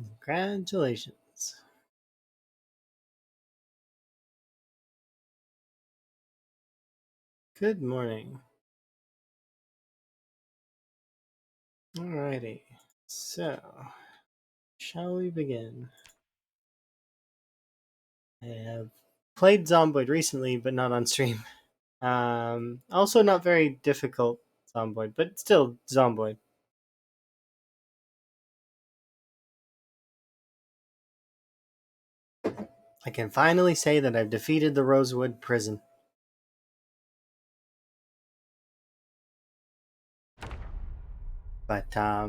Congratulations. Good morning. Alrighty. So, shall we begin? I have played Zomboid recently, but not on stream. Also not very difficult Zomboid, but still Zomboid. I can finally say that I've defeated the Rosewood Prison. But I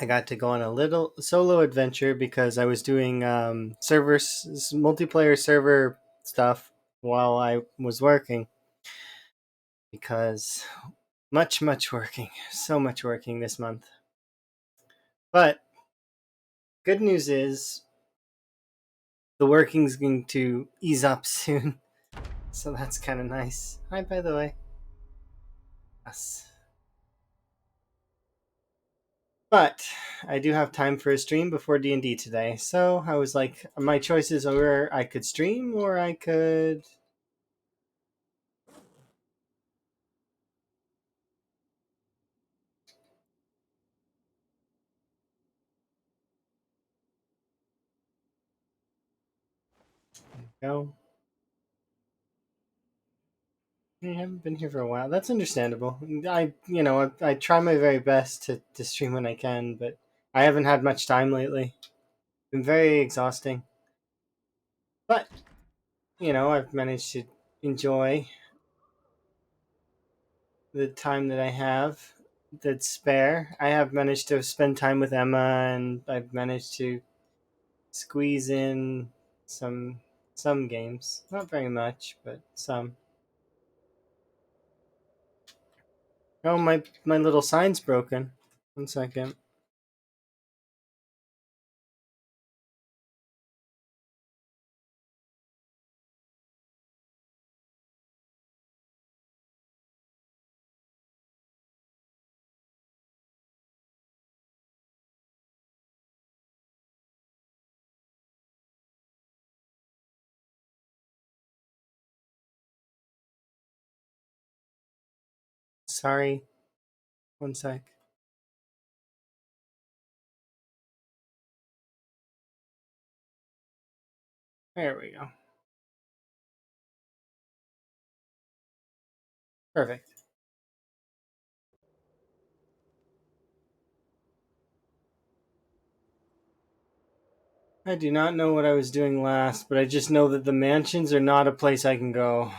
got to go on a little solo adventure because I was doing multiplayer server stuff while I was working. Because much working, so much working this month. But good news is the working's going to ease up soon, so that's kind of nice. Hi, by the way. Yes. But I do have time for a stream before D&D today, so I was like, my choices are I could stream or I could. Go. I haven't been here for a while. That's understandable. I try my very best to stream when I can, but I haven't had much time lately. Been very exhausting. But I've managed to enjoy the time that I have that's spare. I have managed to spend time with Emma, and I've managed to squeeze in some some games. Not very much, but some. Oh, my little sign's broken. 1 second. Sorry. 1 sec. There we go. Perfect. I do not know what I was doing last, but I just know that the mansions are not a place I can go.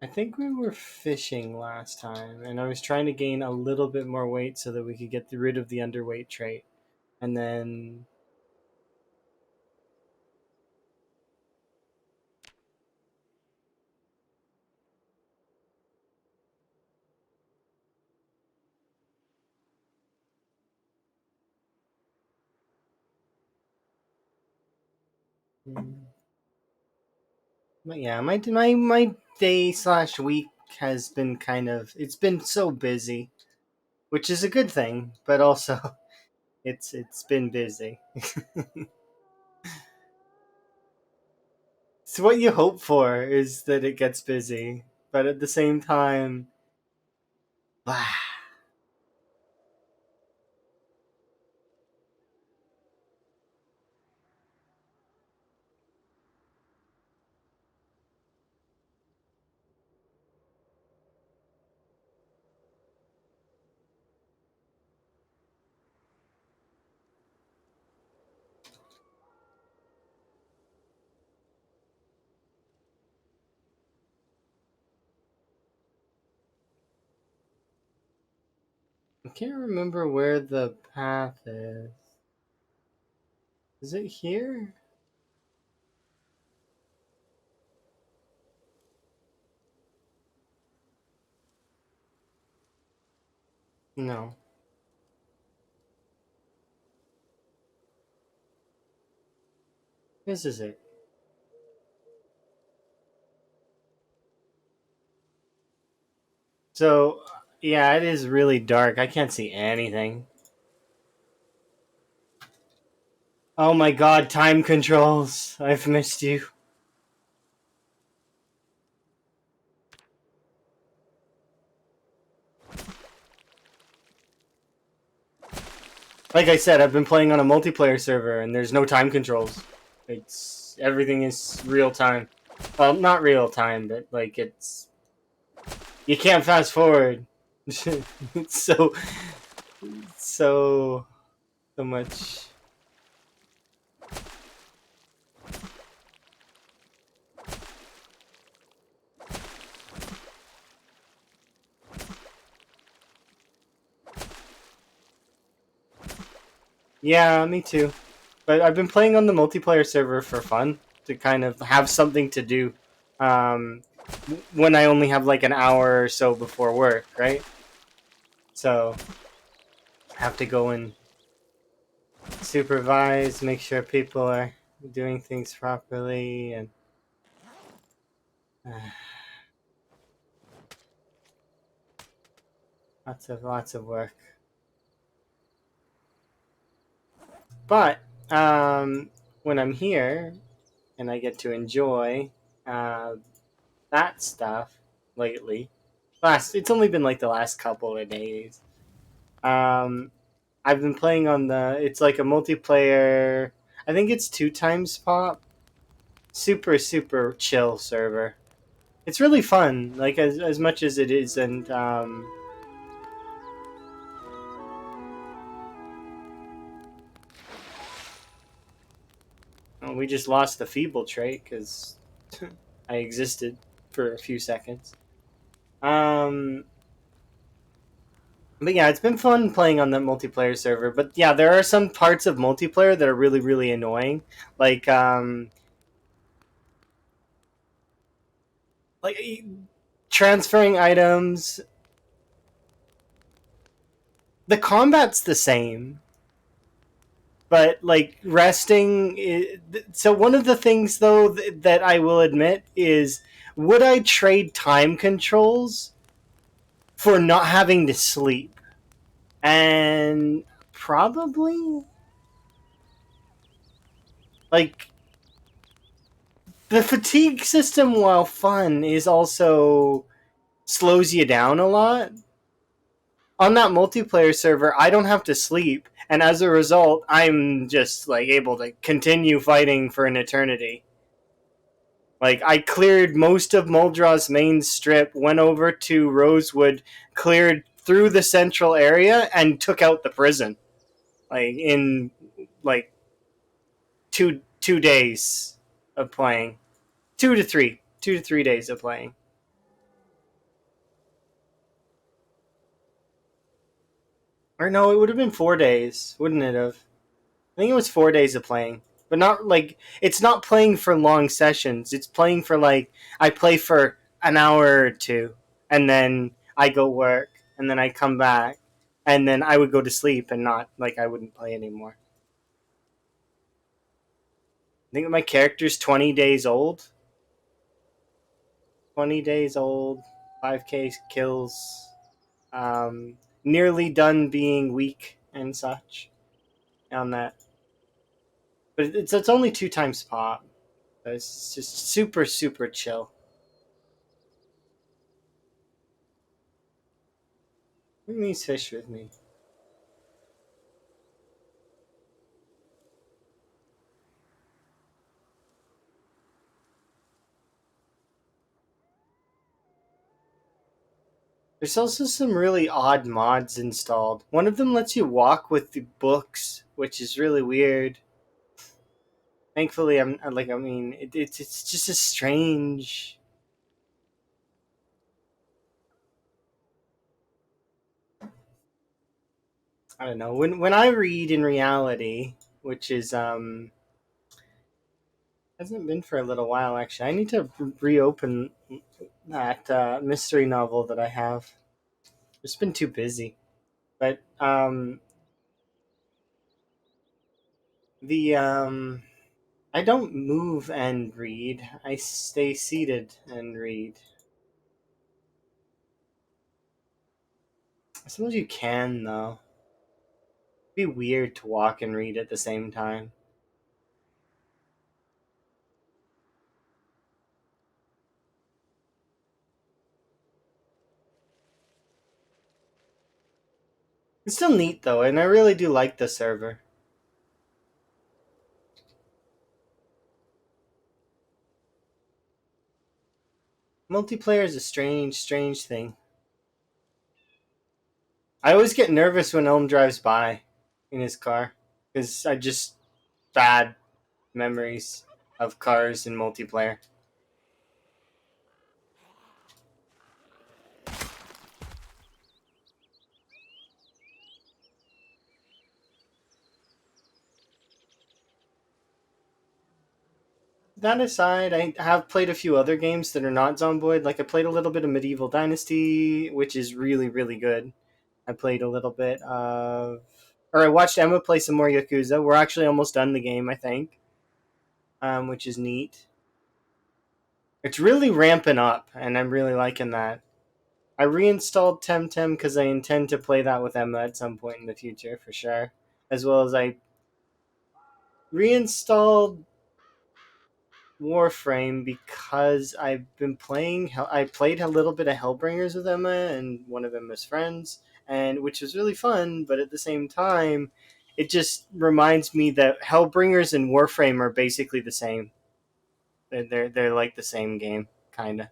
I think we were fishing last time, and I was trying to gain a little bit more weight so that we could get rid of the underweight trait. And then. But yeah, my day/week has been it's been so busy, which is a good thing, but also it's been busy. It's what you hope for is that it gets busy, but at the same time, I can't remember where the path is. Is it here? No. This is it. So, yeah, it is really dark. I can't see anything. Oh my god, time controls. I've missed you. Like I said, I've been playing on a multiplayer server and there's no time controls. It's everything is real time. Well, not real time, but like it's you can't fast forward. It's so so much. Yeah, me too. But I've been playing on the multiplayer server for fun to kind of have something to do. Um, when I only have like an hour or so before work, right? So have to go and supervise, make sure people are doing things properly, and uh, lots of work. But when I'm here and I get to enjoy uh, that stuff lately, it's only been like the last couple of days. Um, I've been playing on it's like a multiplayer. I think it's 2 times pop. Super super chill server. It's really fun. Like as much as it is, and well, we just lost the feeble trait because I existed for a few seconds. Um, but yeah, it's been fun playing on the multiplayer server. But yeah, there are some parts of multiplayer that are really really annoying. Like like transferring items. The combat's the same, but like so one of the things though that I will admit is, would I trade time controls for not having to sleep? And probably, like, the fatigue system, while fun, is also slows you down a lot. On that multiplayer server, I don't have to sleep, and as a result, I'm just like able to continue fighting for an eternity. Like, I cleared most of Muldraw's main strip, went over to Rosewood, cleared through the central area, and took out the prison. Like in like two days of playing, 2 to 3 days of playing. Or no, it would have been 4 days, wouldn't it have? I think it was 4 days of playing, but not like it's not playing for long sessions. It's playing for like I play for an hour or two, and then I go work, and then I come back, and then I would go to sleep, and not like I wouldn't play anymore. I think my character's 20 days old. 20 days old, 5K kills, nearly done being weak and such on that. But it's only 2 times pop. It's just super super chill. Bring these fish with me. There's also some really odd mods installed. One of them lets you walk with the books, which is really weird. Thankfully, I mean, it's just a strange. I don't know. When I read in reality, which is hasn't been for a little while actually. I need to reopen that mystery novel that I have. Just been too busy. But the I don't move and read. I stay seated and read. I suppose you can, though. It'd be weird to walk and read at the same time. It's still neat, though, and I really do like the server. Multiplayer is a strange thing. I always get nervous when Elm drives by in his car because I just bad memories of cars in multiplayer. That aside, I have played a few other games that are not Zomboid. Like I played a little bit of Medieval Dynasty, which is really good. I played a little bit of, or I watched Emma play some more Yakuza. We're actually almost done the game, I think, which is neat. It's really ramping up, and I'm really liking that. I reinstalled Temtem because I intend to play that with Emma at some point in the future for sure. As well as I reinstalled Warframe because I've been playing. I played a little bit of Hellbringers with Emma and one of Emma's friends, and which was really fun. But at the same time, it just reminds me that Hellbringers and Warframe are basically the same. They're like the same game, kind of.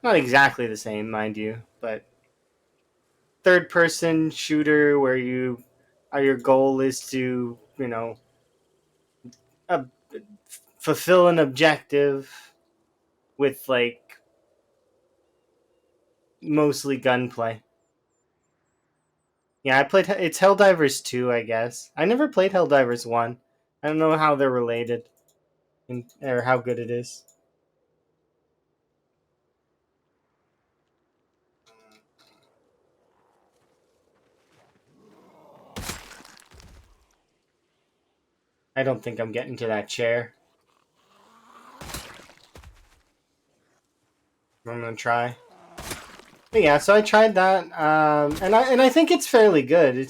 Not exactly the same, mind you, but third person shooter where your goal is to uh, fulfill an objective with like mostly gunplay. Yeah, I played. It's Helldivers 2, I guess. I never played Helldivers 1. I don't know how they're related or how good it is. I don't think I'm getting to that chair. I'm gonna try. But yeah, so I tried that, and I think it's fairly good. It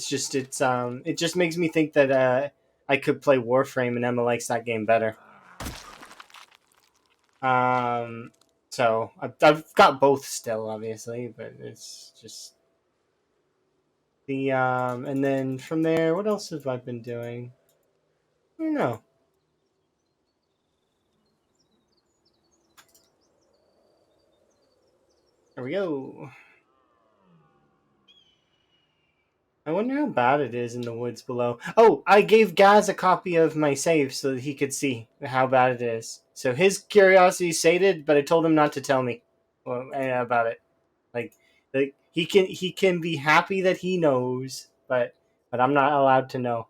just makes me think that I could play Warframe, and Emma likes that game better. Um, so I've got both still, obviously, but it's just and then from there, what else have I been doing? I don't know. There we go. I wonder how bad it is in the woods below. Oh, I gave Gaz a copy of my save so that he could see how bad it is. So his curiosity sated, but I told him not to tell me about it. Like, he can be happy that he knows, but I'm not allowed to know.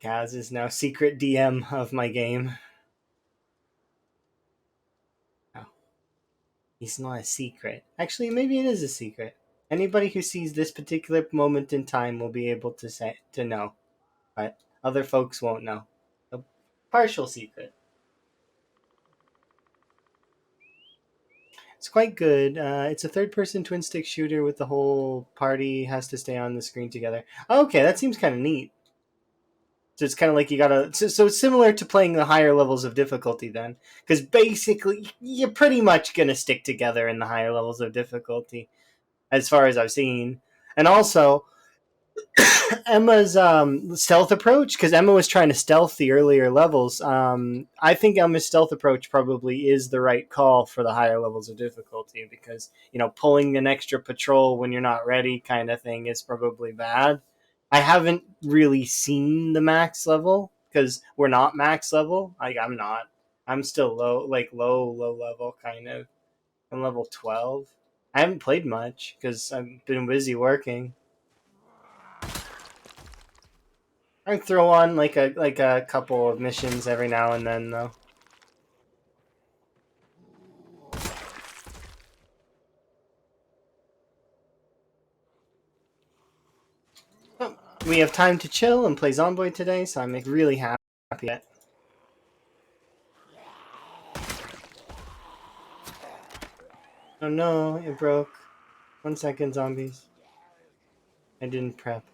Gaz is now secret DM of my game. Oh, he's not a secret. Actually, maybe it is a secret. Anybody who sees this particular moment in time will be able to know, but other folks won't know. A partial secret. It's quite good. It's a third-person twin-stick shooter with the whole party has to stay on the screen together. Okay, that seems kind of neat. So it's kind of like you gotta. So it's similar to playing the higher levels of difficulty then, because basically you're pretty much gonna stick together in the higher levels of difficulty, as far as I've seen. And also, Emma's stealth approach, because Emma was trying to stealth the earlier levels. I think Emma's stealth approach probably is the right call for the higher levels of difficulty because pulling an extra patrol when you're not ready kind of thing is probably bad. I haven't really seen the max level because we're not max level. Like I'm not. I'm still low, like low level kind of. I'm level 12. I haven't played much because I've been busy working. I throw on like a couple of missions every now and then though. Oh, we have time to chill and play Zomboid today, so I'm really happy. Oh no, it broke. 1 second, zombies. I didn't prep.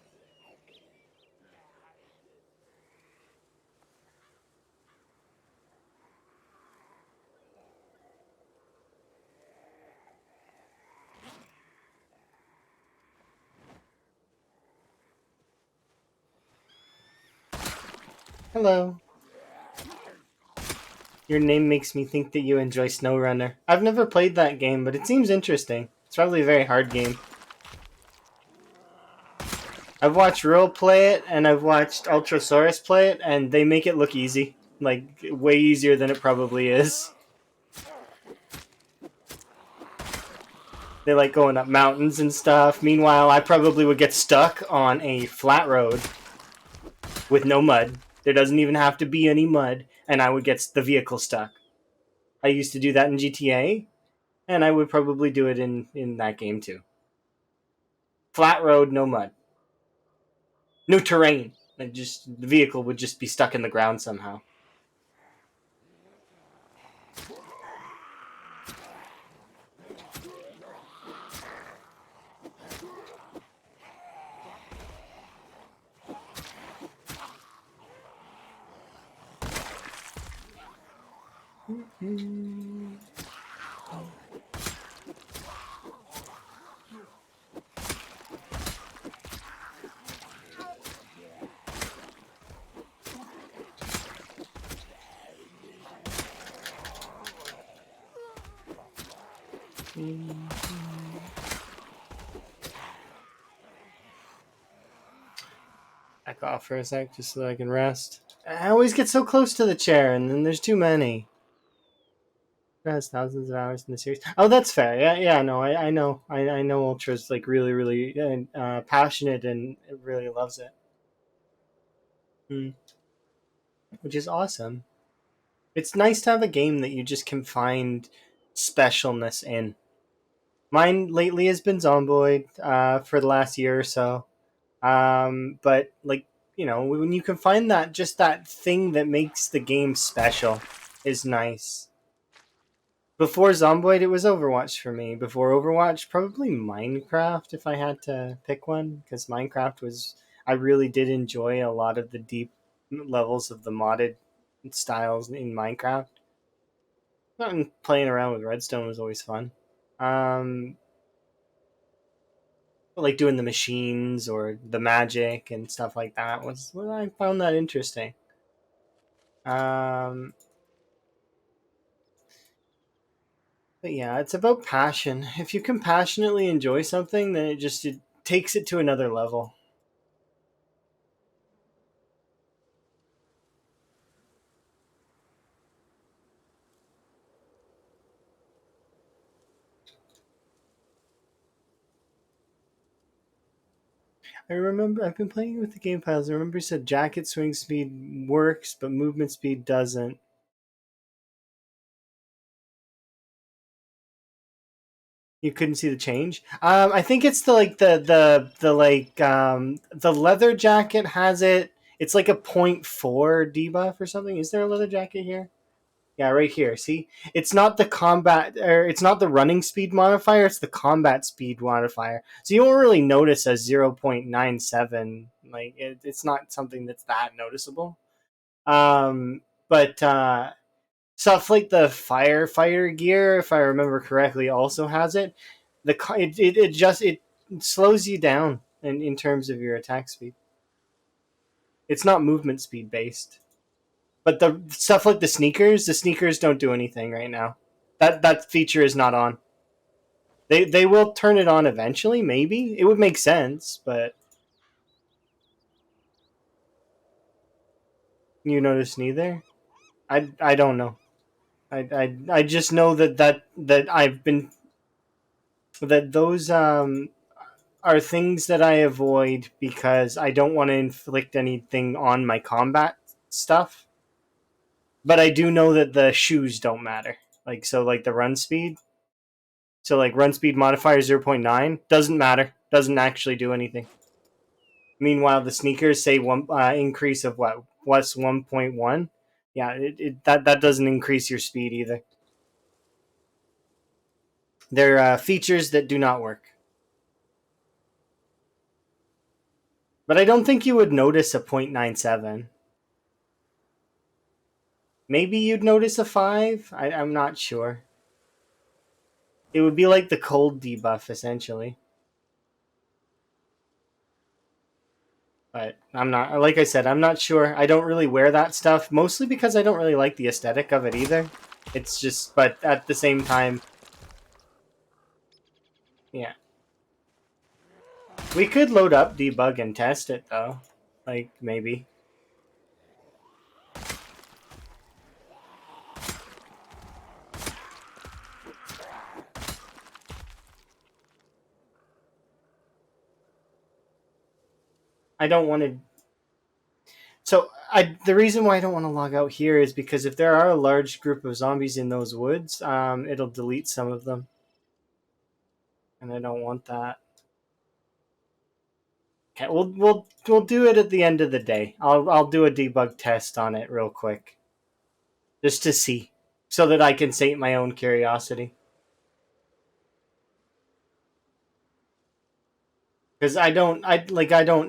Hello. Your name makes me think that you enjoy SnowRunner. I've never played that game, but it seems interesting. It's probably a very hard game. I've watched Real play it, and I've watched Ultrasaurus play it, and they make it look easy. Like, way easier than it probably is. They like going up mountains and stuff. Meanwhile, I probably would get stuck on a flat road with no mud. There doesn't even have to be any mud, and I would get the vehicle stuck. I used to do that in GTA, and I would probably do it in that game too. Flat road, no mud. No terrain. And just the vehicle would just be stuck in the ground somehow. Back off for a sec just so I can rest. I always get so close to the chair, and then there's too many. It has thousands of hours in the series. Oh, that's fair. Yeah. No, I know. I know. Ultra's like really passionate and really loves it, which is awesome. It's nice to have a game that you just can find specialness in. Mine lately has been Zomboid for the last year or so. But like, when you can find that just that thing that makes the game special is nice. Before Zomboid, it was Overwatch for me. Before Overwatch, probably Minecraft if I had to pick one, because Minecraft was I really did enjoy a lot of the deep levels of the modded styles in Minecraft. And playing around with Redstone was always fun. Um, like doing the machines or the magic and stuff like that was well, I found that interesting. Um, but yeah, it's about passion. If you can passionately enjoy something, then it takes it to another level. I remember I've been playing with the game files. I remember you said jacket swing speed works, but movement speed doesn't. You couldn't see the change. I think it's the leather jacket has it. It's like a .4 debuff or something. Is there a leather jacket here? Yeah, right here. See, it's not the combat or it's not the running speed modifier. It's the combat speed modifier. So you won't really notice a 0.97. Like it's not something that's that noticeable. But stuff like the firefighter gear, if I remember correctly, also has it. It slows you down in terms of your attack speed. It's not movement speed based. But the stuff like the sneakers don't do anything right now. That feature is not on. They will turn it on eventually, maybe. It would make sense, but you notice neither. I don't know. I just know that I've been that those are things that I avoid because I don't want to inflict anything on my combat stuff. But I do know that the shoes don't matter. Like the run speed. So like run speed modifier 0.9 doesn't matter. Doesn't actually do anything. Meanwhile, the sneakers say one increase of what? What's 1.1? Yeah, that doesn't increase your speed either. They're features that do not work. But I don't think you would notice a 0.97. Maybe you'd notice a 5? I'm not sure. It would be like the cold debuff, essentially. But I'm not, like I said, I'm not sure. I don't really wear that stuff, mostly because I don't really like the aesthetic of it either. It's just, but at the same time, yeah. We could load up, debug, and test it, though. Like, maybe. I don't want to. So, the reason why I don't want to log out here is because if there are a large group of zombies in those woods, it'll delete some of them. And I don't want that. Okay, we'll do it at the end of the day. I'll do a debug test on it real quick, just to see, so that I can sate my own curiosity. Because I don't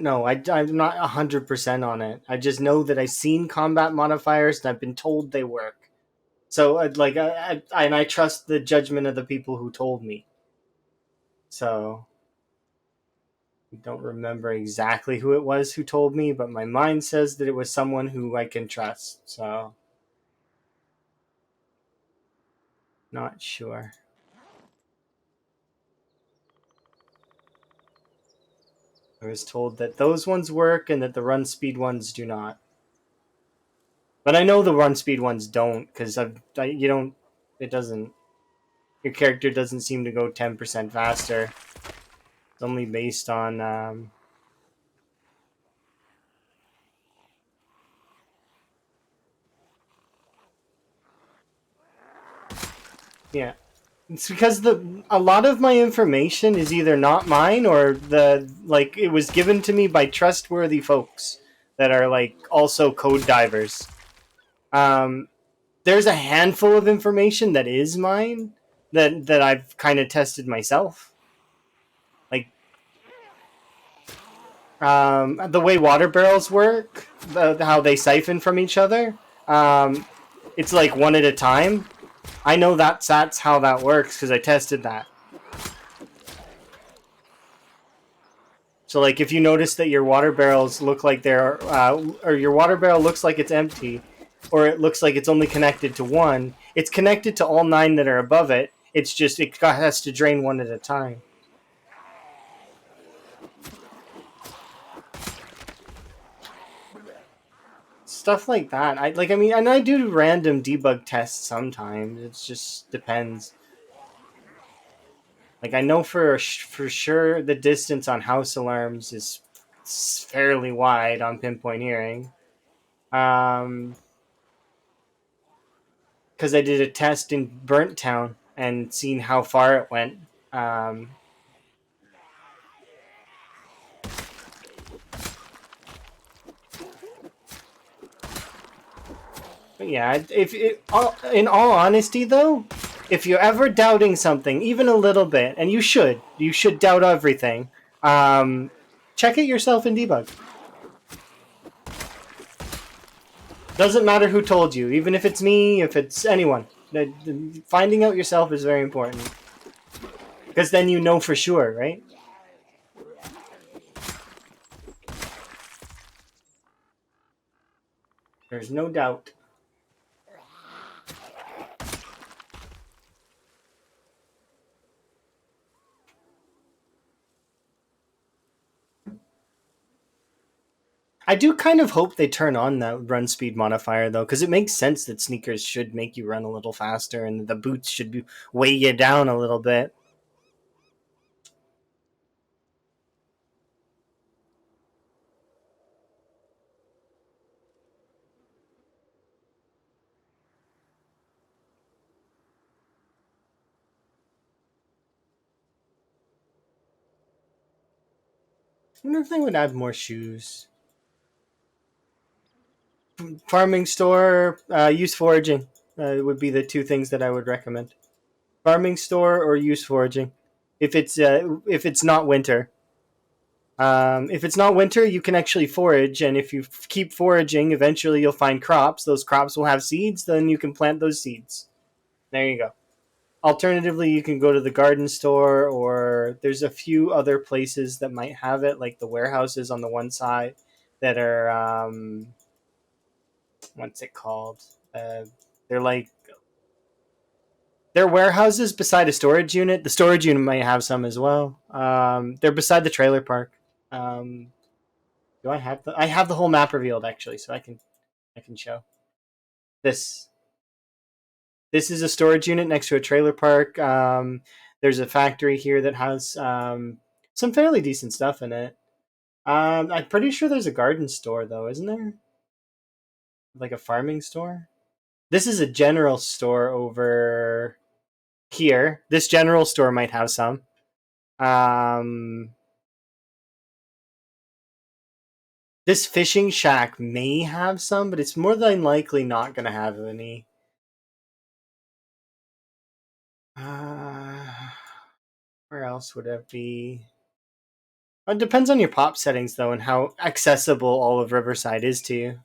know. I'm not 100% on it. I just know that I've seen combat modifiers and I've been told they work. So and I trust the judgment of the people who told me. So I don't remember exactly who it was who told me, but my mind says that it was someone who I can trust. So not sure. I was told that those ones work and that the run speed ones do not. But I know the run speed ones don't because you don't. It doesn't. Your character doesn't seem to go 10% faster. It's only based on. Yeah, it's because a lot of my information is either not mine or it was given to me by trustworthy folks that are like also code divers. Um, there's a handful of information that is mine that I've kind of tested myself. Like the way water barrels work, how they siphon from each other. Um, it's like one at a time. I know that's how that works because I tested that. So like if you notice that your water barrels look like they're or your water barrel looks like it's empty, or it looks like it's only connected to one, it's connected to all 9 that are above it. It's just it has to drain one at a time. Stuff like that. I mean, and I do random debug tests sometimes. It just depends. Like I know for sure the distance on house alarms is fairly wide on pinpoint hearing. Um, because I did a test in Burnt Town and seen how far it went. Um, but yeah, in all honesty though, if you're ever doubting something, even a little bit, and you should doubt everything. Um, check it yourself in debug. Doesn't matter who told you, even if it's me, if it's anyone. Finding out yourself is very important because then you know for sure, right? There's no doubt. I do kind of hope they turn on that run speed modifier though, because it makes sense that sneakers should make you run a little faster, and the boots should weigh you down a little bit. wonder if they would add more shoes. Farming store, use foraging would be the two things that I would recommend. Farming store or use foraging, if it's not winter. If it's not winter, you can actually forage, and if you keep foraging, eventually you'll find crops. Those crops will have seeds. Then you can plant those seeds. There you go. Alternatively, you can go to the garden store, or there's a few other places that might have it, like the warehouses on the one side that are what's it called? They're like they're warehouses beside a storage unit. The storage unit might have some as well. They're beside the trailer park. Um, do I have I have the whole map revealed actually, so I can show this. This is a storage unit next to a trailer park. There's a factory here that has some fairly decent stuff in it. I'm pretty sure there's a garden store though, isn't there? Like a farming store. This is a general store over here. This general store might have some. Um, this fishing shack may have some, but it's more than likely not going to have any. Uh, where else would it be? It depends on your pop settings, though, and how accessible all of Riverside is to you.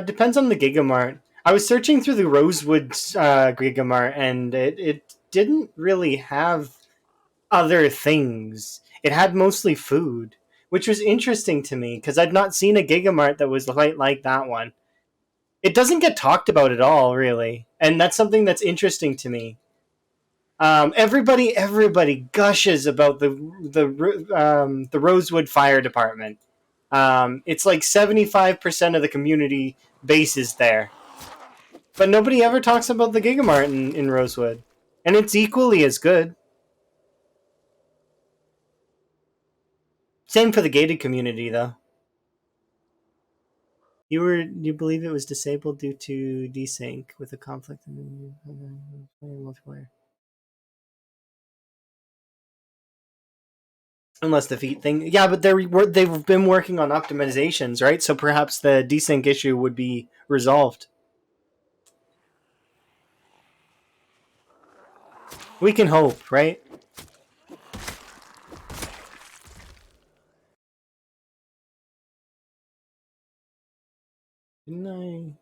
Depends on the Gigamart. I was searching through the Rosewood Gigamart, and it didn't really have other things. It had mostly food, which was interesting to me because I'd not seen a Gigamart that was quite like that one. It doesn't get talked about at all, really, and that's something that's interesting to me. Everybody gushes about the Rosewood Fire Department. It's like 75% of the community base is there, but nobody ever talks about the Gigamart in Rosewood, and it's equally as good. Same for the gated community, though. You believe it was disabled due to desync with a conflict in multiplayer. Unless the feet thing, yeah, but they've been working on optimizations, right? So perhaps the desync issue would be resolved. We can hope, right? Didn't I?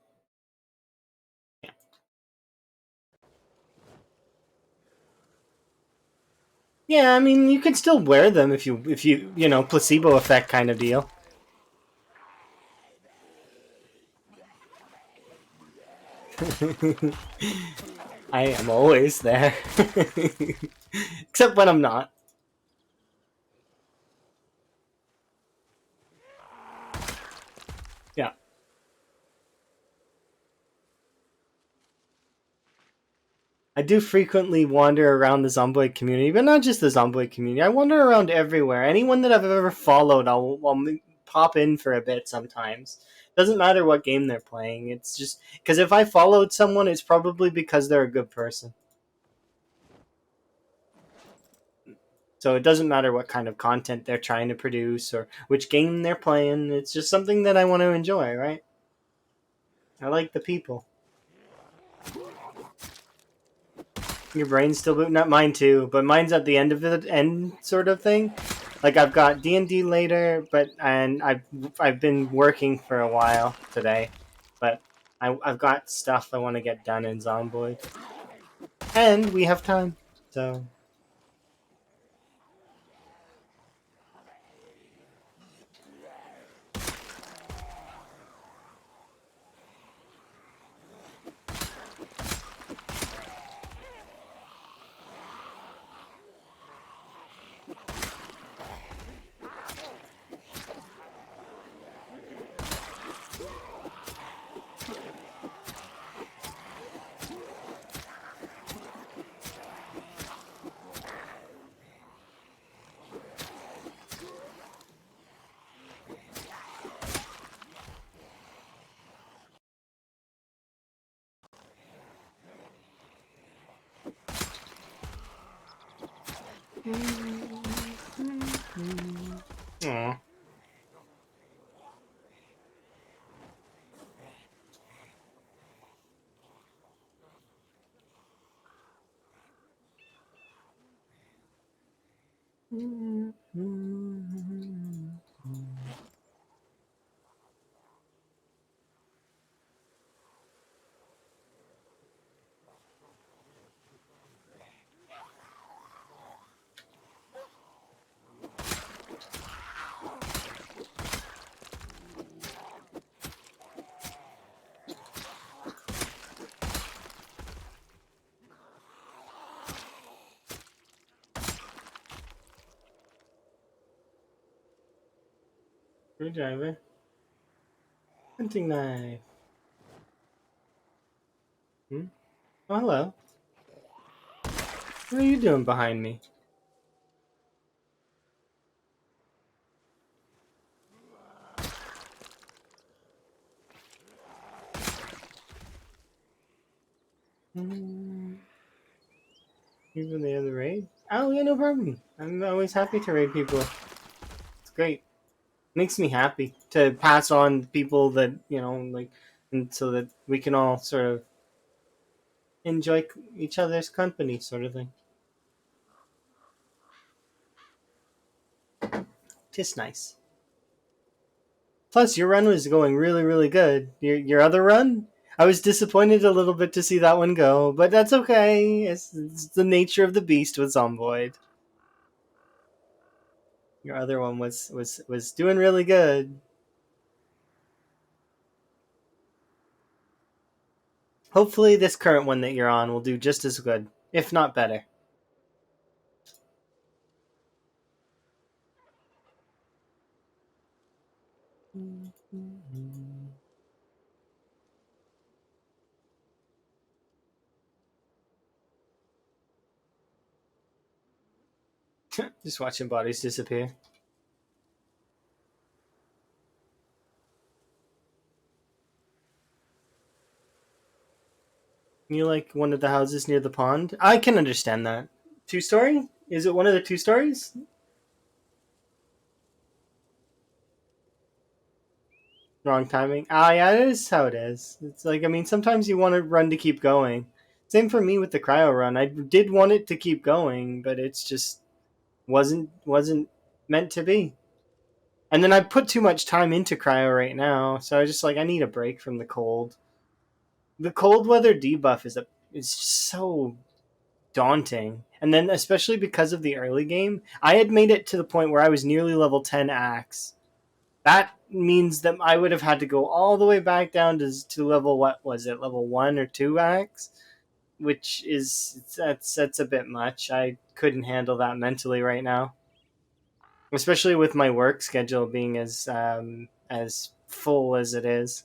Yeah, I mean, you can still wear them if you know placebo effect kind of deal. I am always there, except when I'm not. Yeah. I do frequently wander around the Zomboid community, but not just the Zomboid community. I wander around everywhere. Anyone that I've ever followed, I'll pop in for a bit sometimes. Doesn't matter what game they're playing. It's just because if I followed someone, it's probably because they're a good person. So it doesn't matter what kind of content they're trying to produce or which game they're playing. It's just something that I want to enjoy, right? I like the people. Your brain's still booting up, mine too, but mine's at the end of the end sort of thing. Like I've got D&D later, and I've been working for a while today, but I've got stuff I want to get done in Zomboid, and we have time, so. Aw. Screwdriver. Hunting knife. Hmm? Oh, hello. What are you doing behind me? People the other raid? Oh yeah, no problem. I'm always happy to raid people. It's great. Makes me happy to pass on people that like, and so that we can all sort of enjoy each other's company, sort of thing. Just nice. Plus, your run was going really, really good. Your other run, I was disappointed a little bit to see that one go, but that's okay. It's the nature of the beast with Zomboid. Your other one was doing really good. Hopefully, this current one that you're on will do just as good, if not better. Just watching bodies disappear. You like one of the houses near the pond? I can understand that. Two-story? Is it one of the two stories? Wrong timing. Ah, yeah, it is how it is. It's like, I mean, sometimes you want to run to keep going. Same for me with the cryo run. I did want it to keep going, but it's just wasn't meant to be. And then I put too much time into cryo right now, so I just like I need a break from the cold. The cold weather debuff is so daunting. And then especially because of the early game, I had made it to the point where I was nearly level 10 axe. That means that I would have had to go all the way back down to level, what was it, level 1 or 2 axe, which is that's a bit much. I couldn't handle that mentally right now, especially with my work schedule being as full as it is.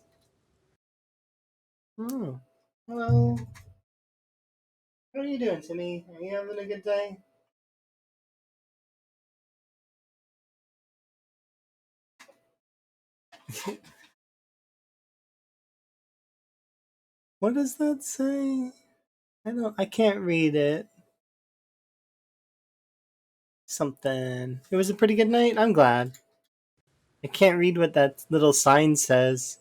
Oh, hello. What are you doing, Timmy? Are you having a good day? What does that say? I can't read it. Something. It was a pretty good night. I'm glad. I can't read what that little sign says.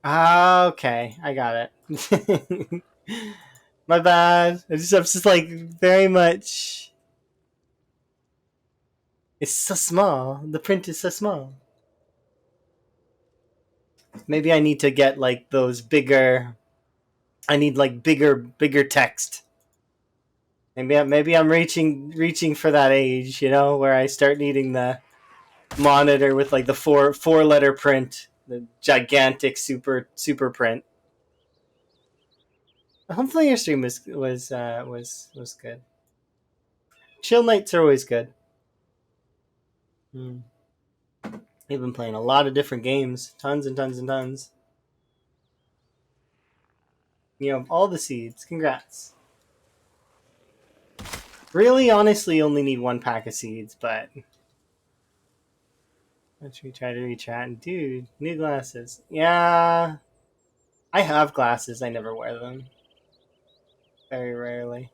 Ah, okay. I got it. My bad. I'm just like very much. It's so small. The print is so small. Maybe I need to get like those bigger. I need like bigger text. Maybe I'm reaching for that age, where I start needing the monitor with like the four letter print, the gigantic super print. Hopefully your stream was good. Chill nights are always good. Hmm. We've been playing a lot of different games, tons and tons and tons. You have all the seeds. Congrats. Really, honestly, only need one pack of seeds, but Let's we try to reach out and dude, new glasses. Yeah, I have glasses. I never wear them. Very rarely.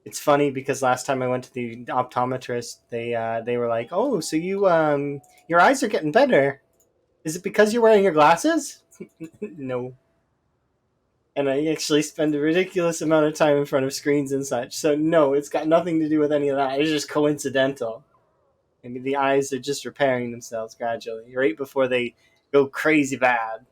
It's funny because last time I went to the optometrist, they were like, "Oh, so your eyes are getting better. Is it because you're wearing your glasses?" No. And I actually spend a ridiculous amount of time in front of screens and such. So no, it's got nothing to do with any of that. It's just coincidental. Maybe the eyes are just repairing themselves gradually, right before they go crazy bad.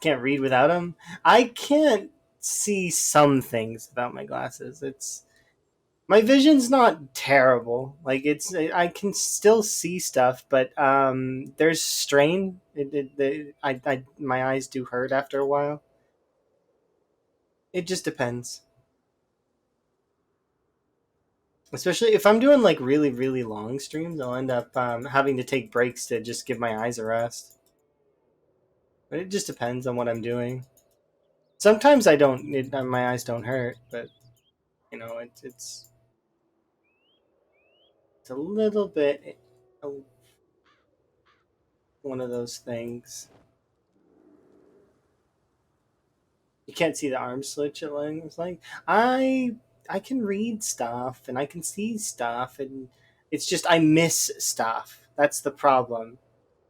Can't read without them. I can't see some things without my glasses. It's my vision's not terrible. Like I can still see stuff, but there's strain. My eyes do hurt after a while. It just depends. Especially if I'm doing like really really long streams, I'll end up having to take breaks to just give my eyes a rest. But it just depends on what I'm doing. Sometimes I don't. My eyes don't hurt, but it's a little bit one of those things. You can't see the arm switch at like I I can read stuff and I can see stuff and it's just I miss stuff. That's the problem.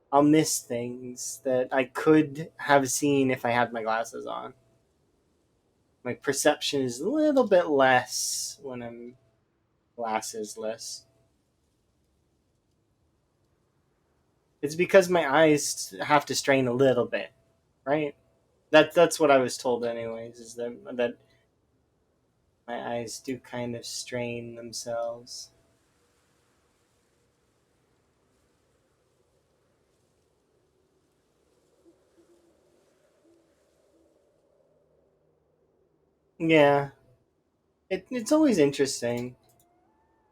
I'll miss things that I could have seen if I had my glasses on. My perception is a little bit less when I'm glassesless. It's because my eyes have to strain a little bit, right? That's what I was told anyways, is that my eyes do kind of strain themselves. Yeah, it's always interesting.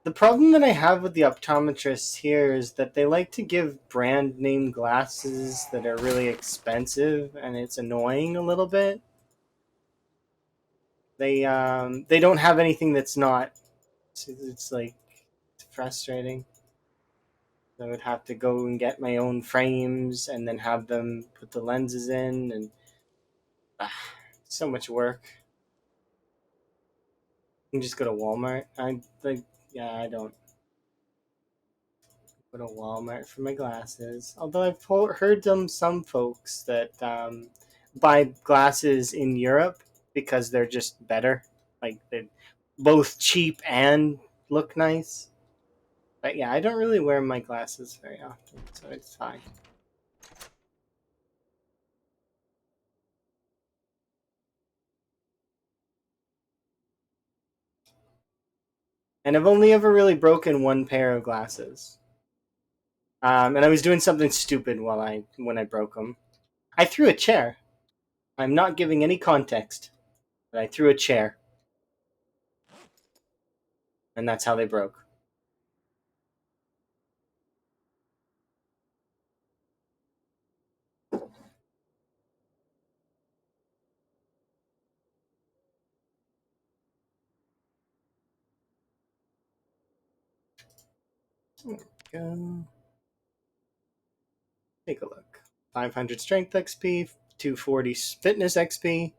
The problem that I have with the optometrists here is that they like to give brand name glasses that are really expensive, and it's annoying a little bit. They don't have anything that's not. It's like it's frustrating. I would have to go and get my own frames and then have them put the lenses in, and so much work. You can just go to Walmart. I like, yeah, I don't go to Walmart for my glasses. Although I've heard some folks that buy glasses in Europe because they're just better. Like they're both cheap and look nice. But yeah, I don't really wear my glasses very often, so it's fine. And I've only ever really broken one pair of glasses. And I was doing something stupid when I broke them. I threw a chair. I'm not giving any context, but I threw a chair, and that's how they broke. Go take a look. 500 strength XP, 240 fitness XP.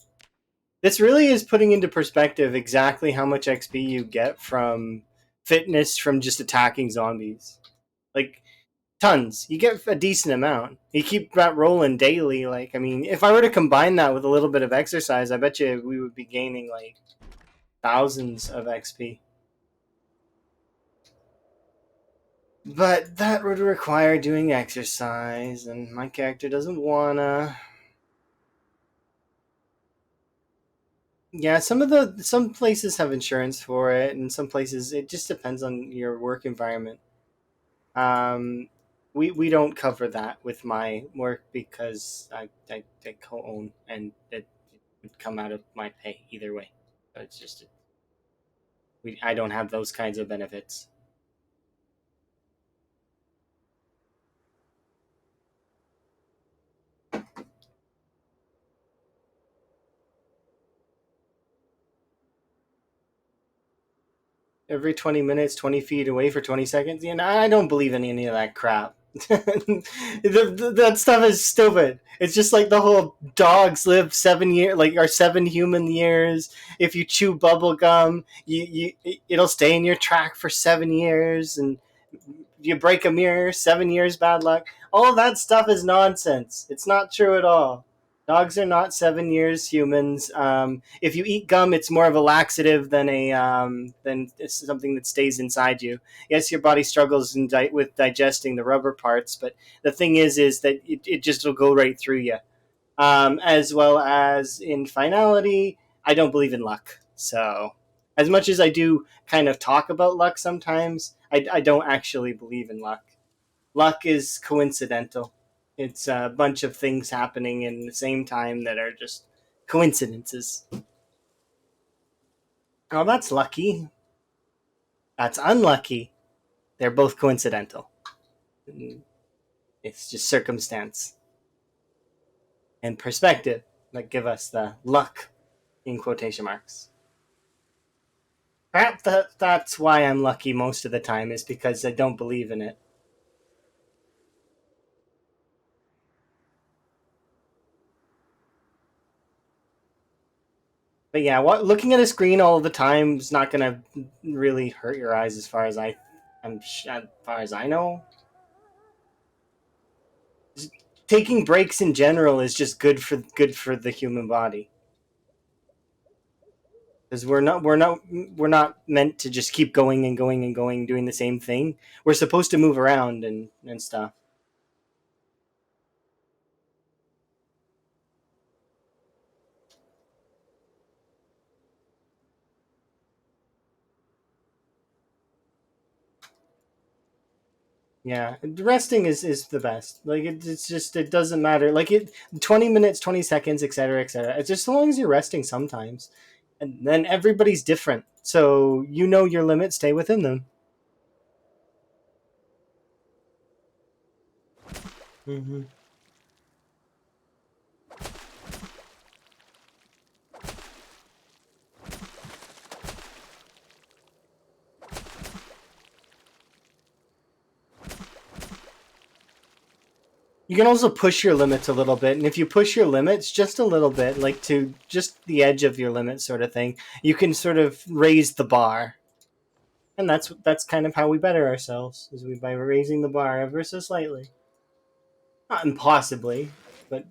This really is putting into perspective exactly how much XP you get from fitness from just attacking zombies. Like tons. You get a decent amount. You keep that rolling daily. Like, I mean, if I were to combine that with a little bit of exercise, I bet you we would be gaining like thousands of XP. But that would require doing exercise, and my character doesn't wanna. Yeah, some places have insurance for it, and some places it just depends on your work environment. Um, we don't cover that with my work because I co-own and it would come out of my pay either way. So it's just I don't have those kinds of benefits. every 20 minutes, 20 feet away for 20 seconds. You know, I don't believe in any of that crap. That stuff is stupid. It's just like the whole dogs live 7 years, like or 7 human years. If you chew bubble gum, it'll stay in your track for 7 years, and you break a mirror, 7 years bad luck. All of that stuff is nonsense. It's not true at all. Dogs are not 7 years humans. If you eat gum, it's more of a laxative than it's something that stays inside you. Yes, your body struggles with digesting the rubber parts, but the thing is that it just will go right through you. As well as in finality, I don't believe in luck. So, as much as I do kind of talk about luck sometimes, I don't actually believe in luck. Luck is coincidental. It's a bunch of things happening in the same time that are just coincidences. Oh, that's lucky. That's unlucky. They're both coincidental. It's just circumstance and perspective that give us the luck in quotation marks. Perhaps that's why I'm lucky most of the time, is because I don't believe in it. But yeah, looking at a screen all the time is not gonna really hurt your eyes, as far as I know. Taking breaks in general is just good for the human body, because we're not meant to just keep going and going and going doing the same thing. We're supposed to move around and stuff. Yeah, resting is the best. Like it's just, it doesn't matter. Like 20 minutes, 20 seconds, etc., etc. It's just, as long as you're resting sometimes, and then everybody's different. So you know your limits, stay within them. Mm-hmm. You can also push your limits a little bit, and if you push your limits just a little bit, like to just the edge of your limit, sort of thing, you can sort of raise the bar, and that's kind of how we better ourselves, is we by raising the bar ever so slightly. Not impossibly, but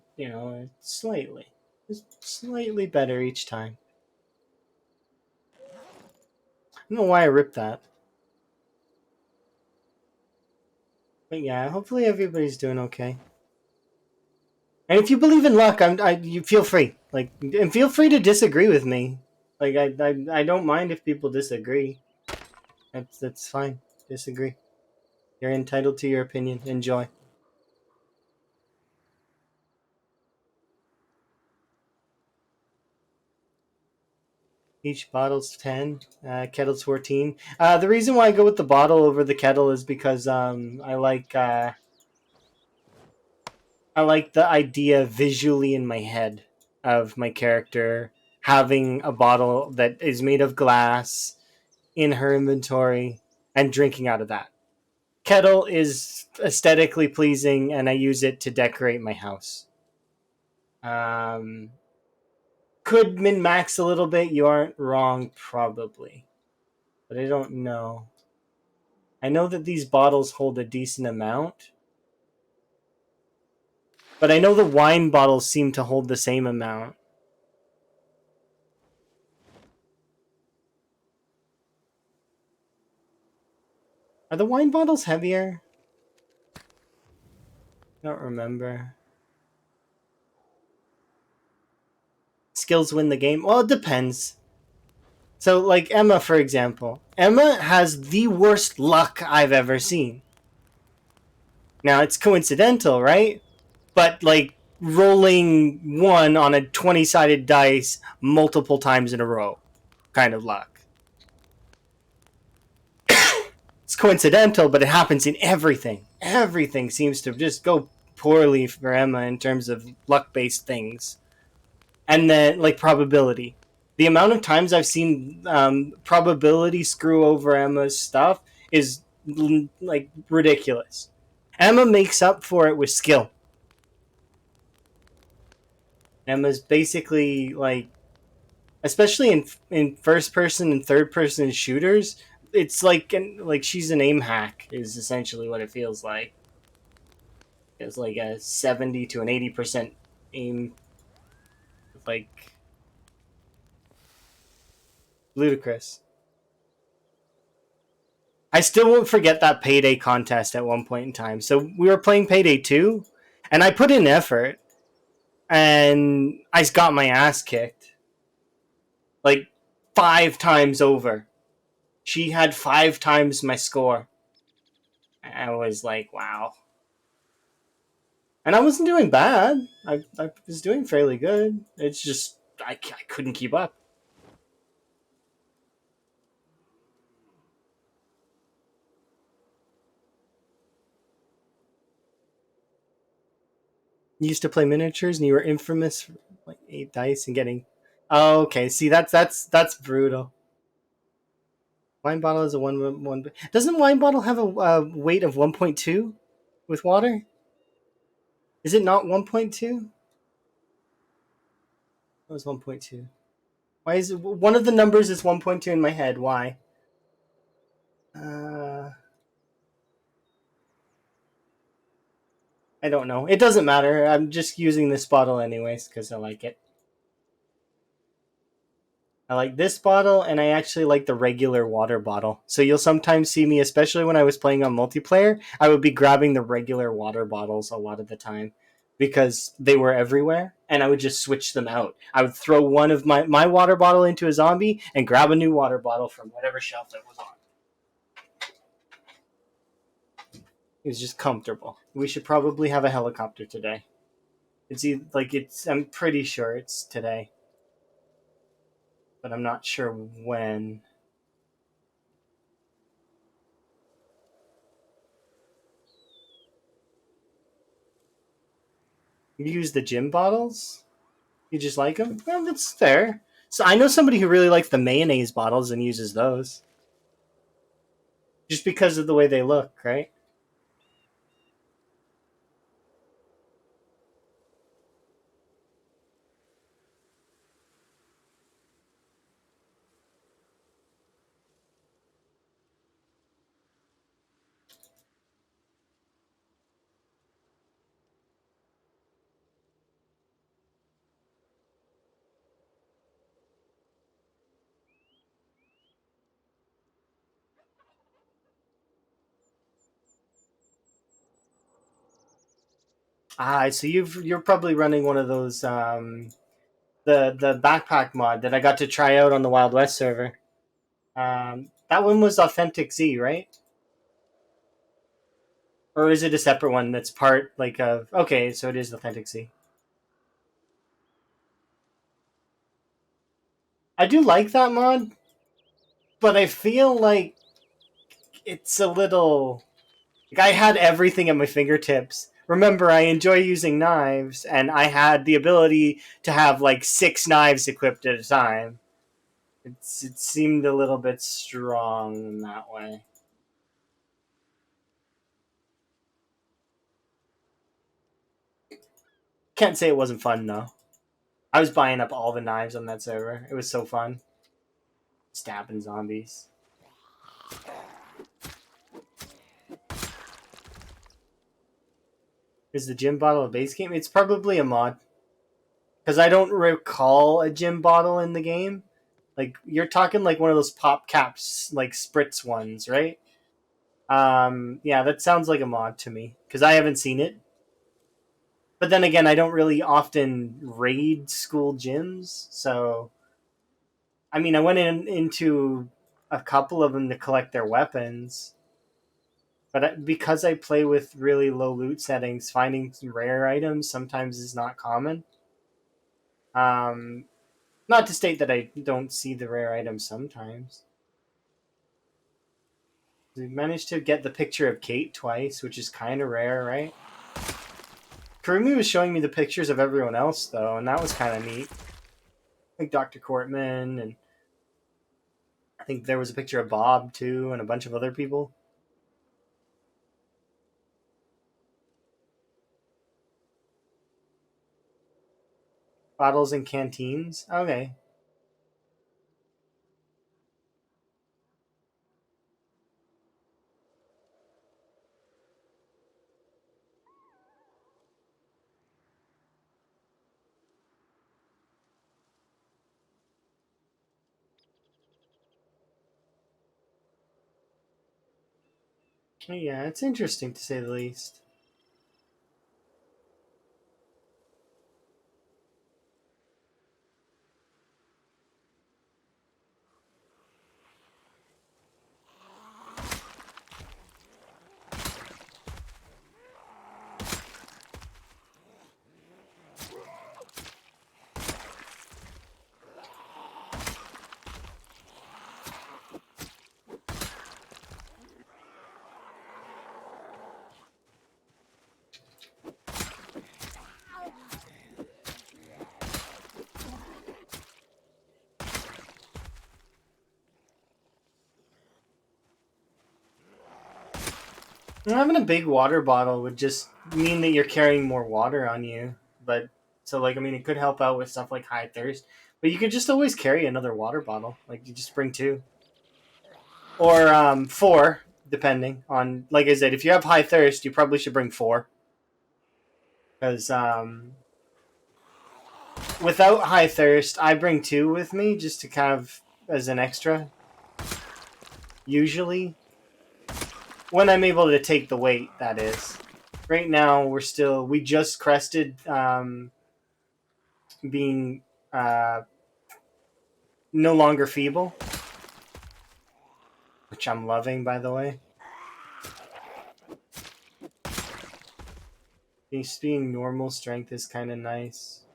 slightly, just slightly better each time. I don't know why I ripped that, but yeah, hopefully everybody's doing okay. And if you believe in luck, you feel free, and feel free to disagree with me. Like I don't mind if people disagree. That's fine. Disagree. You're entitled to your opinion. Enjoy. Each bottle's 10. Kettle's 14. The reason why I go with the bottle over the kettle is because I like the idea visually in my head of my character having a bottle that is made of glass in her inventory and drinking out of that. Kettle is aesthetically pleasing, and I use it to decorate my house. Um, could min max a little bit. You aren't wrong, probably, but I don't know. I know that these bottles hold a decent amount, but I know the wine bottles seem to hold the same amount. Are the wine bottles heavier? I don't remember. Skills win the game? Well, it depends. So, like Emma, for example. Emma has the worst luck I've ever seen. Now, it's coincidental, right? But, like, rolling one on a 20-sided dice multiple times in a row kind of luck. It's coincidental, but it happens in everything. Everything seems to just go poorly for Emma in terms of luck-based things. And then, like, probability. The amount of times I've seen probability screw over Emma's stuff is like ridiculous. Emma makes up for it with skill. Emma's basically like, especially in first person and third person shooters, it's like she's an aim hack is essentially what it feels like. It's like a 70 to an 80% aim, like ludicrous. I still won't forget that Payday contest at one point in time. So we were playing Payday 2, and I put in effort, and I got my ass kicked. Like 5 times over. She had 5 times my score. I was like, wow. And I wasn't doing bad. I was doing fairly good. It's just, I couldn't keep up. You used to play miniatures, and you were infamous for like 8 dice and getting. Oh, okay. See, that's brutal. Wine bottle is a one. Doesn't wine bottle have a weight of 1.2 with water? Is it not 1.2? It was 1.2. Why is it one of the numbers is 1.2 in my head? Why? Uh, I don't know. It doesn't matter. I'm just using this bottle anyways because I like it. I like this bottle, and I actually like the regular water bottle. So you'll sometimes see me, especially when I was playing on multiplayer, I would be grabbing the regular water bottles a lot of the time because they were everywhere, and I would just switch them out. I would throw one of my water bottle into a zombie and grab a new water bottle from whatever shelf it was on. It was just comfortable. We should probably have a helicopter today. It's. I'm pretty sure it's today, but I'm not sure when. You use the gym bottles? You just like them? Well, that's fair. So I know somebody who really likes the mayonnaise bottles and uses those. Just because of the way they look, right? Ah, so you're probably running one of those the backpack mod that I got to try out on the Wild West server. That one was Authentic Z, right? Or is it a separate one that's part like of? Okay, so it is Authentic Z. I do like that mod, but I feel like it's a little. Like I had everything at my fingertips. Remember, I enjoy using knives, and I had the ability to have like 6 knives equipped at a time. It seemed a little bit strong in that way. Can't say it wasn't fun though. I was buying up all the knives on that server. It was so fun. Stabbing zombies. Is the gym bottle a base game? It's probably a mod. Because I don't recall a gym bottle in the game. Like, you're talking like one of those pop caps, like spritz ones, right? Yeah, that sounds like a mod to me. Because I haven't seen it. But then again, I don't really often raid school gyms. So, I mean, I went into a couple of them to collect their weapons. But because I play with really low loot settings, finding rare items sometimes is not common. Um, Not to state that I don't see the rare items sometimes. We managed to get the picture of Kate twice, which is kind of rare, right? Karumi was showing me the pictures of everyone else, though, and that was kind of neat. like Dr. Cortman, and I think there was a picture of Bob too, and a bunch of other people. Bottles and canteens. Okay. Yeah, it's interesting to say the least. Having a big water bottle would just mean that you're carrying more water on you. But so like I mean it could help out with stuff like high thirst. But you could just always carry another water bottle. Like you just bring two. Or four, depending on like I said, if you have high thirst, you probably should bring four. Because without high thirst, I bring two with me just to kind of as an extra. Usually. When I'm able to take the weight, that is. Right now, we just crested being uh, no longer feeble, which I'm loving, by the way. Being normal strength is kind of nice.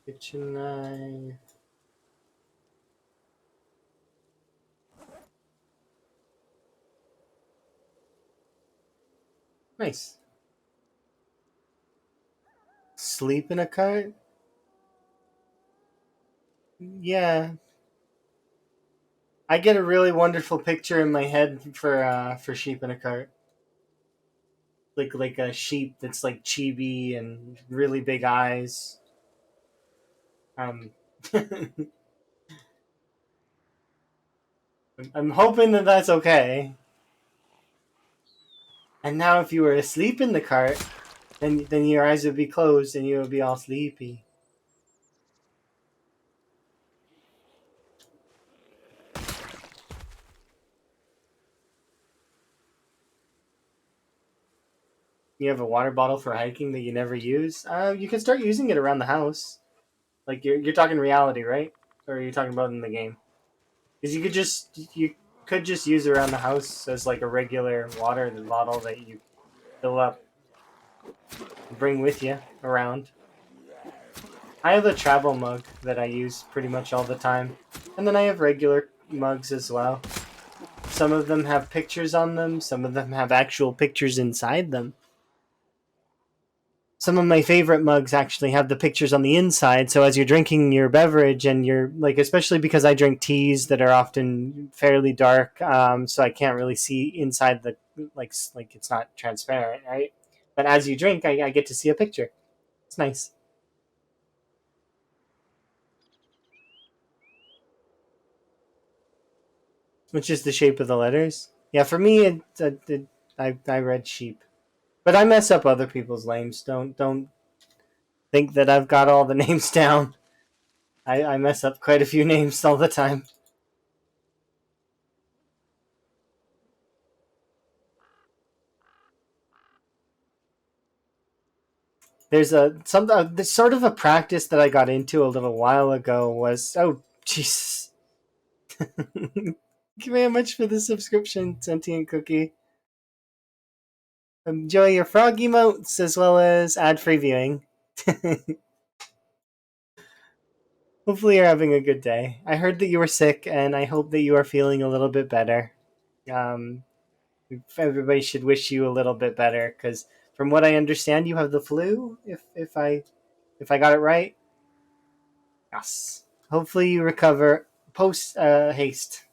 Kitchen knife. Nice. Sleep in a cart? Yeah. I get a really wonderful picture in my head for sheep in a cart. Like a sheep that's like chibi and really big eyes. Um, I'm hoping that that's okay. And now, if you were asleep in the cart, then your eyes would be closed and you would be all sleepy. You have a water bottle for hiking that you never use. You can start using it around the house. Like you're talking reality, right? Or are you talking about in the game? Because you could just could just use around the house as like a regular water bottle that you fill up, bring with you around. I have a travel mug that I use pretty much all the time, and then I have regular mugs as well. Some of them have pictures on them, some of them have actual pictures inside them. Some of my favorite mugs actually have the pictures on the inside, so as you're drinking your beverage and you're like, especially because I drink teas that are often fairly dark, so I can't really see inside the, like it's not transparent, right? But as you drink, I get to see a picture. It's nice. Which is the shape of the letters. Yeah, for me, I read sheep, but I mess up other people's names. Don't think that I've got all the names down. I mess up quite a few names all the time. There's sort of a practice that I got into a little while ago was, oh Jesus. Thank you very much for the subscription, Sentient Cookie. Enjoy your frog emotes as well as ad-free viewing. Hopefully you're having a good day. I heard that you were sick, and I hope that you are feeling a little bit better. Um, Everybody should wish you a little bit better, because from what I understand, you have the flu. If I got it right, yes. Hopefully you recover post haste.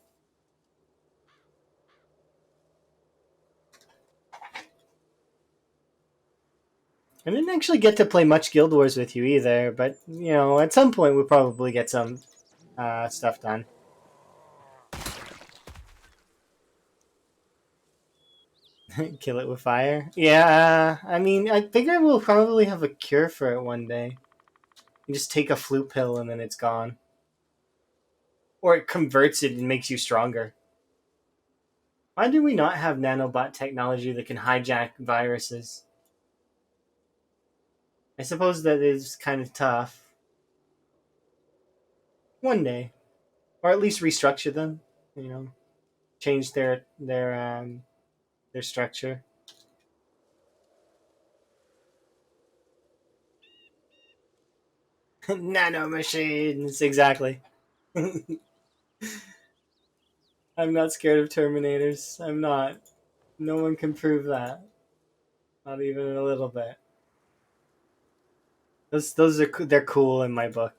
I didn't actually get to play much Guild Wars with you either, but at some point we'll probably get some stuff done. Kill it with fire. Yeah, I mean, I figure we'll probably have a cure for it one day. You just take a flu pill and then it's gone, or it converts it and makes you stronger. Why do we not have nanobot technology that can hijack viruses? I suppose that is kind of tough. One day, or at least restructure them. You know, change their structure. Nano machines, exactly. I'm not scared of Terminators. I'm not. No one can prove that. Not even a little bit. Those are they're cool in my book.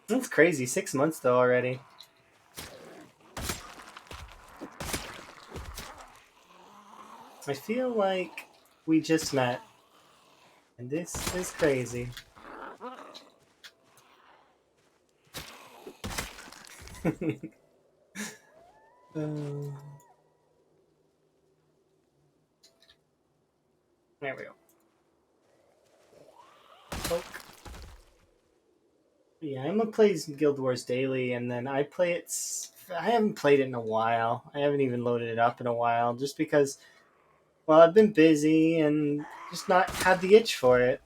That's crazy. 6 months though already. I feel like we just met, and this is crazy. Uh, there we go. Poke. Yeah, Emma plays Guild Wars daily, and then I play it. I haven't played it in a while. I haven't even loaded it up in a while, just because. Well, I've been busy and just not had the itch for it.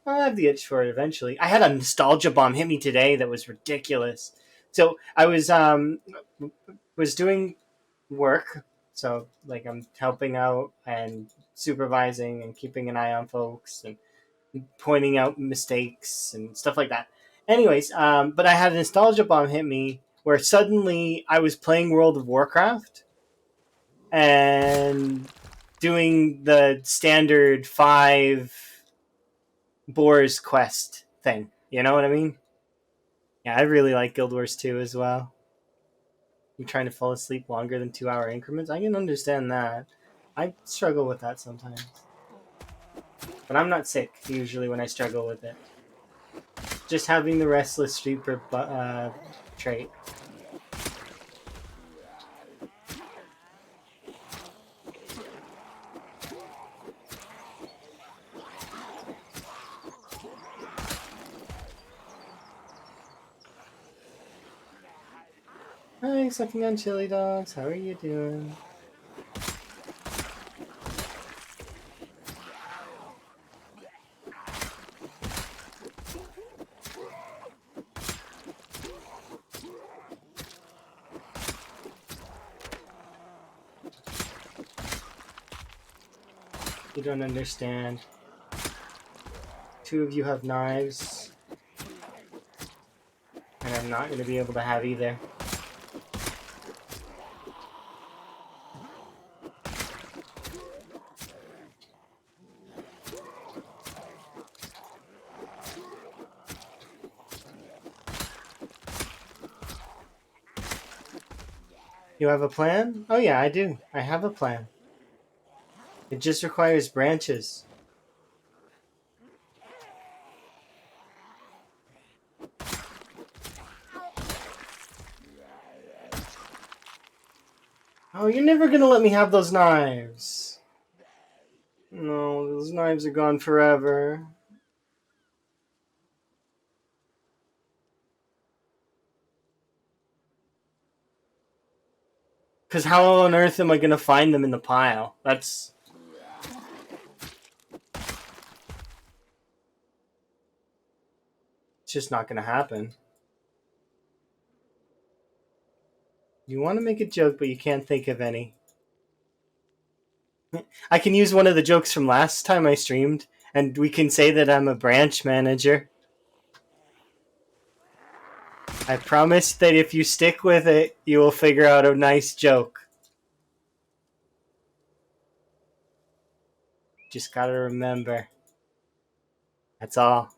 I'll have the itch for it eventually. I had a nostalgia bomb hit me today that was ridiculous. So I was doing work, so like I'm helping out and supervising and keeping an eye on folks and pointing out mistakes and stuff like that. Anyways, but I had a nostalgia bomb hit me where suddenly I was playing World of Warcraft and doing the standard 5 Boars quest thing. You know what I mean? Yeah, I really like Guild Wars 2 as well. You're trying to fall asleep longer than 2 hour increments. I can understand that. I struggle with that sometimes. But I'm not sick usually when I struggle with it. Just having the restless sleeper trait. Hi, sucking on chili dogs. How are you doing? You don't understand. 2 of you have knives. And I'm not going to be able to have either. You have a plan? Oh yeah, I do. I have a plan. It just requires branches. Oh, you're never gonna let me have those knives. No, those knives are gone forever. Because how on earth am I gonna find them in the pile? That's... It's just not gonna happen. You want to make a joke, but you can't think of any. I can use one of the jokes from last time I streamed, and we can say that I'm a branch manager. I promise that if you stick with it, you will figure out a nice joke. Just gotta remember. That's all.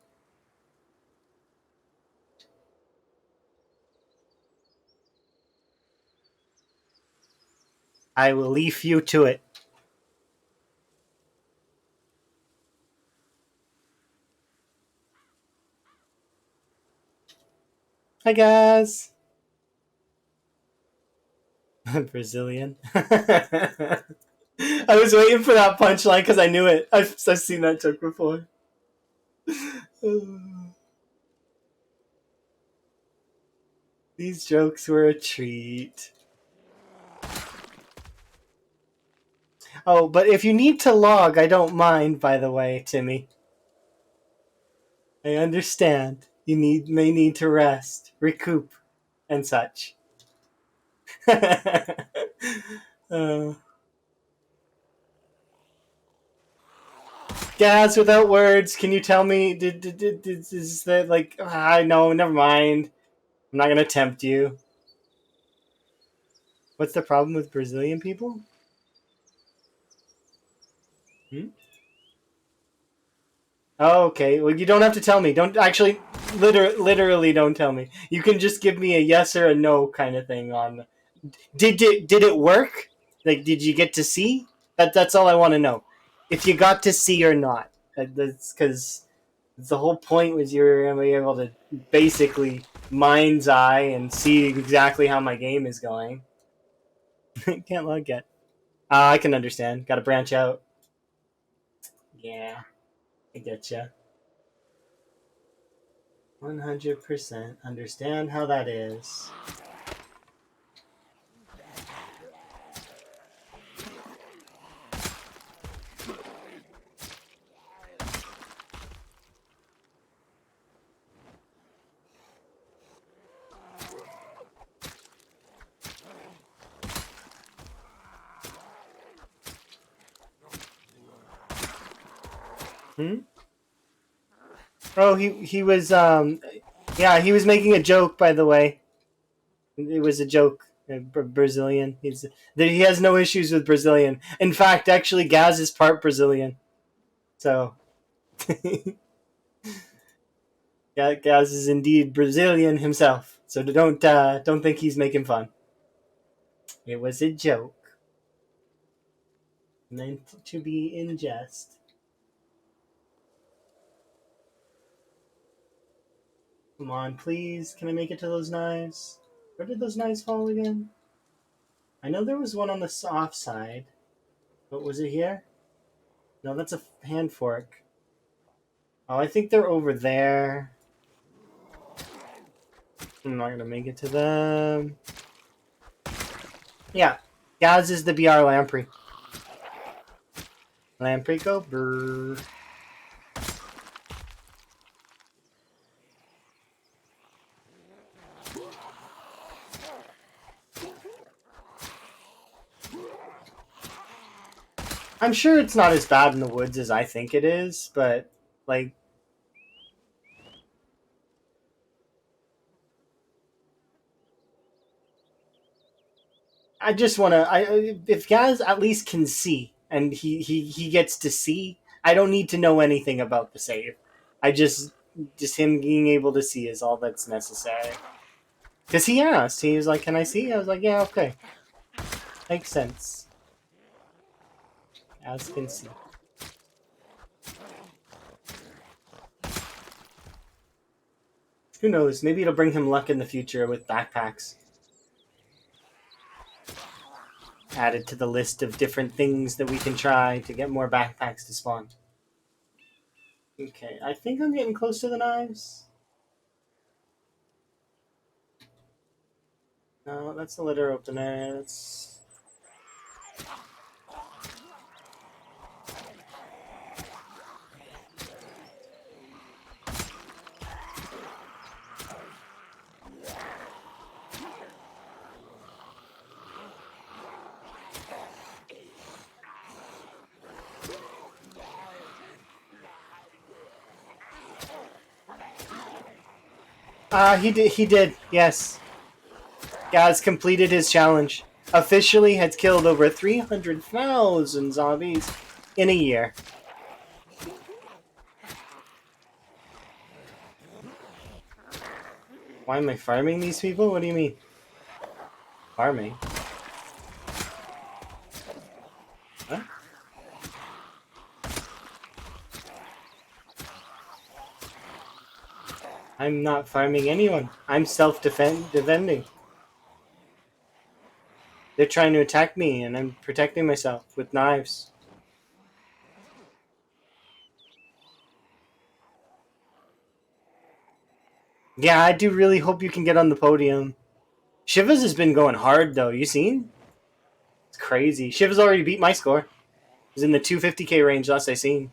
I will leave you to it. Hi, guys. Brazilian. I was waiting for that punchline because I knew it. I've seen that joke before. These jokes were a treat. Oh, but if you need to log, I don't mind, by the way, Timmy. I understand. You may need to rest, recoup, and such. Gaz, without words, can you tell me, is that like, I know, never mind. I'm not gonna tempt you. What's the problem with Brazilian people? Oh, okay. Well, you don't have to tell me. Don't actually, literally, don't tell me. You can just give me a yes or a no kind of thing on. Did it work? Like, did you get to see? That's all I want to know. If you got to see or not. That's because the whole point was you were gonna be able to basically mind's eye and see exactly how my game is going. Can't log yet. I can understand. Got to branch out. Yeah, I get you. 100% understand how that is. Oh, he was yeah, he was making a joke, by the way. It was a joke. Brazilian. He has no issues with Brazilian. In fact, actually, Gaz is part Brazilian. So Gaz is indeed Brazilian himself. So don't think he's making fun. It was a joke meant to be in jest. Come on, please. Can I make it to those knives? Where did those knives fall again? I know there was one on the soft side. But was it here? No, that's a hand fork. Oh, I think they're over there. I'm not gonna make it to them. Yeah. Gaz is the BR Lamprey. Lamprey go brrr. I'm sure it's not as bad in the woods as I think it is, but like I just want to. If Gaz at least can see, and he gets to see, I don't need to know anything about the save. I just him being able to see is all that's necessary. Because he asked, he was like, "Can I see?" I was like, "Yeah, okay, makes sense." Gaz can see. Who knows? Maybe it'll bring him luck in the future with backpacks added to the list of different things that we can try to get more backpacks to spawn. Okay, I think I'm getting close to the knives. No, that's the litter opener. That's he did. He did. Yes, Gaz completed his challenge. Officially, has killed over 300,000 zombies in a year. Why am I farming these people? What do you mean? Farming? What? I'm not farming anyone. I'm self-defending. They're trying to attack me, and I'm protecting myself with knives. Yeah, I do really hope you can get on the podium. Shivas has been going hard, though. You seen? It's crazy. Shivas already beat my score. He's in the 250k range last I seen.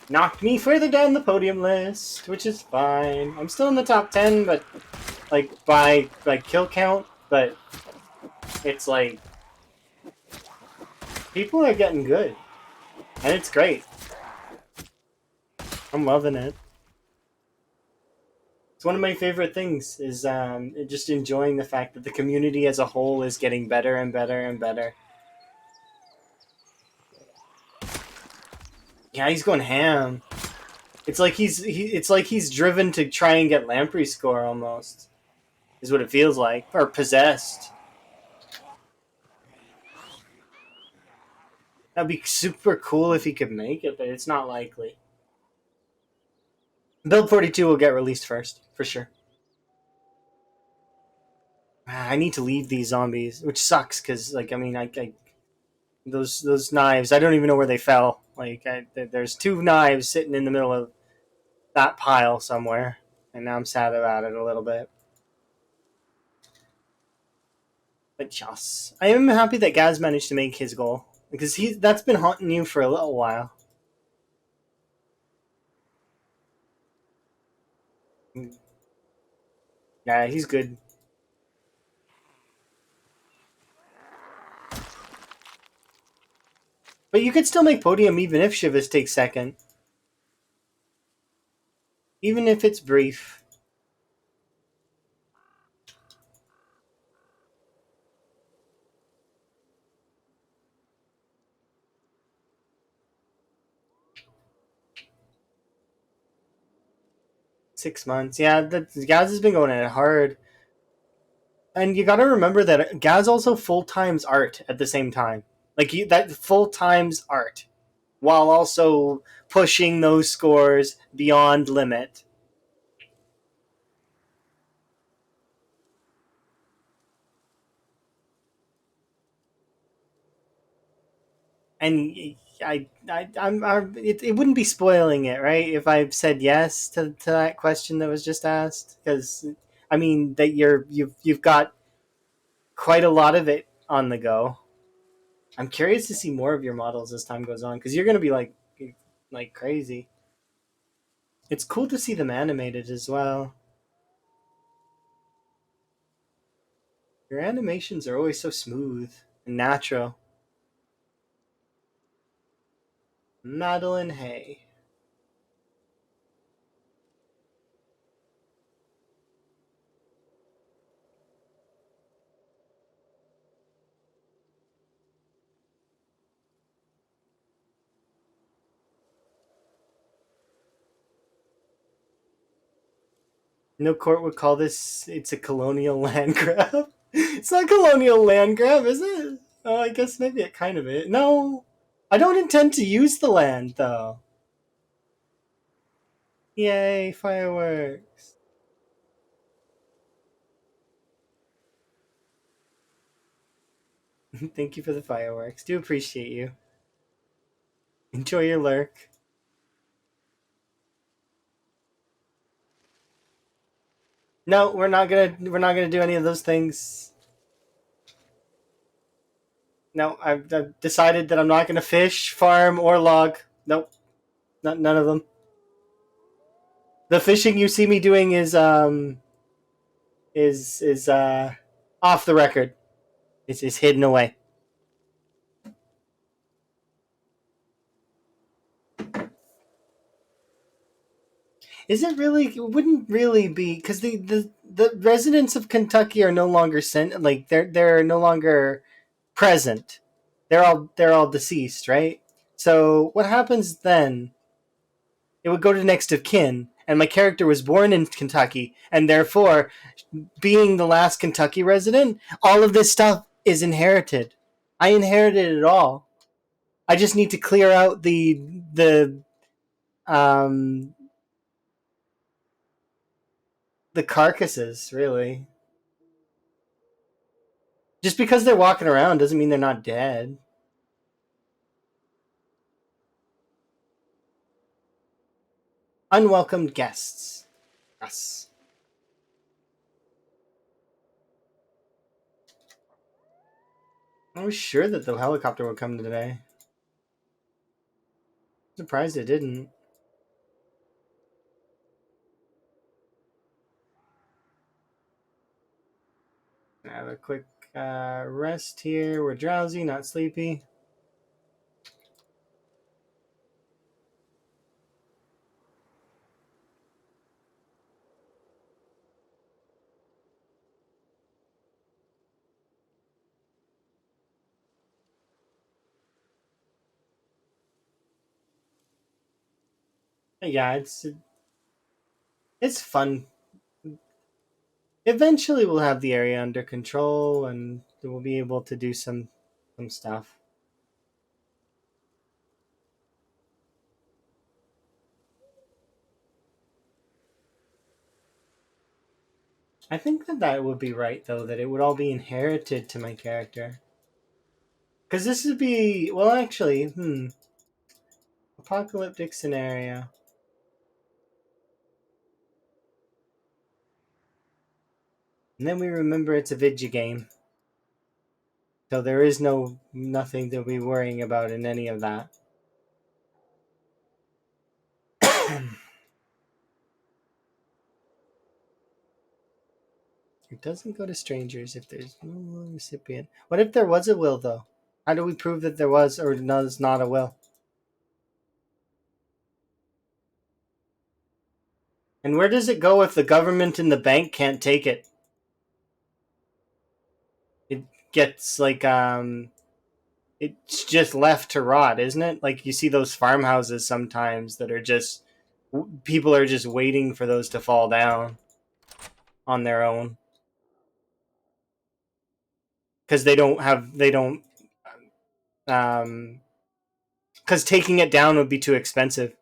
Knocked me further down the podium list, which is fine. I'm still in the top 10, but like by kill count, but it's like people are getting good, and it's great. I'm loving it. It's one of my favorite things is just enjoying the fact that the community as a whole is getting better and better and better. Yeah, he's going ham. It's like it's like he's driven to try and get Lamprey's score almost. Is what it feels like, or possessed. That'd be super cool if he could make it, but it's not likely. Build 42 will get released first, for sure. I need to leave these zombies, which sucks because, like, I mean, I those knives. I don't even know where they fell. Like, there's two knives sitting in the middle of that pile somewhere, and now I'm sad about it a little bit. But just, I am happy that Gaz managed to make his goal because that's been haunting you for a little while. Yeah, he's good. But you could still make podium even if Shivas takes second, even if it's brief. 6 months. Yeah, Gaz has been going at it hard. And you got to remember that Gaz also full times art at the same time. Like that full times art while also pushing those scores beyond limit. And it wouldn't be spoiling it, right? If I said yes to that question that was just asked, because I mean that you've got quite a lot of it on the go. I'm curious to see more of your models as time goes on because you're gonna be like crazy. It's cool to see them animated as well. Your animations are always so smooth and natural. Madeline Hay. No court would call this. It's a colonial land grab. It's not colonial land grab, is it? Oh, I guess maybe it kind of is. No, I don't intend to use the land though. Yay, fireworks! Thank you for the fireworks. Do appreciate you. Enjoy your lurk. No, we're not gonna do any of those things. No, I've decided that I'm not gonna fish, farm, or log. Nope, none of them. The fishing you see me doing is off the record. It's hidden away. Is it really? It wouldn't really be because the residents of Kentucky are no longer sent. Like they're no longer present. They're all deceased, right? So what happens then? It would go to next of kin, and my character was born in Kentucky, and therefore, being the last Kentucky resident, all of this stuff is inherited. I inherited it all. I just need to clear out um the carcasses, really. Just because they're walking around doesn't mean they're not dead. Unwelcomed guests. Yes. I was sure that the helicopter would come today. Surprised it didn't. Have a quick rest here. We're drowsy, not sleepy. Yeah, it's fun. Eventually, we'll have the area under control, and we'll be able to do some stuff. I think that would be right, though, that it would all be inherited to my character. Because this would be, well, actually, apocalyptic scenario. And then we remember it's a video game. So there is nothing to be worrying about in any of that. It doesn't go to strangers if there's no recipient. What if there was a will, though? How do we prove that there was or was not a will? And where does it go if the government and the bank can't take it? It gets like it's just left to rot, isn't it? Like you see those farmhouses sometimes that are just people are just waiting for those to fall down on their own because they don't because taking it down would be too expensive.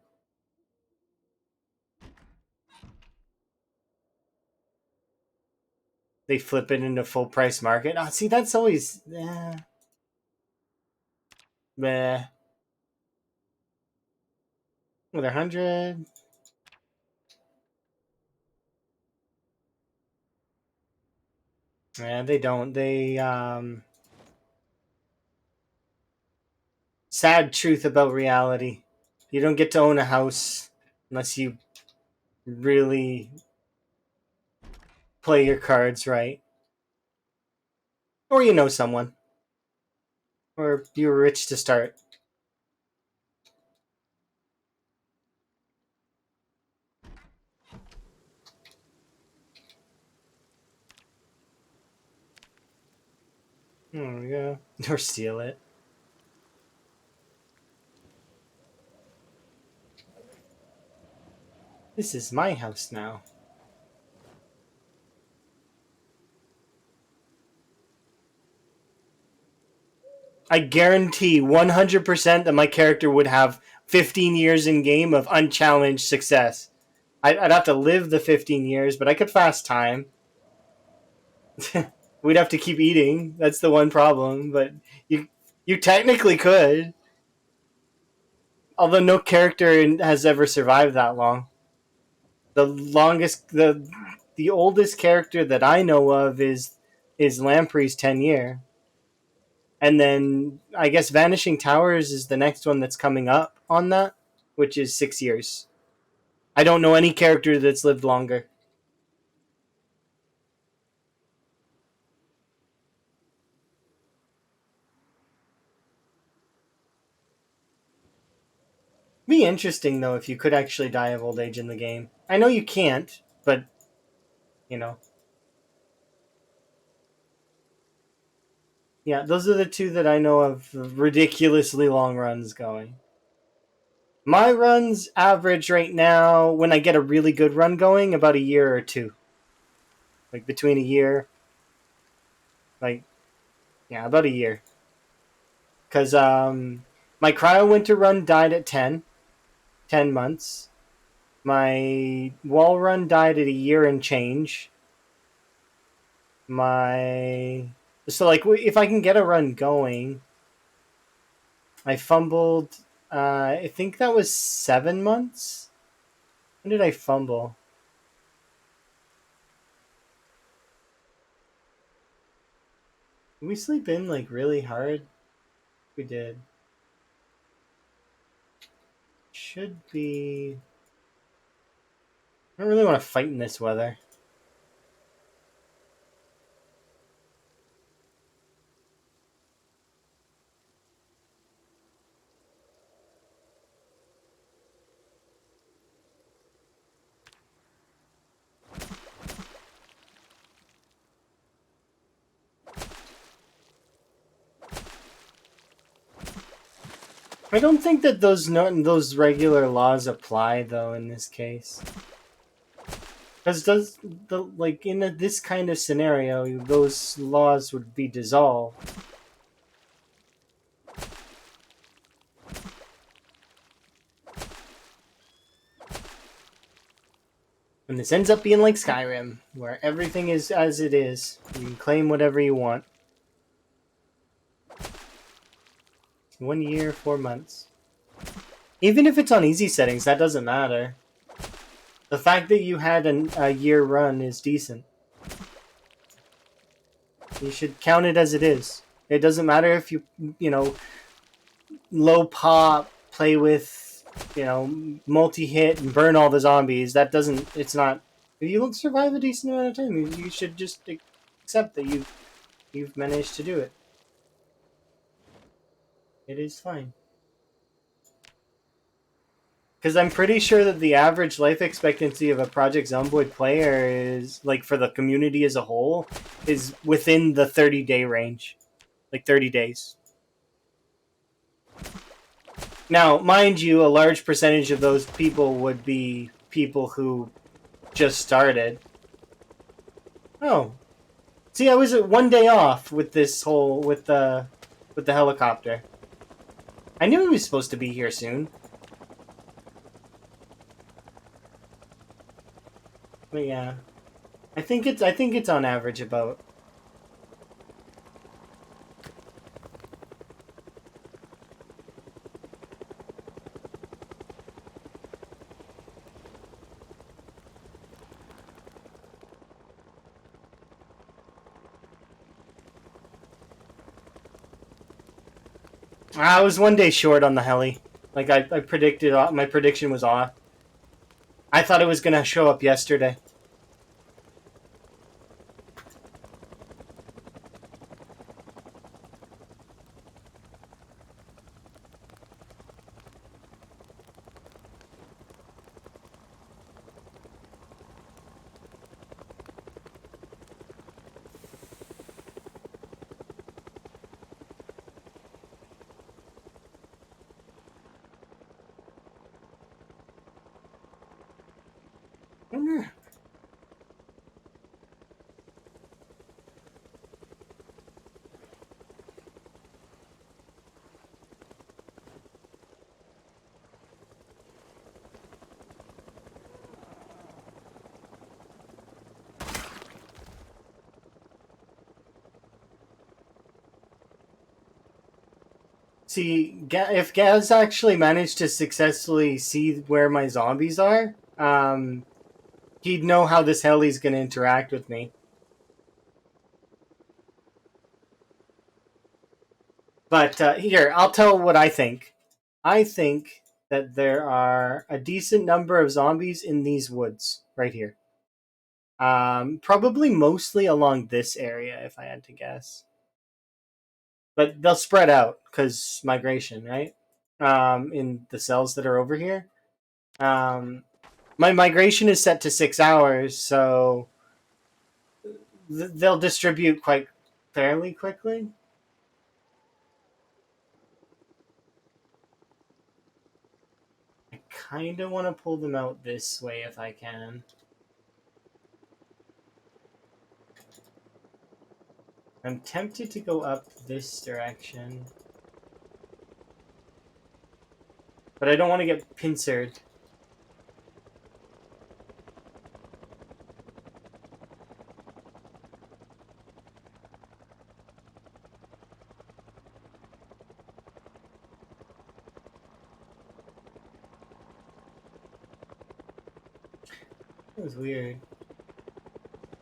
They flip it into full price market. Oh, see, that's always meh. With 100. Yeah, they don't. They sad truth about reality. You don't get to own a house unless you really play your cards right, or you know someone, or you're rich to start. There we go. Or steal it. This is my house now. I guarantee 100% that my character would have 15 years in game of unchallenged success. I'd have to live the 15 years, but I could fast time. We'd have to keep eating. That's the one problem. But you technically could, although no character has ever survived that long. The oldest character that I know of is Lamprey's 10 year, and then I guess Vanishing Towers is the next one that's coming up on that, which is 6 years. I don't know any character that's lived longer. Be interesting though if you could actually die of old age in the game. I know you can't, but you know. Yeah, those are the two that I know of ridiculously long runs going. My runs average right now, when I get a really good run going, about a year or two. Like between a year. Like, yeah, about a year. Because my Cryo Winter run died at 10 months. My Wall run died at a year and change. My. So, like, if I can get a run going, I fumbled. I think that was 7 months. When did I fumble? Did we sleep in like really hard? We did. Should be. I don't really want to fight in this weather. I don't think that those regular laws apply though in this case. Because does the like in this kind of scenario, those laws would be dissolved. And this ends up being like Skyrim, where everything is as it is. You can claim whatever you want. 1 year, 4 months. Even if it's on easy settings, that doesn't matter. The fact that you had a year run is decent. You should count it as it is. It doesn't matter if you low pop, play with, multi-hit and burn all the zombies. That doesn't, it's not, if you don't survive a decent amount of time, you should just accept that you've managed to do it. It is fine. Because I'm pretty sure that the average life expectancy of a Project Zomboid player is, like, for the community as a whole, is within the 30-day range. Like, 30 days. Now, mind you, a large percentage of those people would be people who just started. Oh. See, I was 1 day off with this whole, with the helicopter. I knew he was supposed to be here soon. But yeah. I think it's on average about. I was 1 day short on the heli. Like I predicted, my prediction was off. I thought it was gonna show up yesterday. wonder. See, if Gaz actually managed to successfully see where my zombies are, he'd know how this Heli's going to interact with me. But here, I'll tell what I think. I think that there are a decent number of zombies in these woods right here. Probably mostly along this area, if I had to guess. But they'll spread out because migration, right? In the cells that are over here. My migration is set to 6 hours, so they'll distribute quite fairly quickly. I kind of want to pull them out this way if I can. I'm tempted to go up this direction. But I don't want to get pincered. That was weird.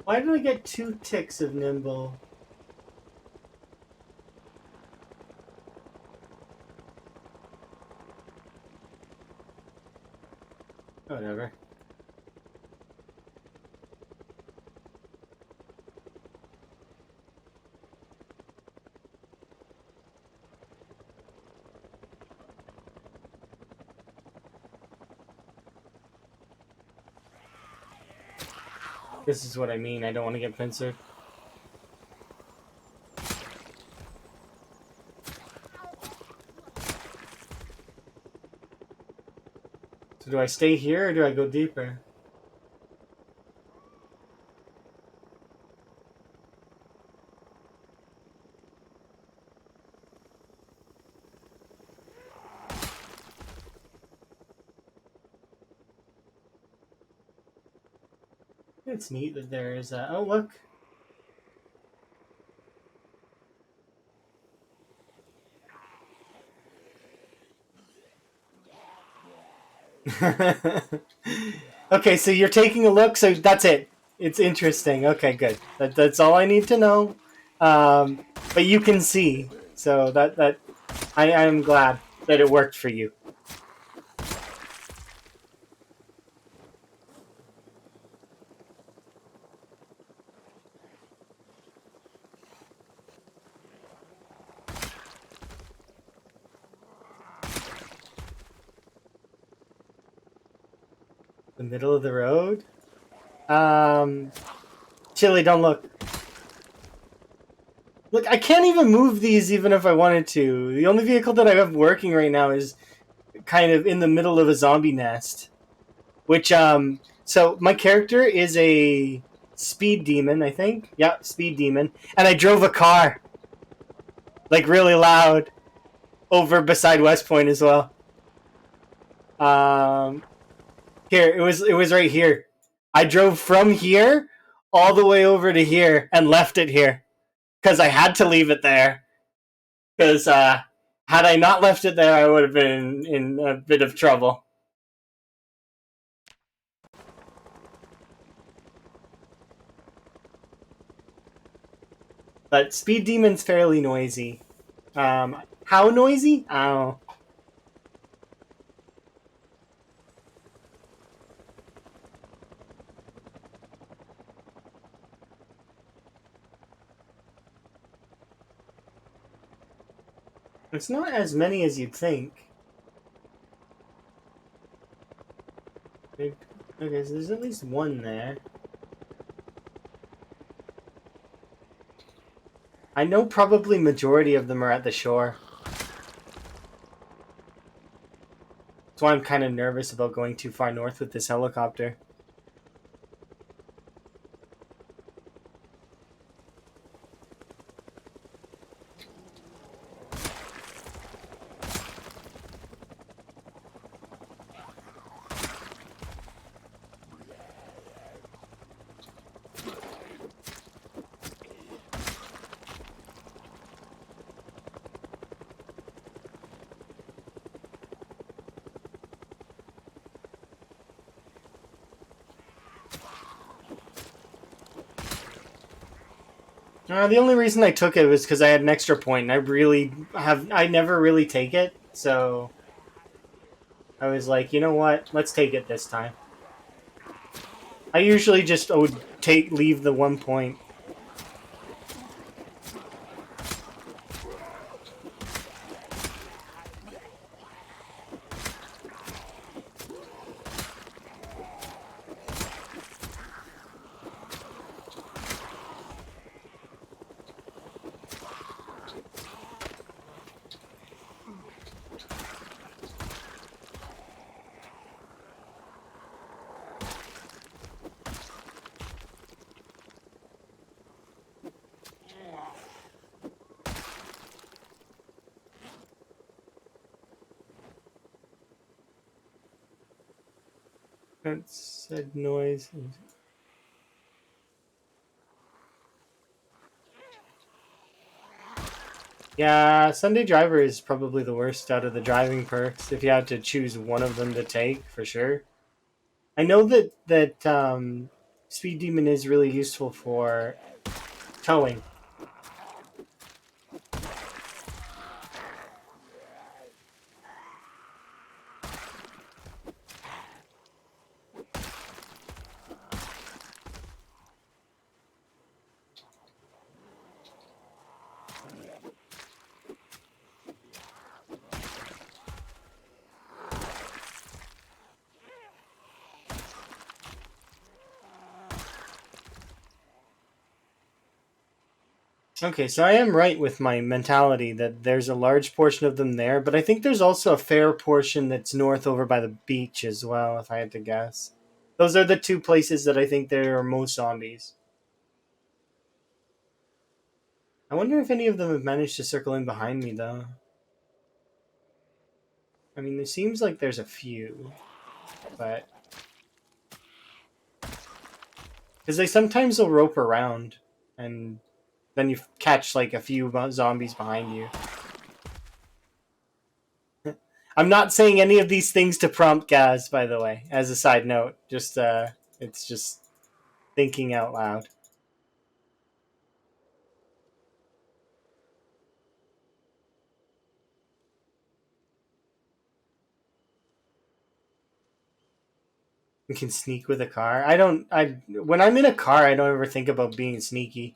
Why did I get 2 ticks of nimble? Whatever. This is what I mean. I don't want to get pincered. So do I stay here or do I go deeper? It's neat that there is a... Oh, look. Okay, so you're taking a look, so that's it. It's interesting. Okay, good. That's all I need to know. But you can see, so I'm glad that it worked for you. The middle of the road? Chili, don't look. Look, I can't even move these even if I wanted to. The only vehicle that I have working right now is kind of in the middle of a zombie nest. Which, so my character is a speed demon, I think. Yeah, speed demon. And I drove a car. Like, really loud. Over beside West Point as well. Here, it was right here. I drove from here all the way over to here and left it here. Because I had to leave it there. Because had I not left it there, I would have been in a bit of trouble. But Speed Demon's fairly noisy. How noisy? I don't know. It's not as many as you'd think. Okay, so there's at least one there. I know probably majority of them are at the shore. That's why I'm kind of nervous about going too far north with this helicopter. The only reason I took it was because I had an extra point, and I never really take it, so I was like, you know what, let's take it this time. I usually just would leave the 1 point. That said noise. Yeah, Sunday Driver is probably the worst out of the driving perks if you had to choose one of them to take, for sure. I know that Speed Demon is really useful for towing. Okay, so I am right with my mentality that there's a large portion of them there, but I think there's also a fair portion that's north over by the beach as well, if I had to guess. Those are the two places that I think there are most zombies. I wonder if any of them have managed to circle in behind me, though. I mean, it seems like there's a few, but because they sometimes will rope around, and then you catch like a few zombies behind you. I'm not saying any of these things to prompt Gaz, by the way, as a side note. Just it's just thinking out loud. You can sneak with a car. I don't. I when I'm in a car, I don't ever think about being sneaky.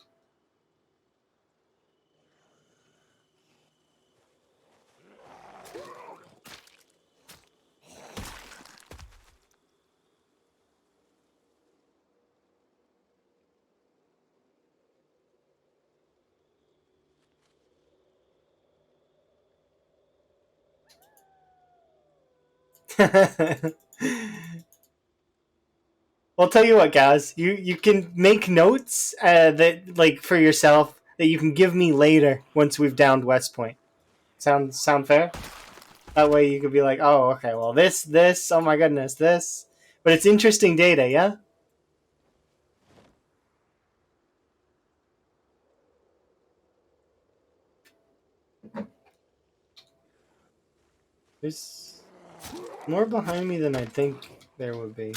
I'll tell you what, Gaz. You can make notes that like for yourself that you can give me later once we've downed West Point. Sound fair? That way you could be like, oh, okay, well this, oh my goodness, this. But it's interesting data, yeah. There's more behind me than I think there would be.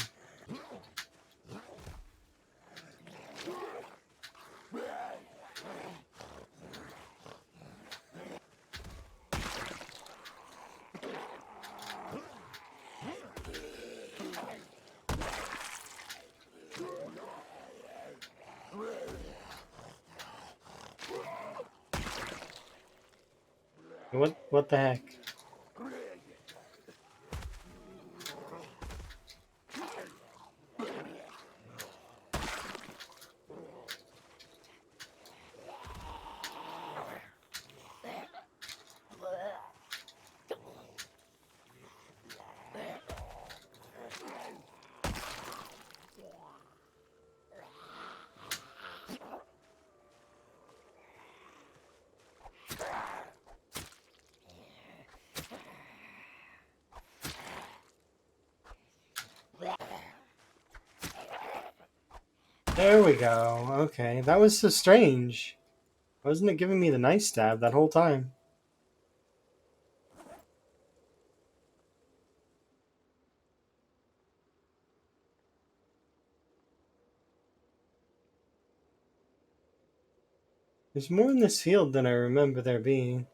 What the heck? There we go. Okay, that was so strange. Wasn't it giving me the knife stab that whole time? There's more in this field than I remember there being.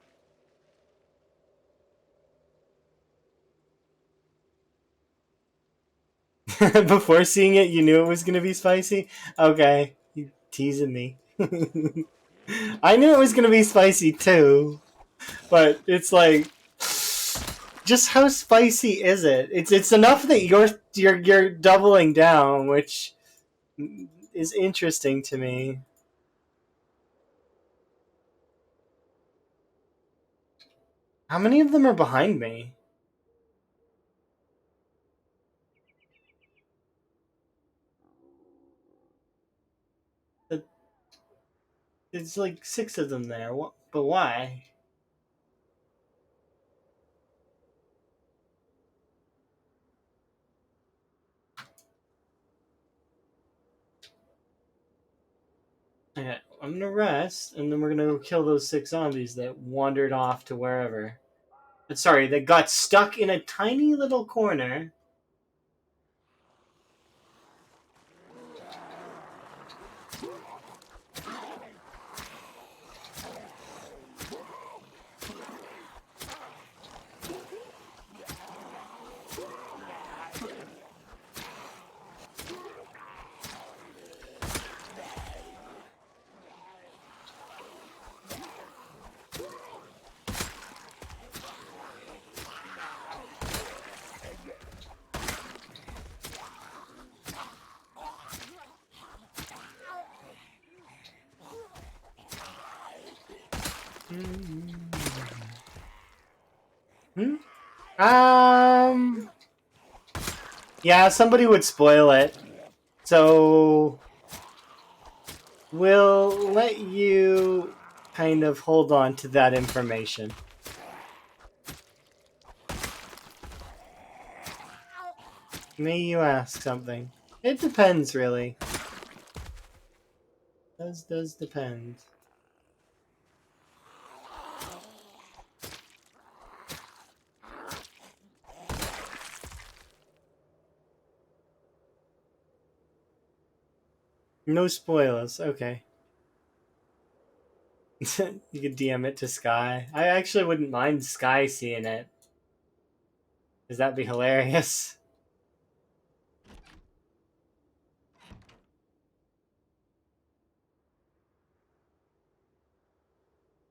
Before seeing it, you knew it was going to be spicy? Okay. You teasing me. I knew it was going to be spicy too. But it's like, just how spicy is it? It's enough that you're doubling down, which is interesting to me. How many of them are behind me? It's like 6 of them there. But why? Okay, I'm gonna rest, and then we're gonna go kill those 6 zombies that wandered off to wherever. Sorry, that got stuck in a tiny little corner. Hmm? Yeah, somebody would spoil it. So we'll let you kind of hold on to that information. May you ask something? It depends, really. Does depend. No spoilers. Okay. You could DM it to Sky. I actually wouldn't mind Sky seeing it. Because that'd be hilarious.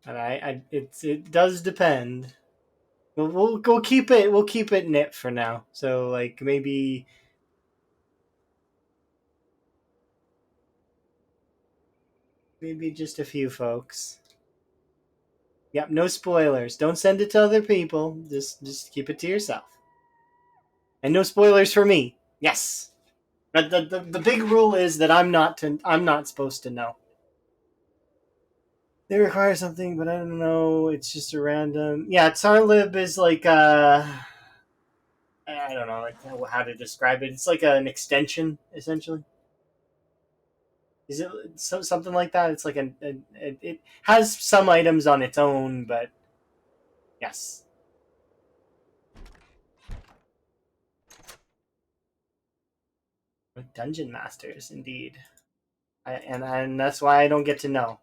And it does depend. We'll keep it knit for now. So like maybe just a few folks. Yep, no spoilers. Don't send it to other people. Just keep it to yourself. And no spoilers for me. Yes. But the big rule is that I'm not supposed to know. They require something, but I don't know. It's just a random. Yeah, Tarlib is like I don't know how to describe it. It's like an extension, essentially. Is it something like that? It's like it has some items on its own, but yes. With dungeon masters, indeed. And that's why I don't get to know,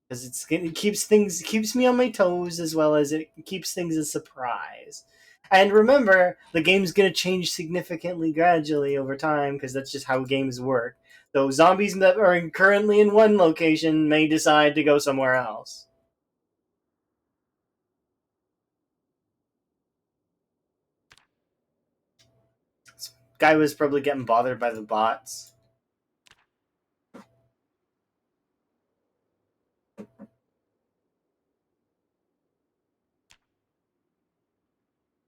because it keeps me on my toes, as well as it keeps things a surprise. And remember, the game's gonna change significantly gradually over time, because that's just how games work. So zombies that are currently in one location may decide to go somewhere else. This guy was probably getting bothered by the bots.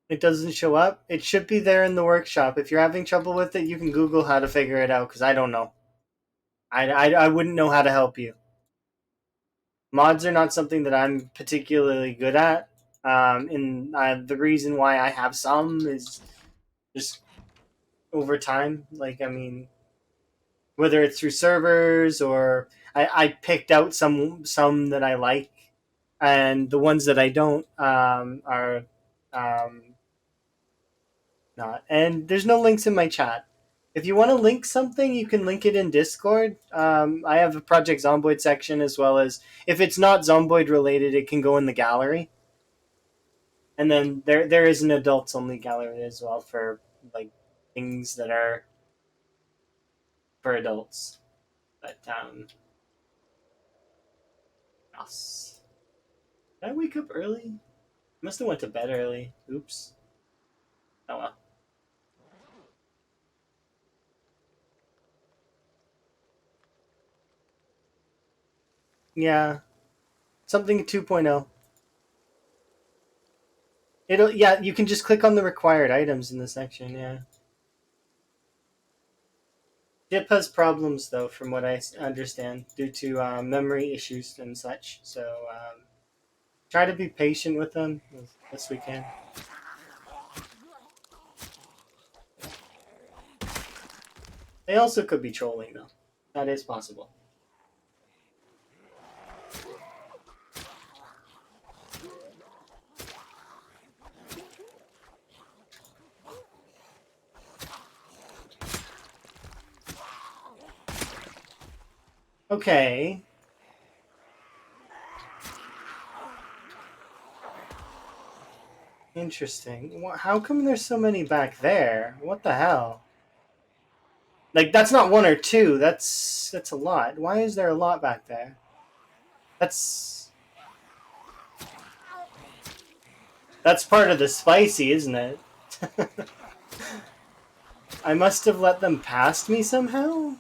It doesn't show up. It should be there in the workshop. If you're having trouble with it, you can Google how to figure it out, because I don't know. I wouldn't know how to help you. Mods are not something that I'm particularly good at. And the reason why I have some is just over time. Like, I mean, whether it's through servers or I picked out some that I like, and the ones that I don't are not. And there's no links in my chat. If you want to link something, you can link it in Discord. I have a Project Zomboid section, as well as if it's not Zomboid related, it can go in the gallery. And then there is an adults only gallery as well for like things that are for adults. But yes. Did I wake up early? Must have went to bed early. Oops. Oh well. Yeah, something 2.0. It'll yeah. You can just click on the required items in the section. Yeah. Dip has problems though, from what I understand, due to memory issues and such. So try to be patient with them as best we can. They also could be trolling though. That is possible. Okay. Interesting. How come there's so many back there? What the hell? Like that's not one or two. That's a lot. Why is there a lot back there? That's that's part of the spicy, isn't it? I must have let them past me somehow?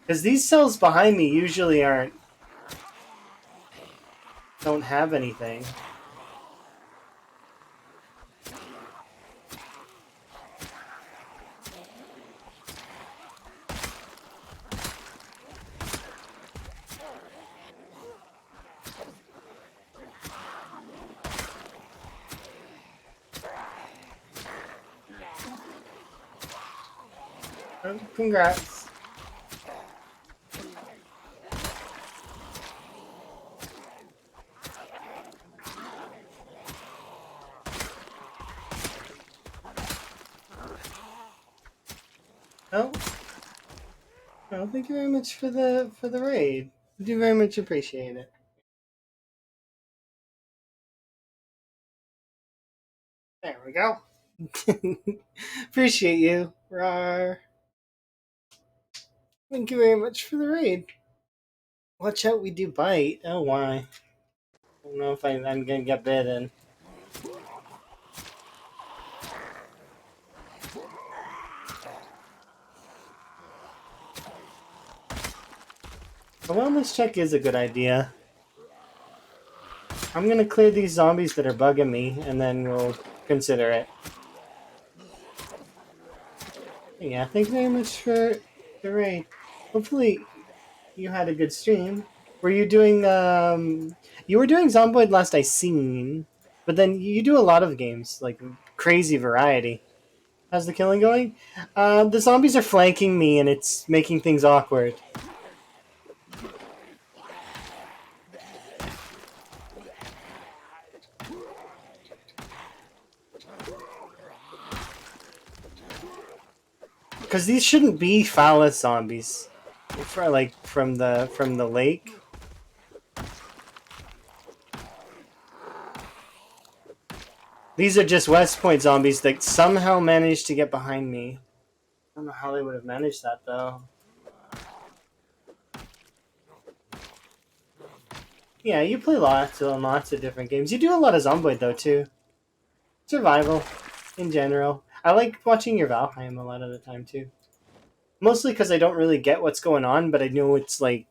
Because these cells behind me usually don't have anything. Oh, congrats. Oh, well, thank you very much for the raid. I do very much appreciate it. There we go. Appreciate you. Rawr. Thank you very much for the raid. Watch out, we do bite. Oh, why? I don't know if I'm gonna get bitten. A wellness check is a good idea. I'm gonna clear these zombies that are bugging me, and then we'll consider it. Yeah, thanks very much for the raid. Hopefully, you had a good stream. Were you doing you were doing Zomboid last I seen, but then you do a lot of games, like crazy variety. How's the killing going? The zombies are flanking me and it's making things awkward. Because these shouldn't be phallus zombies. For like from the lake. These are just West Point zombies that somehow managed to get behind me. I don't know how they would have managed that though. Yeah, you play lots and lots of different games. You do a lot of Zomboid though too. Survival, in general. I like watching your Valheim a lot of the time too. Mostly because I don't really get what's going on, but I know it's like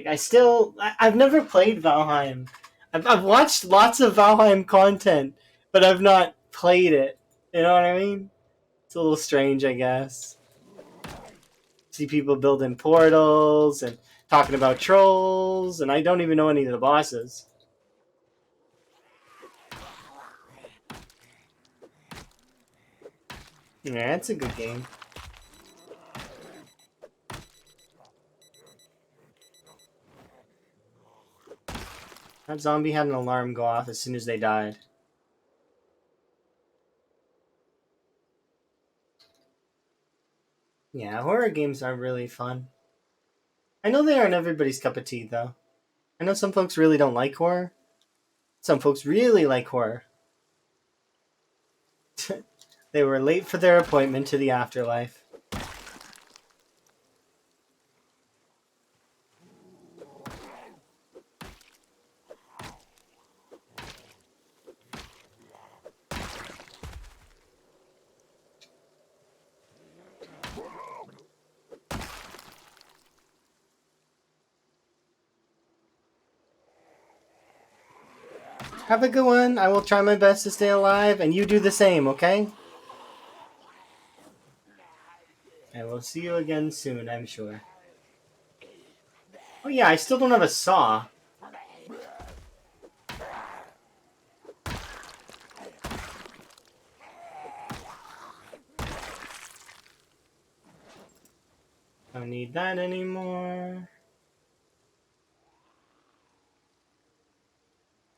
I've never played Valheim. I've watched lots of Valheim content, but I've not played it. You know what I mean? It's a little strange, I guess. See people building portals and talking about trolls, and I don't even know any of the bosses. Yeah, it's a good game. That zombie had an alarm go off as soon as they died. Yeah, horror games are really fun. I know they aren't everybody's cup of tea, though. I know some folks really don't like horror. Some folks really like horror. They were late for their appointment to the afterlife. Have a good one. I will try my best to stay alive, and you do the same, okay? I will see you again soon, I'm sure. Oh yeah, I still don't have a saw. Don't need that anymore.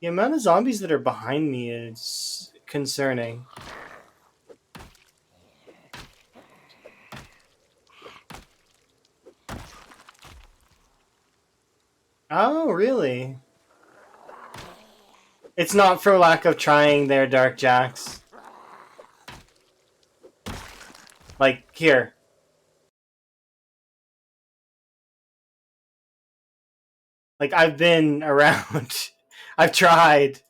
The amount of zombies that are behind me is concerning. Oh, really? It's not for lack of trying there, Dark Jacks. Like, here. Like, I've been around. I've tried.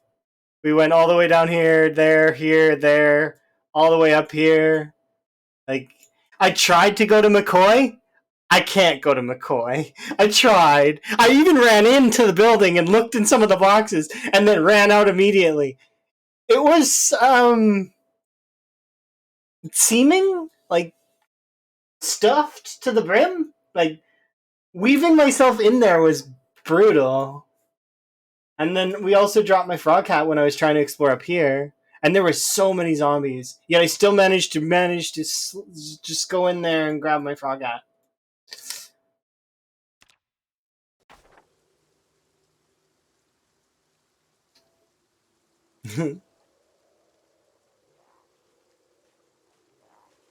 We went all the way down here, there, all the way up here. Like, I tried to go to McCoy. I can't go to McCoy. I tried. I even ran into the building and looked in some of the boxes and then ran out immediately. It was, seeming like stuffed to the brim. Like, weaving myself in there was brutal. And then we also dropped my frog hat when I was trying to explore up here. And there were so many zombies. Yet I still managed to just go in there and grab my frog hat.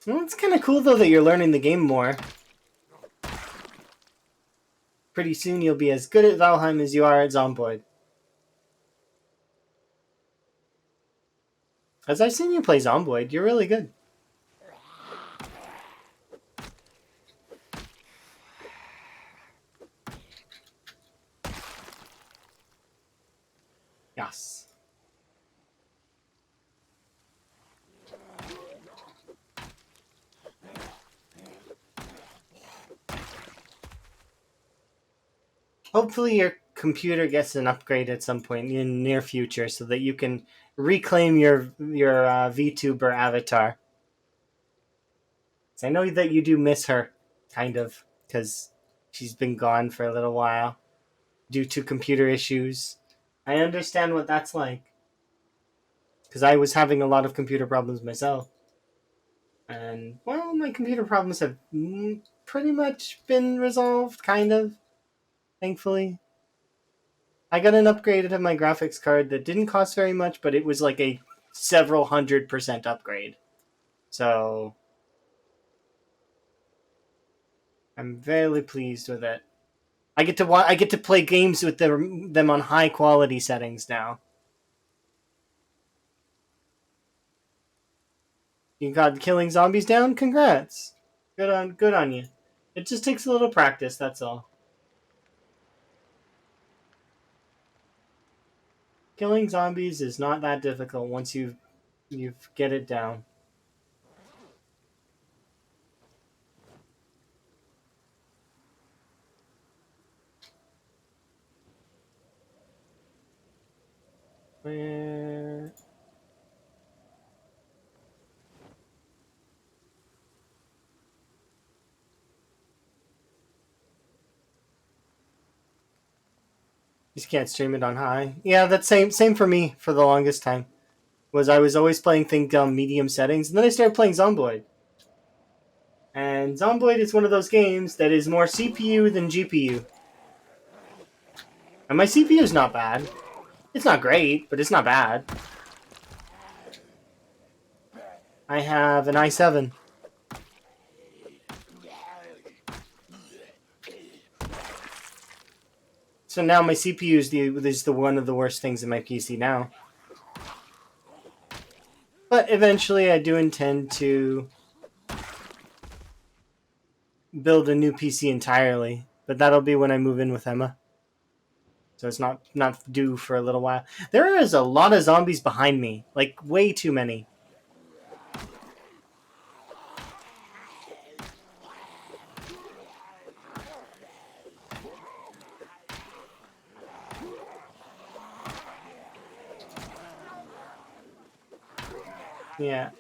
Well, it's kind of cool though that you're learning the game more. Pretty soon you'll be as good at Valheim as you are at Zomboid. As I've seen you play Zomboid, you're really good. Yes. Hopefully your computer gets an upgrade at some point in the near future so that you can reclaim your VTuber avatar. I know that you do miss her, kind of, because she's been gone for a little while due to computer issues. I understand what that's like, because I was having a lot of computer problems myself. And, well, my computer problems have pretty much been resolved, kind of, thankfully. I got an upgrade to my graphics card that didn't cost very much, but it was like a several 100% upgrade. So, I'm very pleased with it. I get to play games with them on high quality settings now. You got killing zombies down? Congrats. Good on you. It just takes a little practice, that's all. Killing zombies is not that difficult once you get it down. Where you just can't stream it on high. Yeah, that's same for me for the longest time. Was I was always playing things on medium settings, and then I started playing Zomboid. And Zomboid is one of those games that is more CPU than GPU. And my CPU is not bad. It's not great, but it's not bad. I have an i7. So now my CPU is the one of the worst things in my PC now. But eventually I do intend to build a new PC entirely. But that'll be when I move in with Emma. So it's not due for a little while. There is a lot of zombies behind me. Like, way too many. Yeah.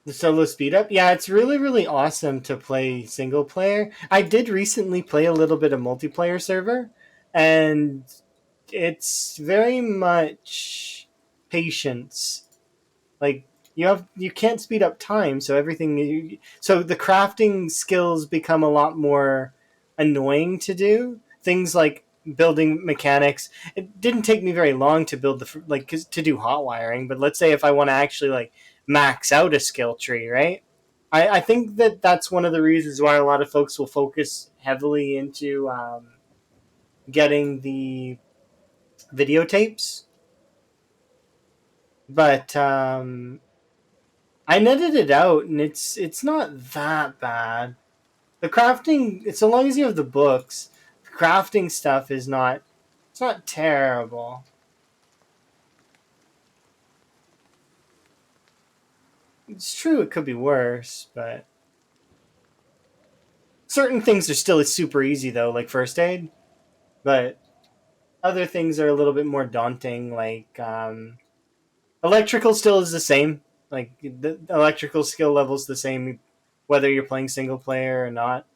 The solo speed up? Yeah, it's really, really awesome to play single player. I did recently play a little bit of multiplayer server, and it's very much patience. Like, you can't speed up time, so so the crafting skills become a lot more annoying to do. Things like building mechanics. It didn't take me very long to build to do hot wiring, but let's say if I want to actually like max out a skill tree, right? I think that that's one of the reasons why a lot of folks will focus heavily into getting the videotapes. But I netted it out, and it's not that bad. The crafting, so long as you have the books, the crafting stuff is not. It's not terrible. It's true it could be worse, but certain things are still super easy though, like first aid. But other things are a little bit more daunting, like electrical still is the same. Like the electrical skill level's the same, whether you're playing single player or not.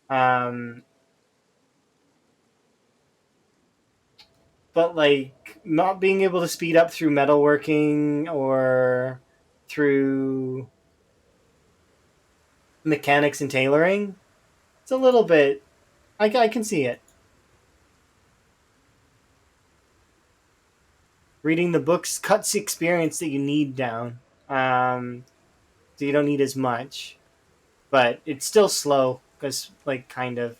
Um, but like not being able to speed up through metalworking or through mechanics and tailoring, it's a little bit. I can see it. Reading the books cuts the experience that you need down, so you don't need as much, but it's still slow because like kind of.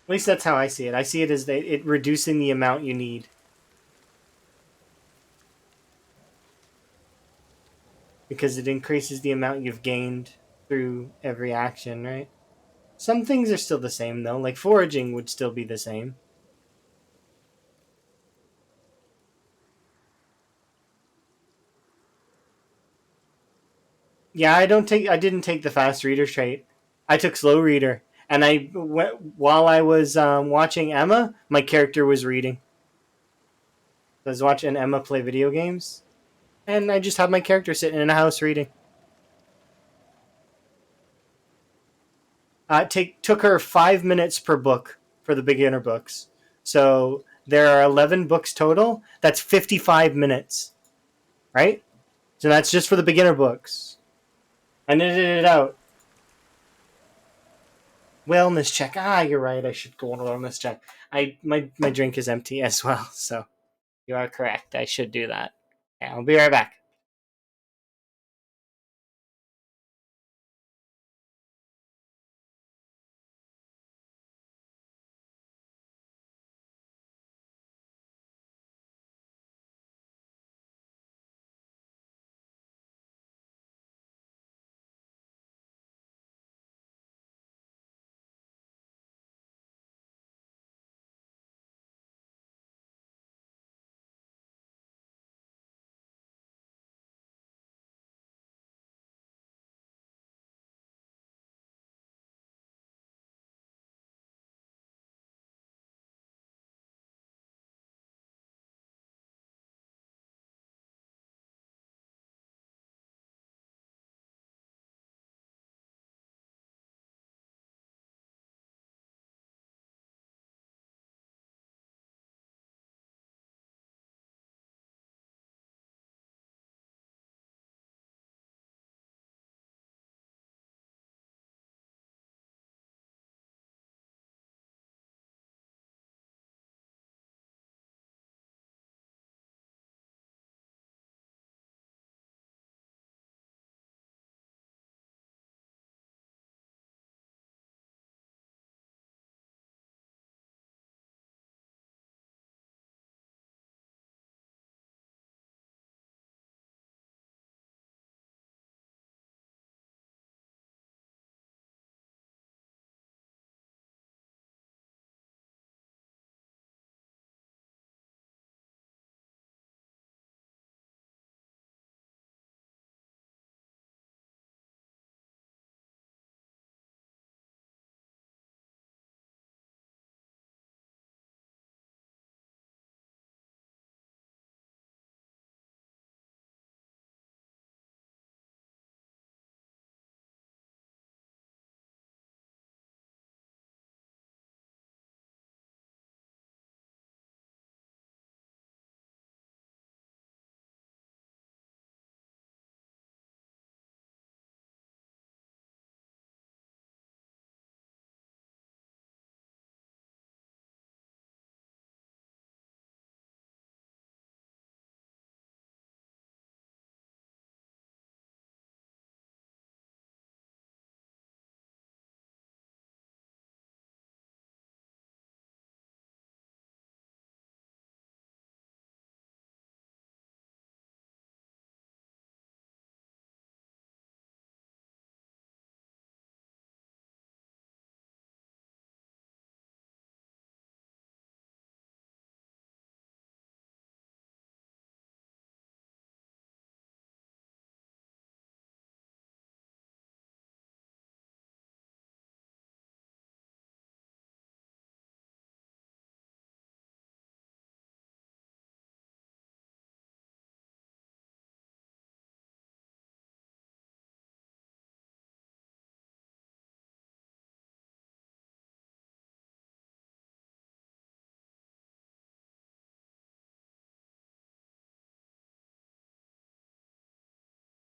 At least that's how I see it. I see it as it reducing the amount you need because it increases the amount you've gained through every action, right? Some things are still the same though, like foraging would still be the same. Yeah, I didn't take the fast reader trait. I took slow reader, and while I was watching Emma, my character was reading. I was watching Emma play video games, and I just had my character sitting in a house reading. Took her 5 minutes per book for the beginner books. So there are 11 books total. That's 55 minutes, right? So that's just for the beginner books. I knitted it out. Wellness check. Ah, you're right. I should go on a wellness check. My drink is empty as well. So You are correct. I should do that. Yeah, I'll be right back.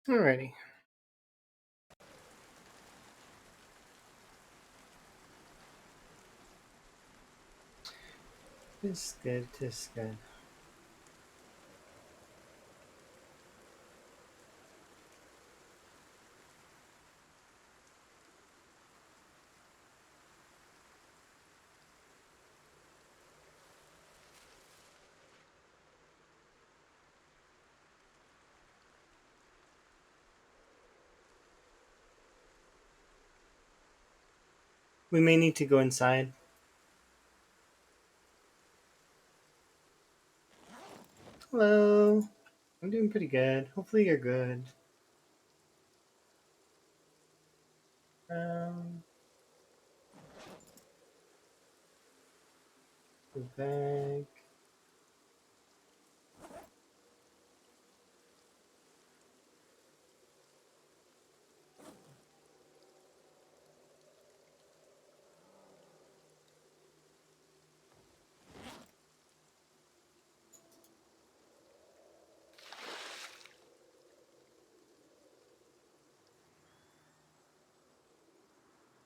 Alrighty. Tis good, tis good. We may need to go inside. Hello. I'm doing pretty good. Hopefully you're good. Um, go back.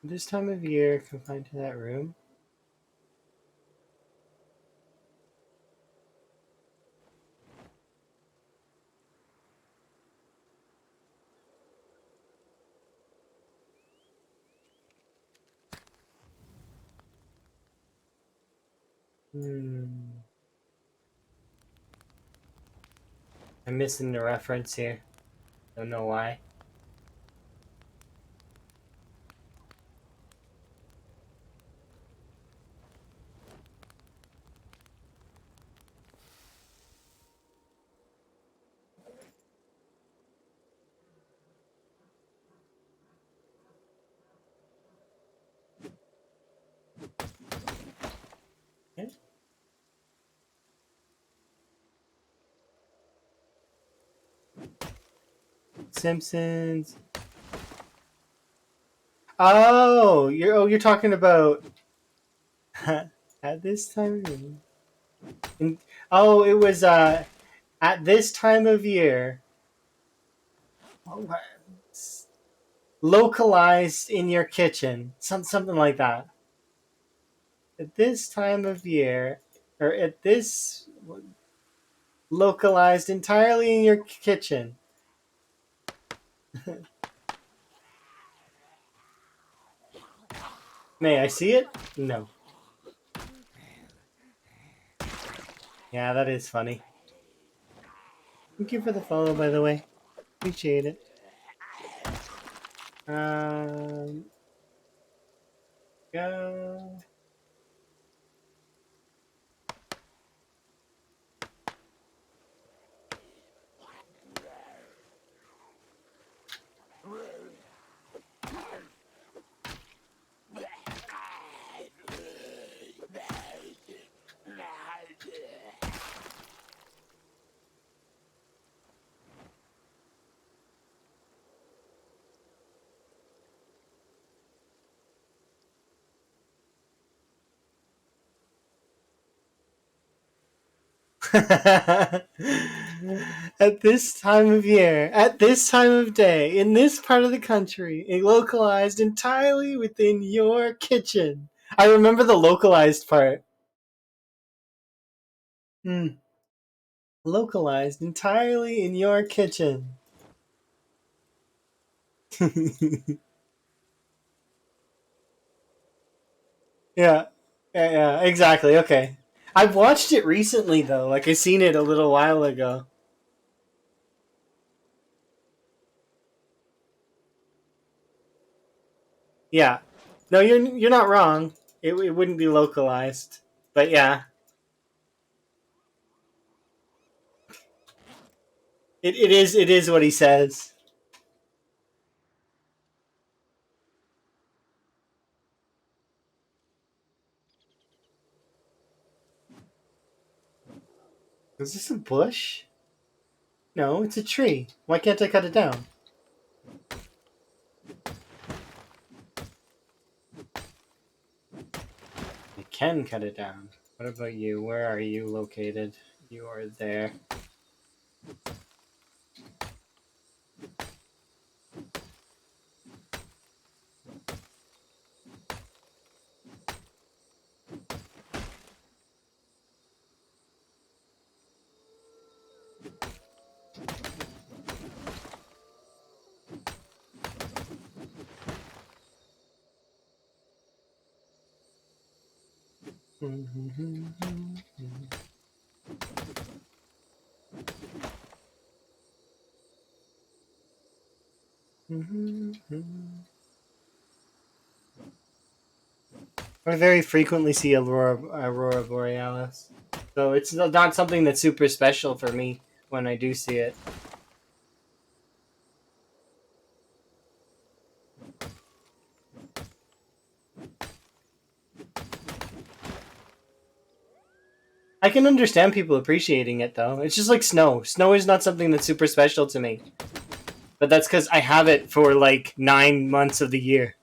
This time of year, confined to that room. Hmm. I'm missing the reference here. Don't know why. Yeah. Simpsons. You're talking about at this time. In, oh, it was at this time of year. Oh, localized in your kitchen, something like that. At this time of year, or at this localized entirely in your kitchen. May I see it? No. Yeah, that is funny. Thank you for the follow, by the way. Appreciate it. Um, go. At this time of year, at this time of day, in this part of the country, localized entirely within your kitchen. I remember the localized part. Hmm. Localized entirely in your kitchen. Yeah. Yeah, exactly. Okay. I've watched it recently though. Like I seen it a little while ago. Yeah. No, you're not wrong. It wouldn't be localized. But yeah, it is what he says. Is this a bush? No, it's a tree. Why can't I cut it down? I can cut it down. What about you? Where are you located? You are there. I very frequently see aurora borealis, so it's not something that's super special for me when I do see it. I can understand people appreciating it though. It's just like snow. Snow is not something that's super special to me, but that's because I have it for like 9 months of the year.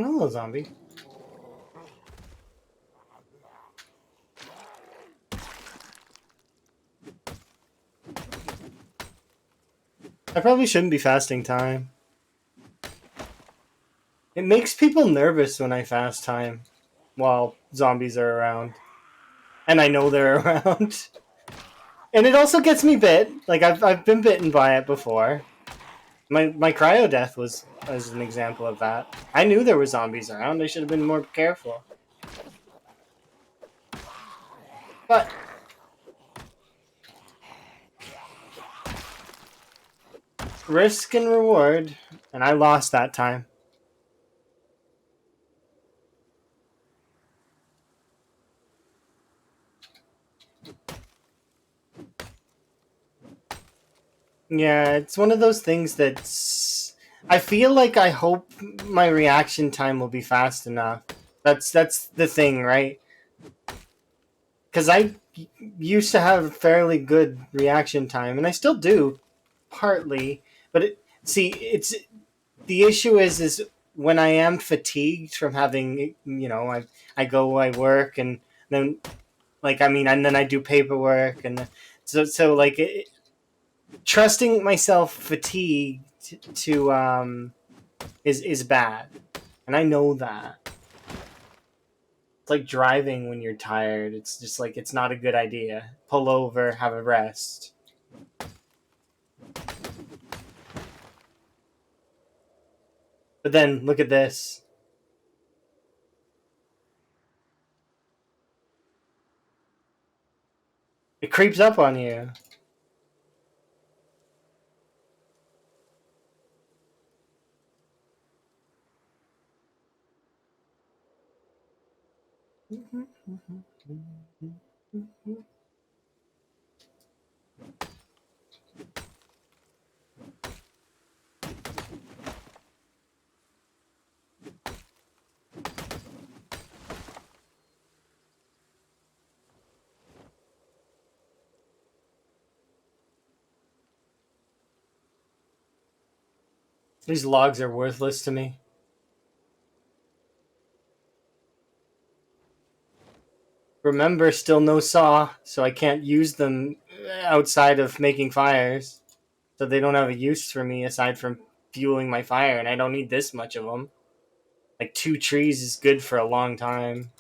Hello, zombie. I probably shouldn't be fasting time. It makes people nervous when I fast time while zombies are around. And I know they're around. And it also gets me bit. Like, I've been bitten by it before. My cryo death was as an example of that. I knew there were zombies around. I should have been more careful. But risk and reward, and I lost that time. Yeah, it's one of those things that's. I feel like I hope my reaction time will be fast enough. That's the thing, right? Because I used to have fairly good reaction time, and I still do, partly. But it's the issue is when I am fatigued from having, I go, I work, and then and then I do paperwork, and so like trusting myself fatigued to is bad, and I know that. It's like driving when you're tired. It's just like it's not a good idea. Pull over, have a rest. But then look at this. It creeps up on you. These logs are worthless to me. Remember, still no saw, so I can't use them outside of making fires. So they don't have a use for me aside from fueling my fire, and I don't need this much of them. Like 2 trees is good for a long time.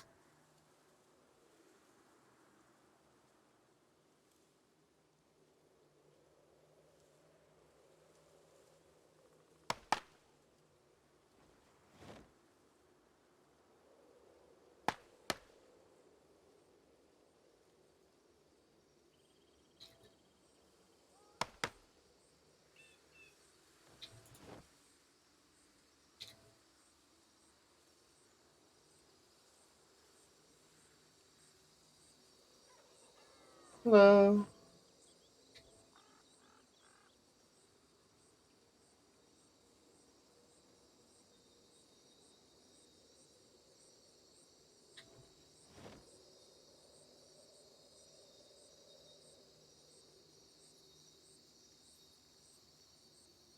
Hello.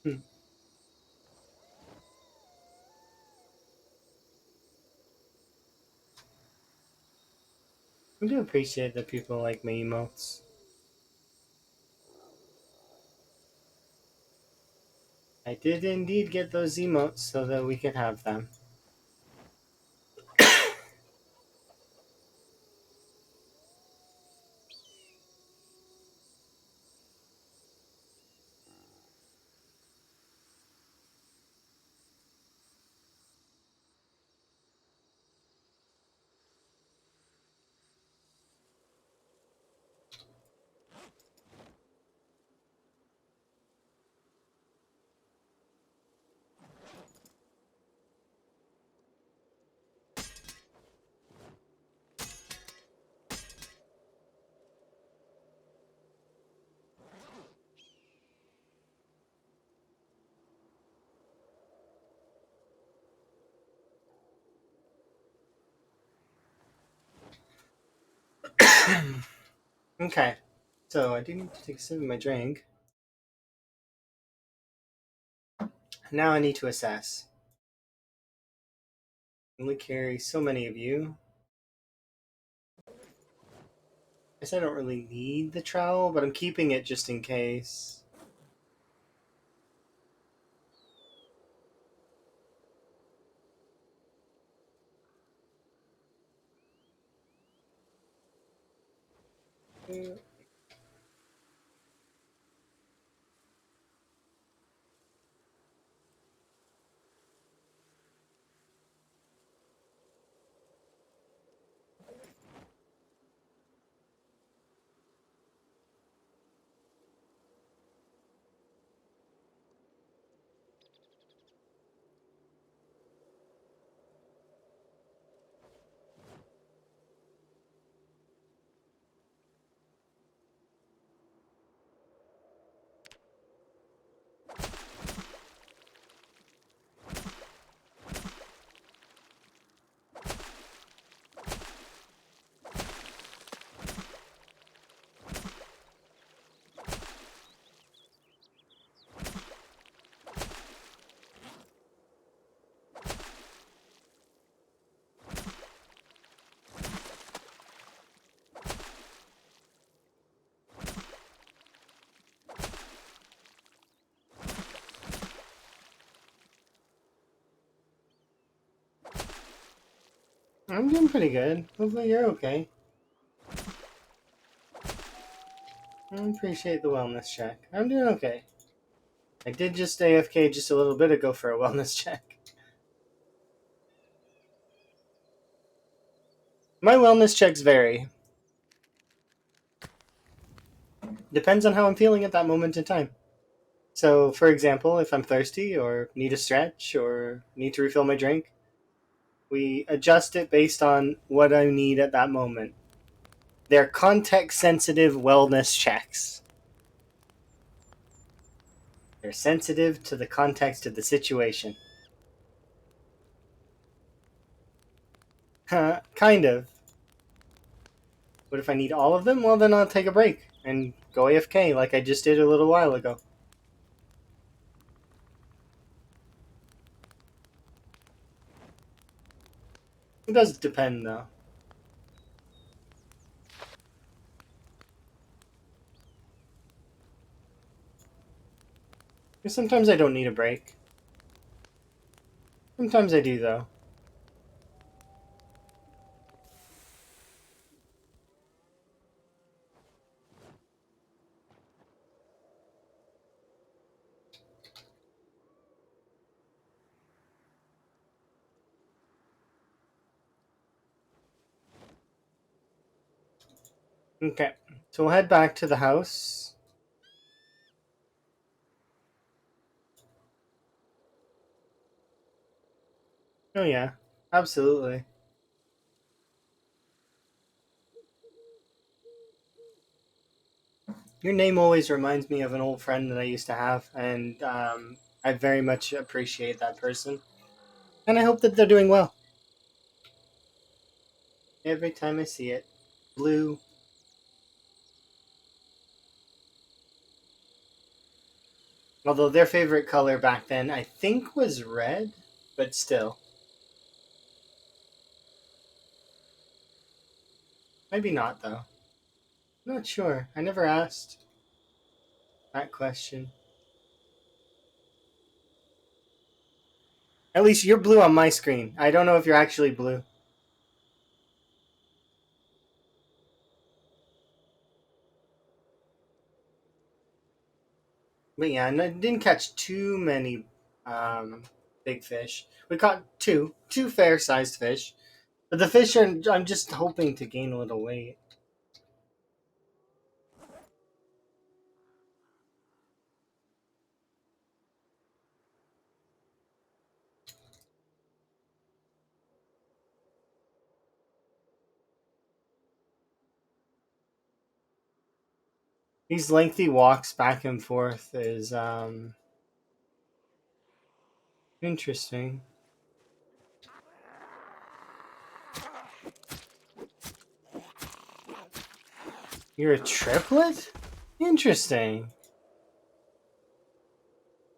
Hmm. I do appreciate that people like my emotes. I did indeed get those emotes so that we could have them. Okay, so I do need to take a sip of my drink. Now I need to assess. Only carry so many of you. Guess I don't really need the trowel, but I'm keeping it just in case. I'm doing pretty good. Hopefully you're okay. I appreciate the wellness check. I'm doing okay. I did just AFK just a little bit ago for a wellness check. My wellness checks vary. Depends on how I'm feeling at that moment in time. So, for example, if I'm thirsty or need a stretch or need to refill my drink, we adjust it based on what I need at that moment. They're context sensitive wellness checks. They're sensitive to the context of the situation. Kind of. But if I need all of them, well, then I'll take a break and go AFK like I just did a little while ago. It does depend, though. Sometimes I don't need a break. Sometimes I do, though. Okay, so we'll head back to the house. Oh, yeah, absolutely. Your name always reminds me of an old friend that I used to have, and I very much appreciate that person. And I hope that they're doing well. Every time I see it. Blue. Although their favorite color back then, I think, was red, but still. Maybe not, though. Not sure. I never asked that question. At least you're blue on my screen. I don't know if you're actually blue. But yeah, I didn't catch too many big fish. We caught two fair-sized fish. But the fish are, I'm just hoping to gain a little weight. These lengthy walks back and forth is interesting. You're a triplet? Interesting.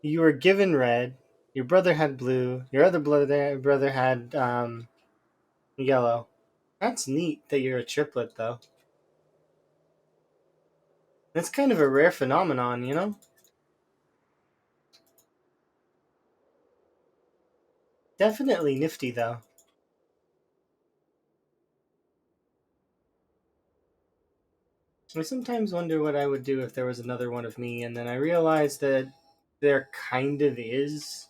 You were given red. Your brother had blue. Your other brother had Yellow. That's neat that you're a triplet, though. That's kind of a rare phenomenon, you know? Definitely nifty, though. I sometimes wonder what I would do if there was another one of me, and then I realized that there kind of is.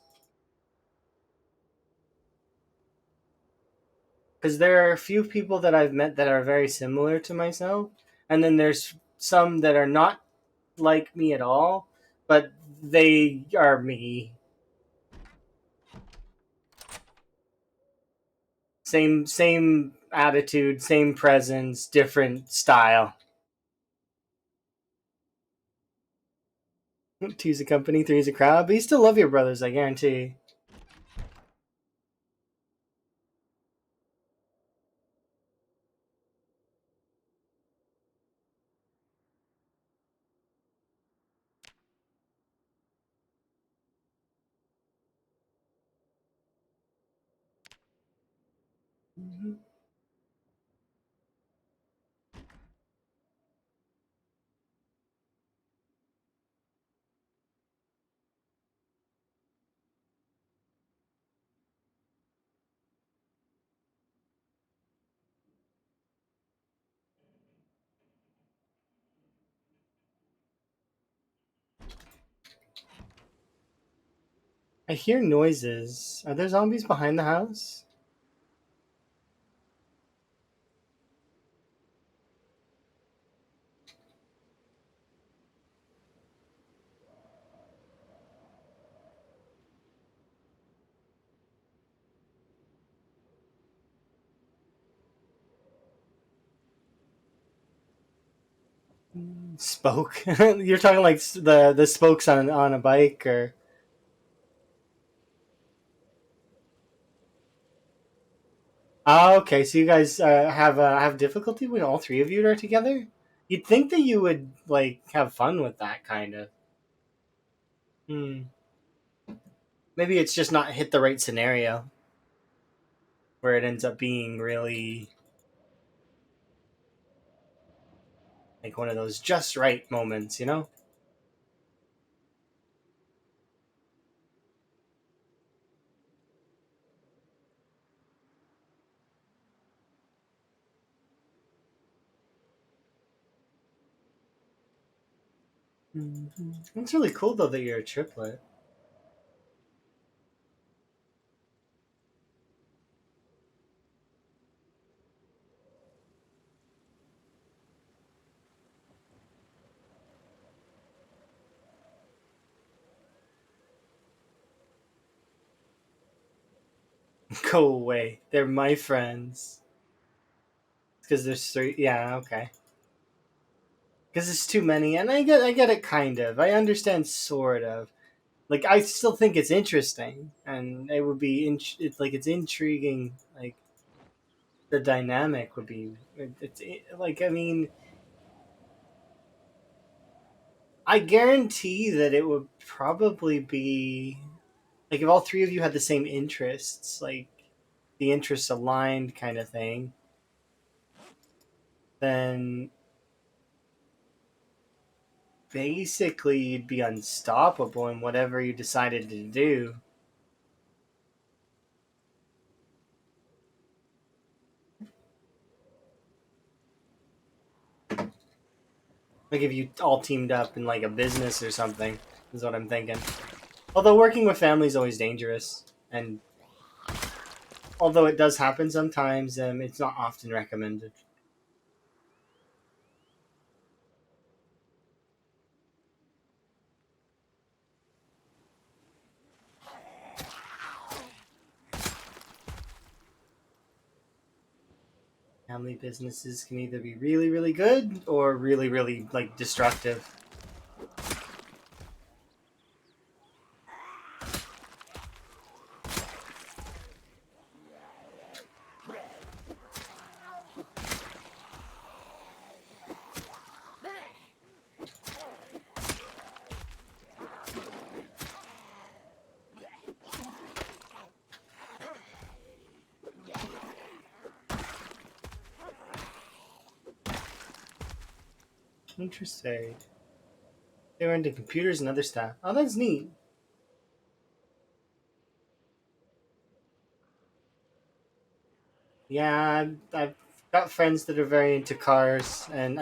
Because there are a few people that I've met that are very similar to myself, and then there's some that are not like me at all, but they are me. Same attitude, same presence, different style. Two's a company, three's a crowd, but you still love your brothers, I guarantee. I hear noises. Are there zombies behind the house? Spoke. You're talking like the spokes on a bike, or oh, okay. So you guys have difficulty when all three of you are together. You'd think that you would like have fun with that kind of. Hmm. Maybe it's just not hit the right scenario where it ends up being really like one of those just right moments, you know? Mm-hmm. It's really cool though that you're a triplet. Go away. They're my friends. Because there's three. Yeah, okay. Because it's too many, and I get it kind of. I understand sort of. Like I still think it's interesting, and it would be it's like it's intriguing. Like the dynamic would be. It's like I mean, I guarantee that it would probably be like if all three of you had the same interests, like the interests aligned kind of thing, then basically you'd be unstoppable in whatever you decided to do. Like if you all teamed up in like a business or something, is what I'm thinking. Although working with family is always dangerous, and although it does happen sometimes, it's not often recommended. Family businesses can either be really, really good or really, really like destructive. Interesting. They were into computers and other stuff. Oh, that's neat. Yeah, I've got friends that are very into cars, and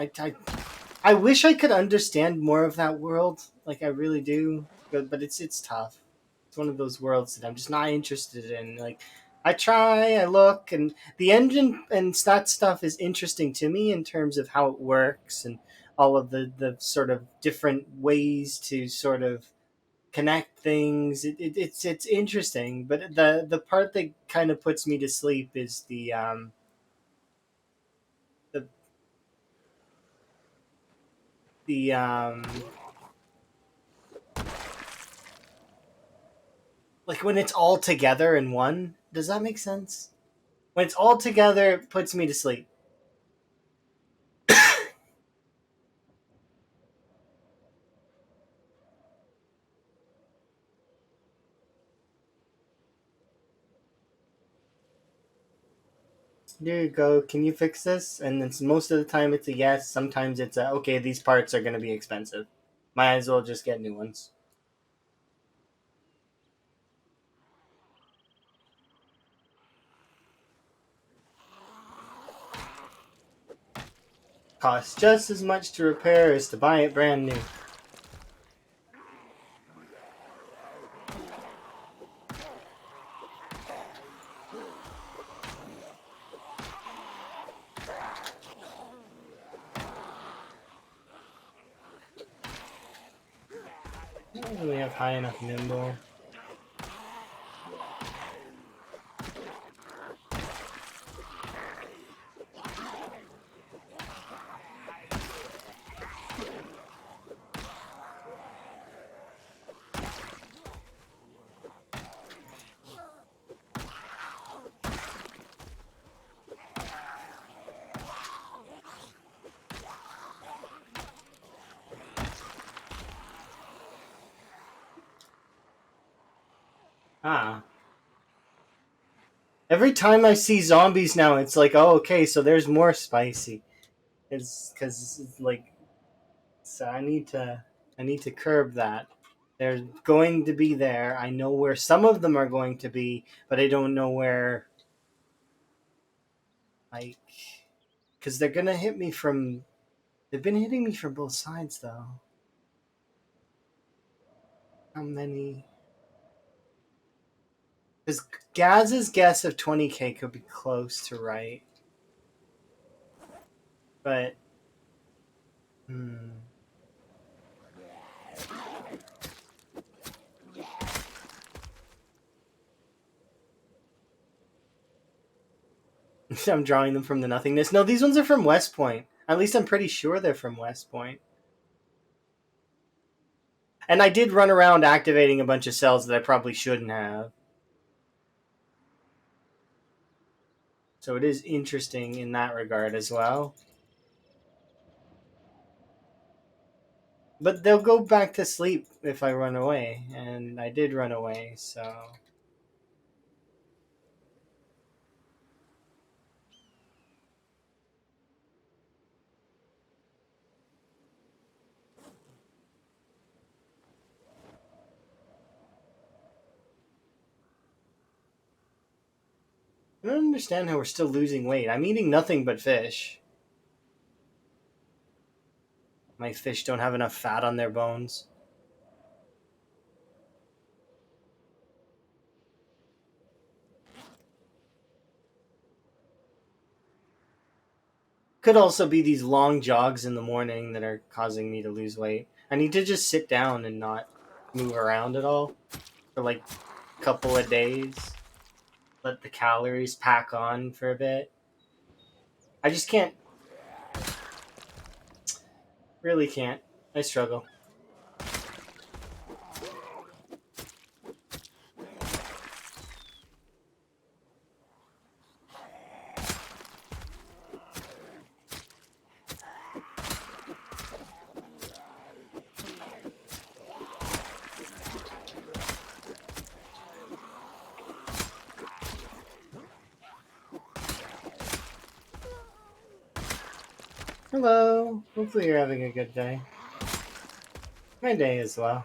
I wish I could understand more of that world. Like I really do, but it's tough. It's one of those worlds that I'm just not interested in. Like I try, I look, and the engine and that stuff is interesting to me in terms of how it works and all of the sort of different ways to sort of connect things. It's interesting, but the part that kind of puts me to sleep is the the like when it's all together in one. Does that make sense? When it's all together, it puts me to sleep. There you go. Can you fix this? And then most of the time it's a yes. Sometimes it's a okay. These parts are going to be expensive. Might as well just get new ones. Costs just as much to repair as to buy it brand new. I don't really have high enough nimble. Ah. Every time I see zombies now, it's like, oh, okay, so there's more spicy. It's because it's like, so I need to curb that. They're going to be there. I know where some of them are going to be, but I don't know where. Like, because they're gonna hit me from. They've been hitting me from both sides, though. How many? Because Gaz's guess of 20k could be close to right, but. Hmm. I'm drawing them from the nothingness. No, these ones are from West Point. At least I'm pretty sure they're from West Point. And I did run around activating a bunch of cells that I probably shouldn't have. So it is interesting in that regard as well. But they'll go back to sleep if I run away. And I did run away, so. I don't understand how we're still losing weight. I'm eating nothing but fish. My fish don't have enough fat on their bones. Could also be these long jogs in the morning that are causing me to lose weight. I need to just sit down and not move around at all for like a couple of days. Let the calories pack on for a bit. I just can't. Really can't. I struggle. Hello. Hopefully you're having a good day. My day as well.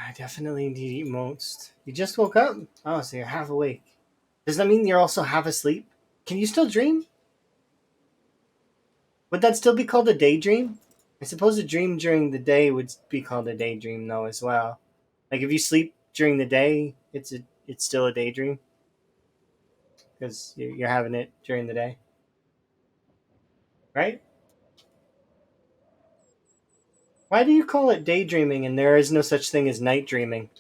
I definitely need to eat most. You just woke up? Oh, so you're half awake. Does that mean you're also half asleep? Can you still dream? Would that still be called a daydream? I suppose a dream during the day would be called a daydream, though, as well. Like if you sleep during the day, it's still a daydream because you're having it during the day, right? Why do you call it daydreaming and there is no such thing as night dreaming?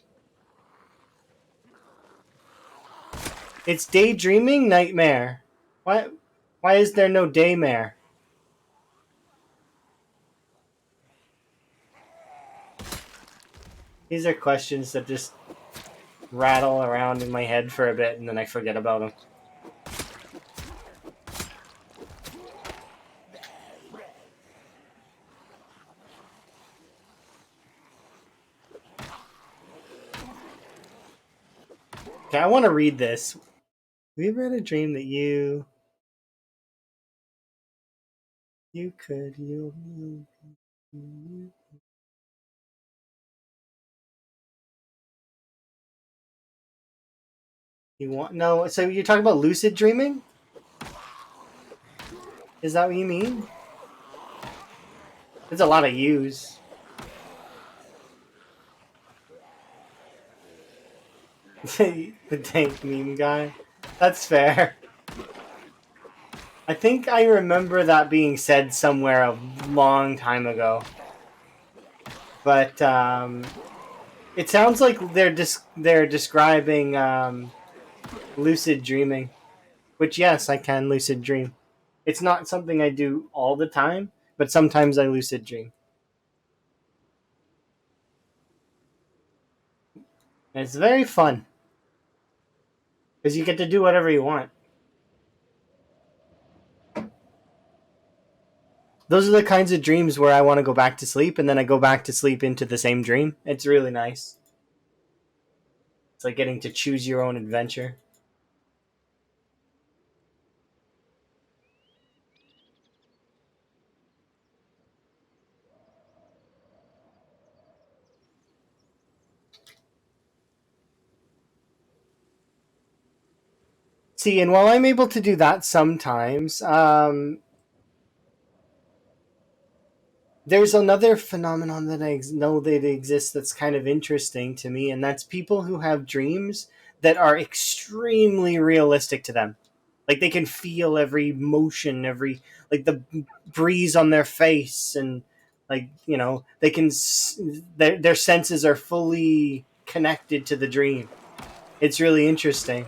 It's daydreaming, nightmare. Why? Why is there no daymare? These are questions that just rattle around in my head for a bit and then I forget about them. Okay, I want to read this. Have you ever had a dream that you you want no? So you're talking about lucid dreaming? Is that what you mean? There's a lot of yous. The tank meme guy. That's fair. I think I remember that being said somewhere a long time ago. But it sounds like they're describing lucid dreaming, which yes, I can lucid dream. It's not something I do all the time, but sometimes I lucid dream. And it's very fun because you get to do whatever you want. Those are the kinds of dreams where I want to go back to sleep and then I go back to sleep into the same dream. It's really nice. It's like getting to choose your own adventure. See, and while I'm able to do that sometimes, there's another phenomenon that I know that exists that's kind of interesting to me, and that's people who have dreams that are extremely realistic to them. Like they can feel every motion, every like the breeze on their face, and like they can their senses are fully connected to the dream. It's really interesting.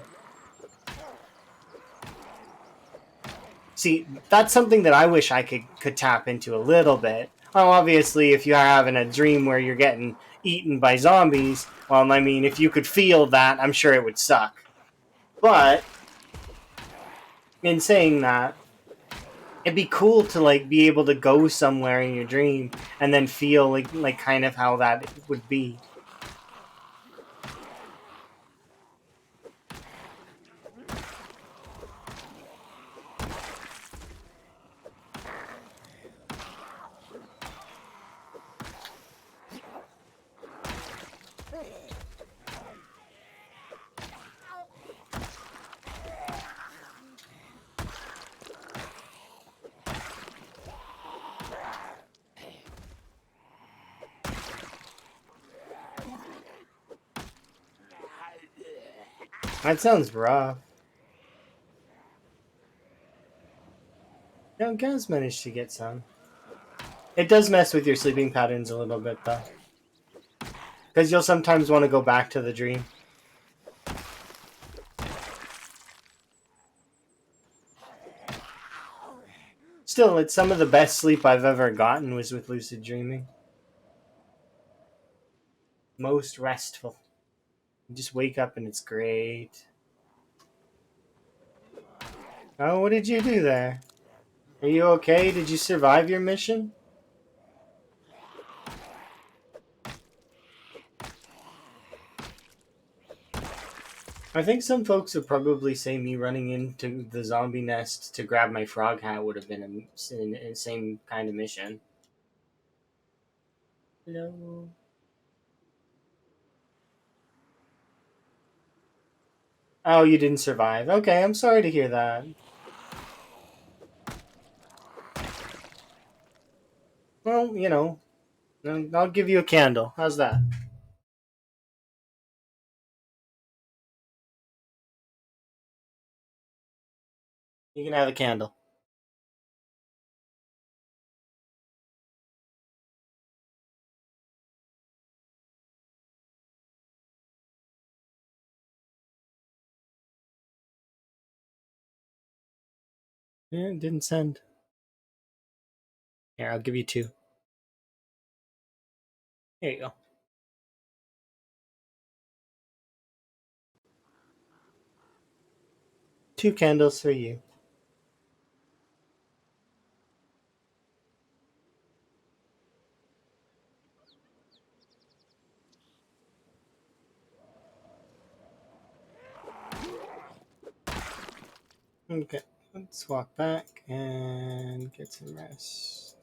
See, that's something that I wish I could tap into a little bit. Well, obviously, if you're having a dream where you're getting eaten by zombies, well, I mean, if you could feel that, I'm sure it would suck. But in saying that, it'd be cool to like be able to go somewhere in your dream and then feel like kind of how that would be. That sounds rough. No, Gaz managed to get some. It does mess with your sleeping patterns a little bit, though. Because you'll sometimes want to go back to the dream. Still, it's some of the best sleep I've ever gotten was with lucid dreaming. Most restful. You just wake up and it's great. Oh, what did you do there? Are you okay? Did you survive your mission? I think some folks would probably say me running into the zombie nest to grab my frog hat would have been a same kind of mission. Hello. Oh, you didn't survive. Okay, I'm sorry to hear that. Well, I'll give you a candle. How's that? You can have a candle. Yeah, it didn't send. Here, I'll give you two. Here you go. Two candles for you. Okay, let's walk back and get some rest.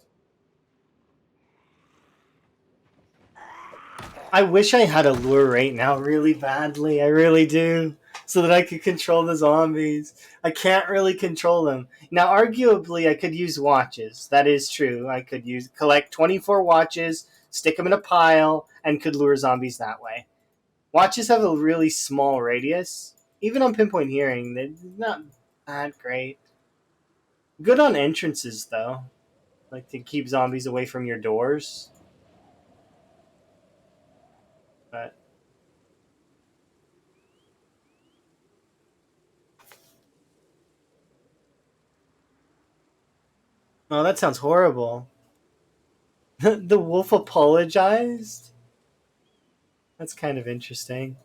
I wish I had a lure right now really badly. I really do. So that I could control the zombies. I can't really control them. Now, arguably, I could use watches. That is true. I could collect 24 watches, stick them in a pile, and could lure zombies that way. Watches have a really small radius. Even on pinpoint hearing, they're not that great. Good on entrances, though. Like to keep zombies away from your doors. But oh, that sounds horrible. The wolf apologized? That's kind of interesting.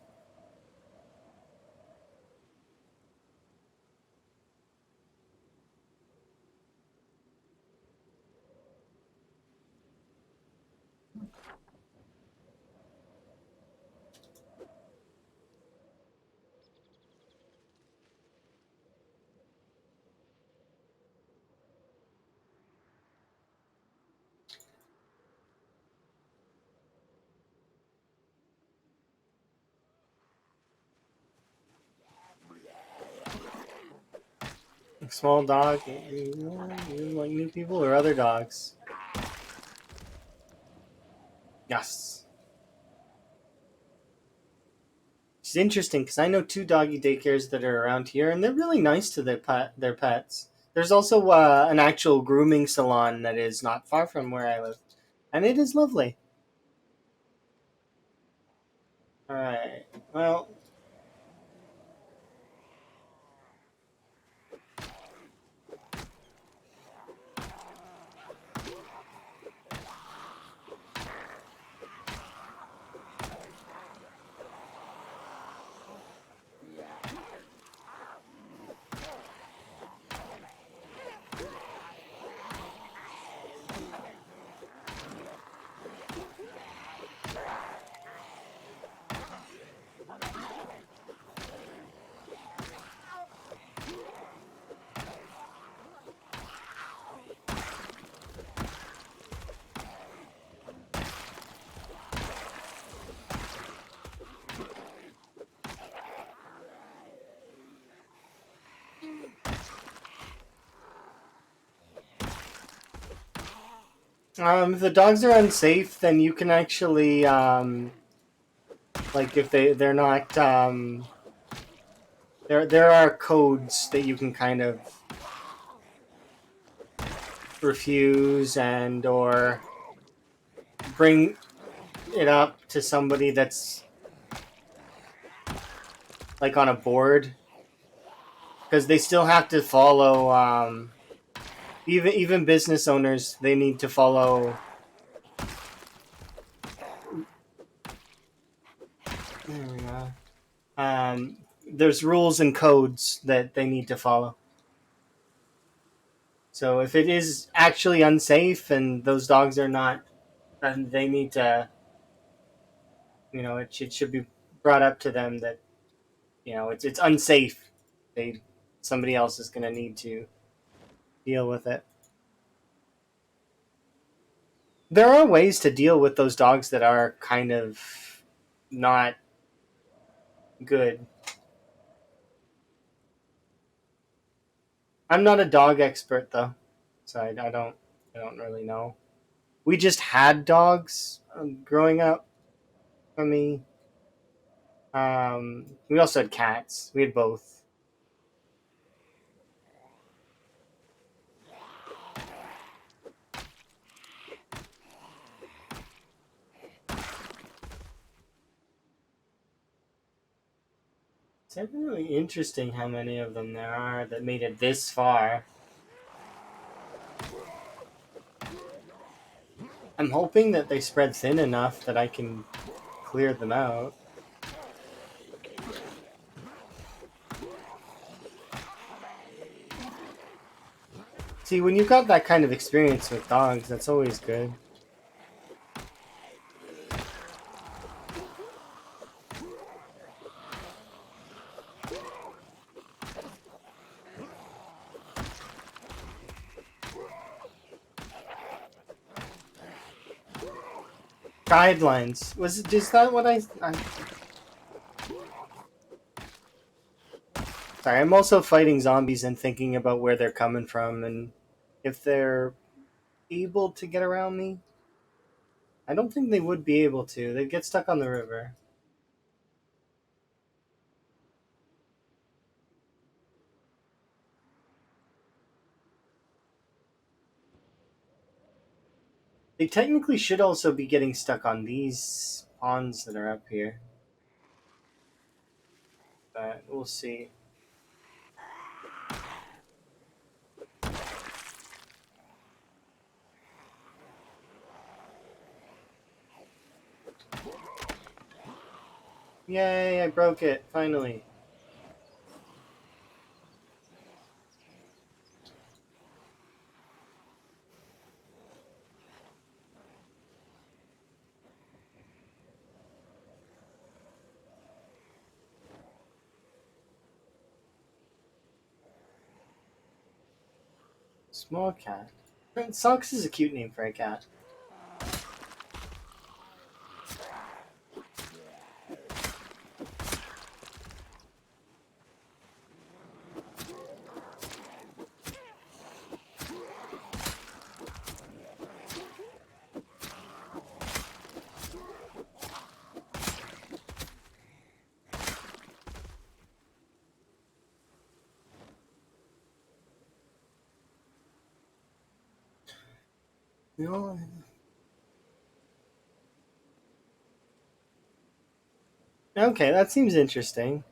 Small dog. You like new people or other dogs? Yes. It's interesting because I know two doggy daycares that are around here, and they're really nice to their pets. There's also an actual grooming salon that is not far from where I live, and it is lovely. All right. Well, if the dogs are unsafe, then you can actually like if they're not there are codes that you can kind of refuse and or bring it up to somebody that's like on a board because they still have to follow Even business owners, they need to follow. There we go. There's rules and codes that they need to follow. So if it is actually unsafe and those dogs are not, then they need to, it should be brought up to them that it's unsafe. They Somebody else is going to need to deal with it. There are ways to deal with those dogs that are kind of not good. I'm not a dog expert though, so I don't really know. We just had dogs growing up for me. We also had cats. We had both. It's definitely interesting how many of them there are that made it this far. I'm hoping that they spread thin enough that I can clear them out. See, when you've got that kind of experience with dogs, that's always good. Guidelines. Is that what I Sorry, I'm also fighting zombies and thinking about where they're coming from and if they're able to get around me. I don't think they would be able to. They'd get stuck on the river. They technically should also be getting stuck on these ponds that are up here. But we'll see. Yay, I broke it, finally. Small cat. Socks is a cute name for a cat. Okay, that seems interesting.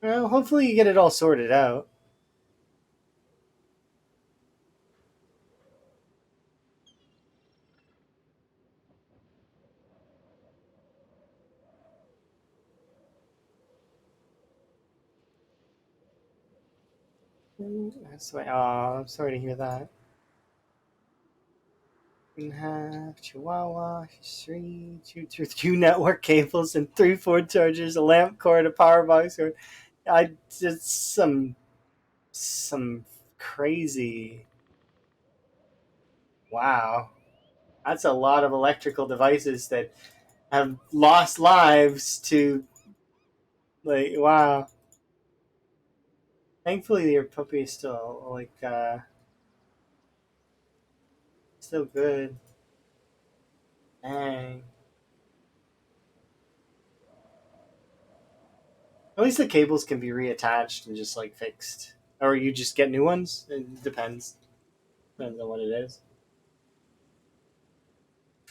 Well, hopefully you get it all sorted out. That's why. Oh, I'm sorry to hear that. We have Chihuahua, two network cables, and 3 4 chargers, a lamp cord, a power box cord. I just some crazy. Wow, that's a lot of electrical devices that have lost lives to wow. Thankfully, your puppy is still still good. Dang. At least the cables can be reattached and just fixed, or you just get new ones. It depends. Depends on what it is.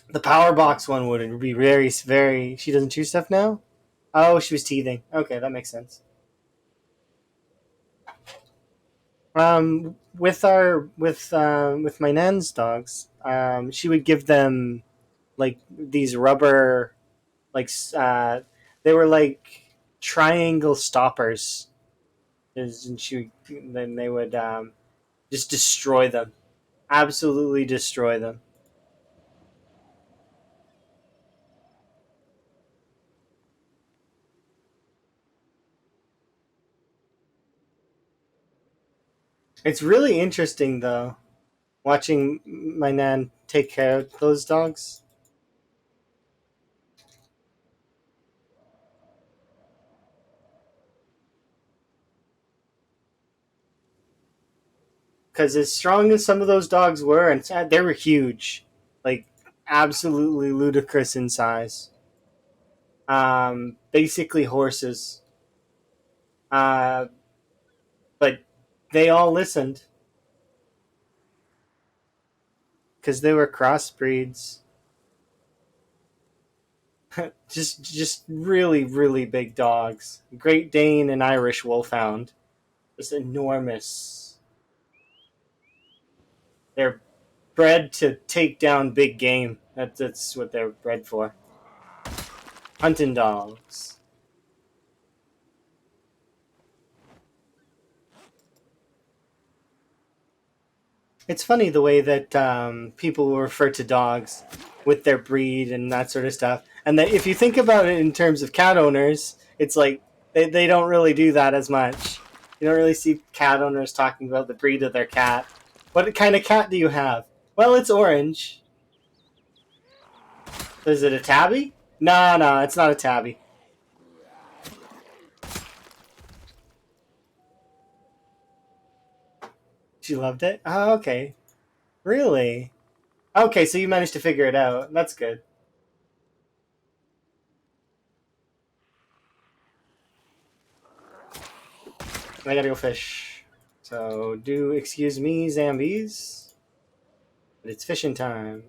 The power box one would be very, very. She doesn't chew stuff now. Oh, she was teething. Okay, that makes sense. with my nan's dogs, she would give them like these rubber like they were like triangle stoppers, and then they would just destroy them, absolutely destroy them. It's really interesting though, watching my nan take care of those dogs. Because as strong as some of those dogs were, and they were huge, like absolutely ludicrous in size. Basically horses. Uh, but they all listened because they were crossbreeds. Just really really big dogs. Great Dane and Irish Wolfhound. Just enormous. They're bred to take down big game. That's what they're bred for. Hunting dogs. It's funny the way that people will refer to dogs with their breed and that sort of stuff. And that if you think about it in terms of cat owners, it's like they don't really do that as much. You don't really see cat owners talking about the breed of their cat. What kind of cat do you have? Well, it's orange. Is it a tabby? No, no, it's not a tabby. She loved it? Oh, okay. Really? Okay, so you managed to figure it out. That's good. I gotta go fish. So, do excuse me, Zambies, but it's fishing time.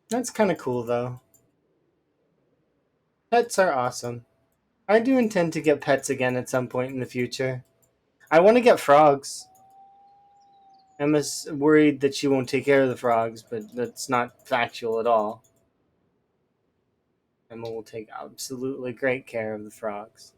That's kind of cool, though. Pets are awesome. I do intend to get pets again at some point in the future. I want to get frogs. Emma's worried that she won't take care of the frogs, but that's not factual at all. Emma will take absolutely great care of the frogs.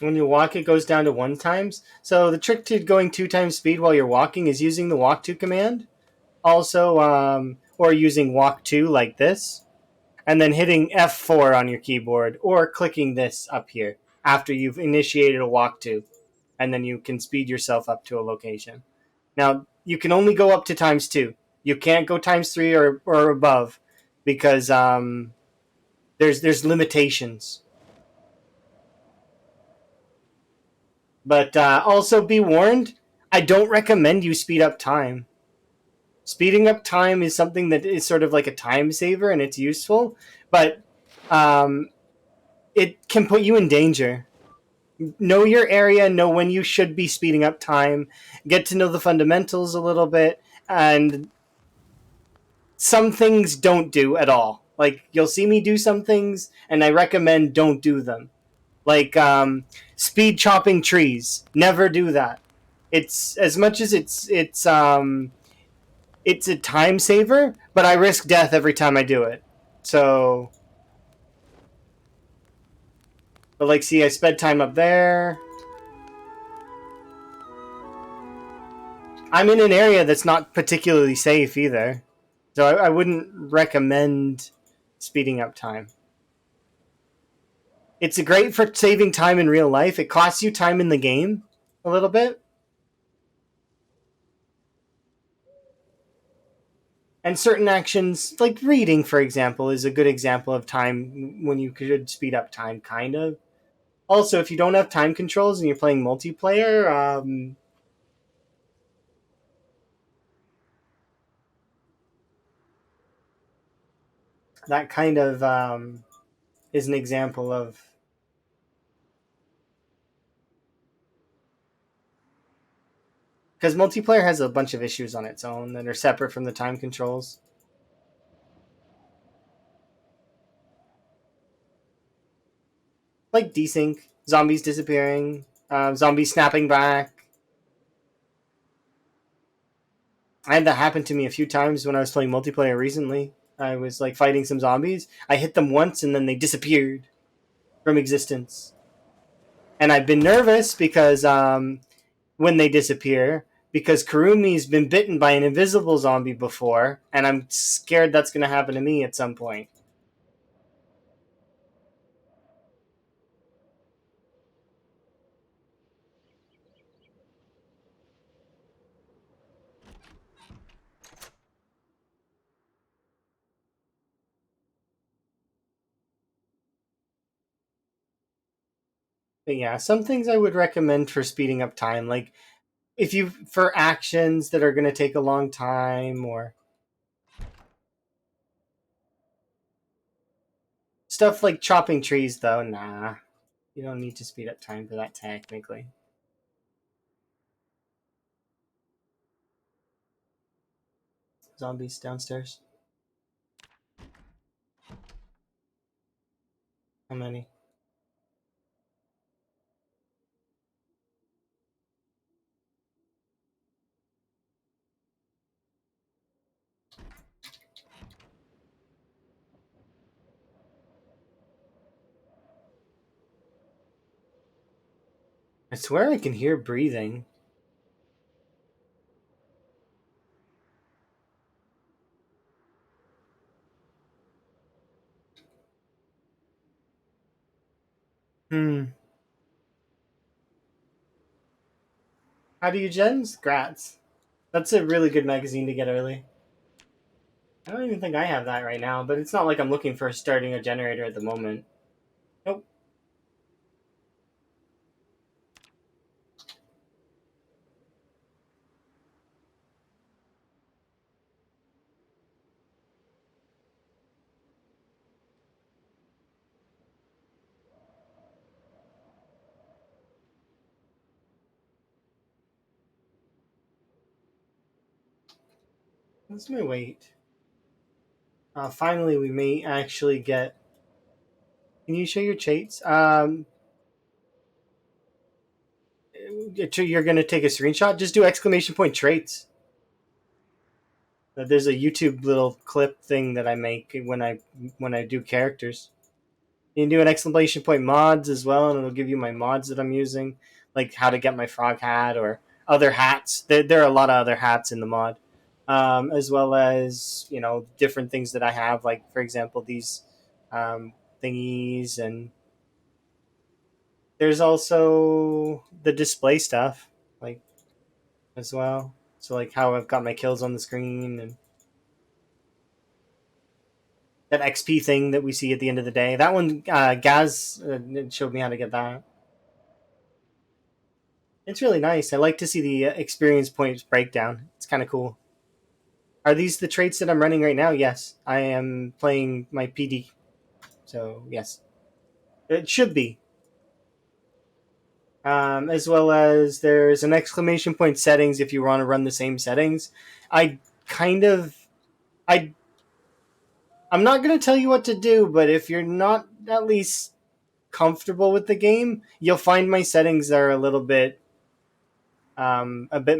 When you walk, it goes down to one times. So the trick to going two times speed while you're walking is using the walk to command. Also, or using walk to like this, and then hitting F4 on your keyboard, or clicking this up here after you've initiated a walk to, and then you can speed yourself up to a location. Now you can only go up to times two. You can't go times three or above because there's limitations. But also be warned, I don't recommend you speed up time. Speeding up time is something that is sort of like a time saver and it's useful, but um, it can put you in danger. Know your area, know when you should be speeding up time, get to know the fundamentals a little bit, and some things don't do at all. Like you'll see me do some things, and I recommend don't do them. Like speed chopping trees, never do that. It's as much as it's a time saver, but I risk death every time I do it. So, but like, see, I sped time up there. I'm in an area that's not particularly safe either, so I wouldn't recommend speeding up time. It's great for saving time in real life. It costs you time in the game a little bit, and certain actions, like reading, for example, is a good example of time when you could speed up time, kind of. Also, if you don't have time controls and you're playing multiplayer, that kind of is an example of, because multiplayer has a bunch of issues on its own that are separate from the time controls. Like desync, zombies disappearing, zombies snapping back. I had that happen to me a few times when I was playing multiplayer recently. I was like fighting some zombies. I hit them once and then they disappeared from existence. And I've been nervous because when they disappear, because Karumi's been bitten by an invisible zombie before, and I'm scared that's going to happen to me at some point. But yeah, some things I would recommend for speeding up time, like if you for actions that are going to take a long time, or stuff like chopping trees, though, nah. You don't need to speed up time for that technically. Zombies downstairs. How many? I swear I can hear breathing. Hmm. How do you gens? Grats. That's a really good magazine to get early. I don't even think I have that right now, but it's not like I'm looking for starting a generator at the moment. Nope. Let's may wait. Finally, we may actually get. Can you show your traits? You're gonna take a screenshot. Just do exclamation point traits. There's a YouTube little clip thing that I make when I do characters. You can do an exclamation point mods as well, and it'll give you my mods that I'm using, like how to get my frog hat or other hats. There are a lot of other hats in the mod, as well as different things that I have, like for example these thingies, and there's also the display stuff, like as well. So like how I've got my kills on the screen and that XP thing that we see at the end of the day. That one, Gaz showed me how to get that. It's really nice. I like to see the experience points breakdown. It's kind of cool. Are these the traits that I'm running right now? Yes. I am playing my PD. So, yes. It should be. As well as there's an exclamation point settings if you want to run the same settings. I kind of. I, I'm not going to tell you what to do, but if you're not at least comfortable with the game, you'll find my settings are a bit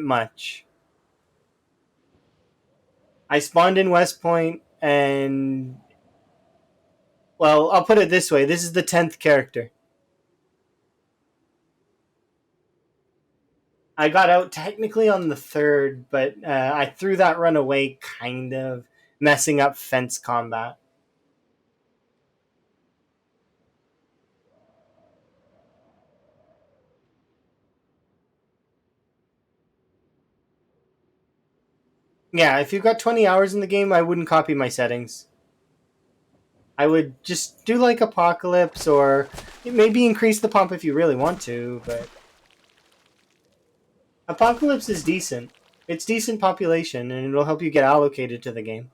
much. I spawned in West Point, and well, I'll put it this way: this is the 10th character. I got out technically on the third, but I threw that run away, kind of messing up fence combat. Yeah, if you've got 20 hours in the game, I wouldn't copy my settings. I would just do like Apocalypse, or maybe increase the pump if you really want to, but Apocalypse is decent. It's decent population, and it'll help you get allocated to the game.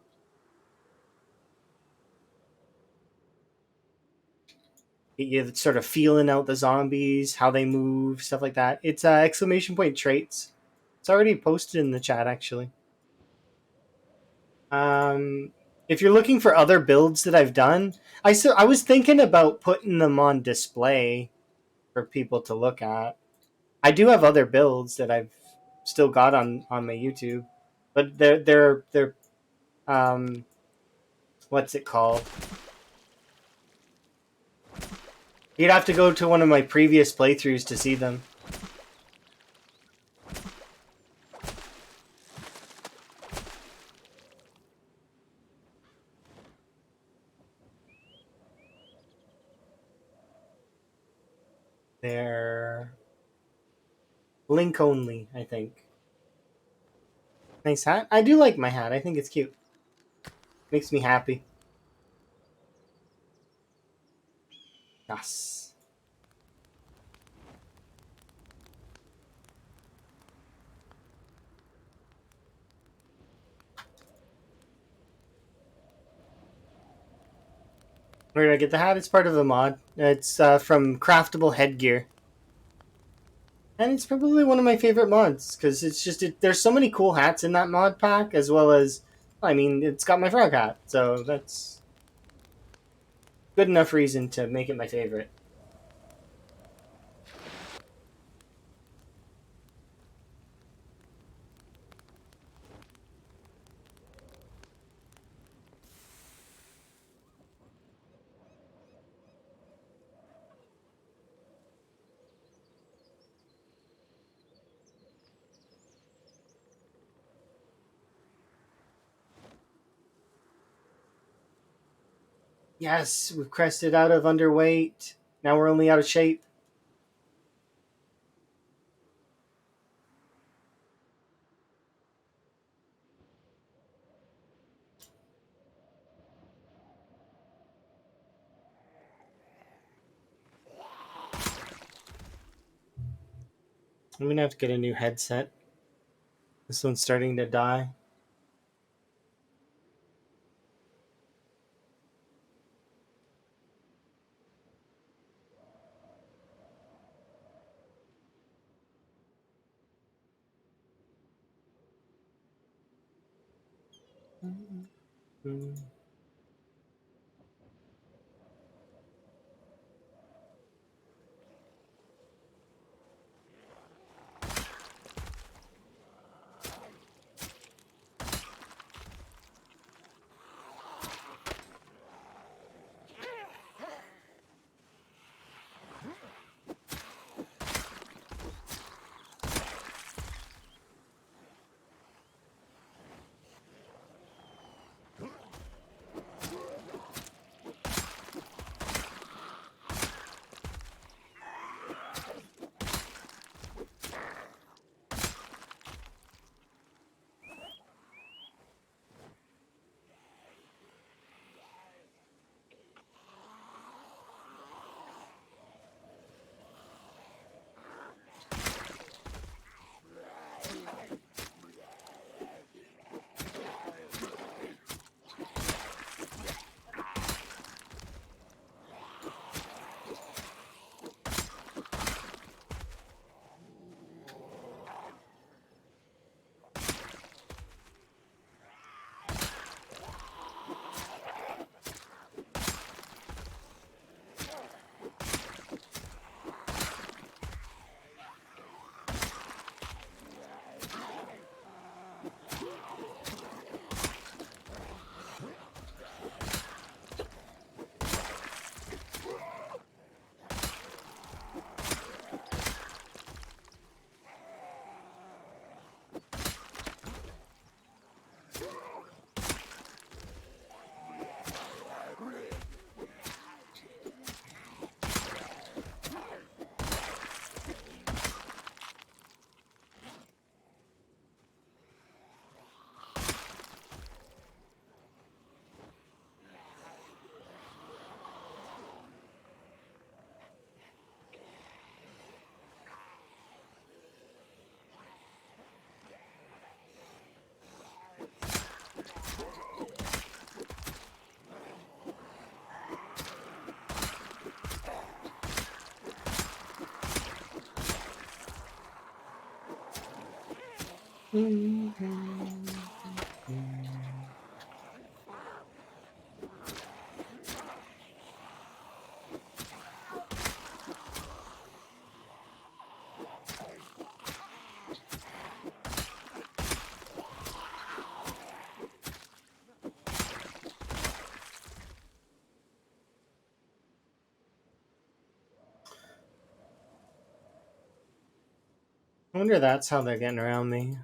You're sort of feeling out the zombies, how they move, stuff like that. It's exclamation point traits. It's already posted in the chat, actually. Um, if you're looking for other builds that I've done, I was thinking about putting them on display for people to look at. I do have other builds that I've still got on my YouTube, but they're what's it called? You'd have to go to one of my previous playthroughs to see them. They're link only, I think. Nice hat. I do like my hat. I think it's cute. Makes me happy. Yes. Where did I get the hat? It's part of a mod. It's from Craftable Headgear. And it's probably one of my favorite mods because it's just there's so many cool hats in that mod pack, as well as, I mean, it's got my frog hat, so that's good enough reason to make it my favorite. Yes, we've crested out of underweight. Now we're only out of shape. I'm gonna have to get a new headset. This one's starting to die. I wonder that's how they're getting around me.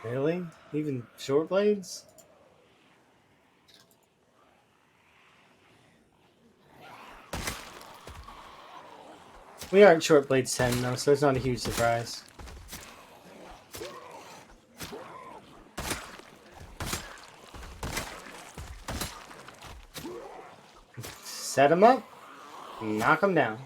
Really? Even short blades? We aren't short blades 10 though, so it's not a huge surprise. Set him up, knock him down.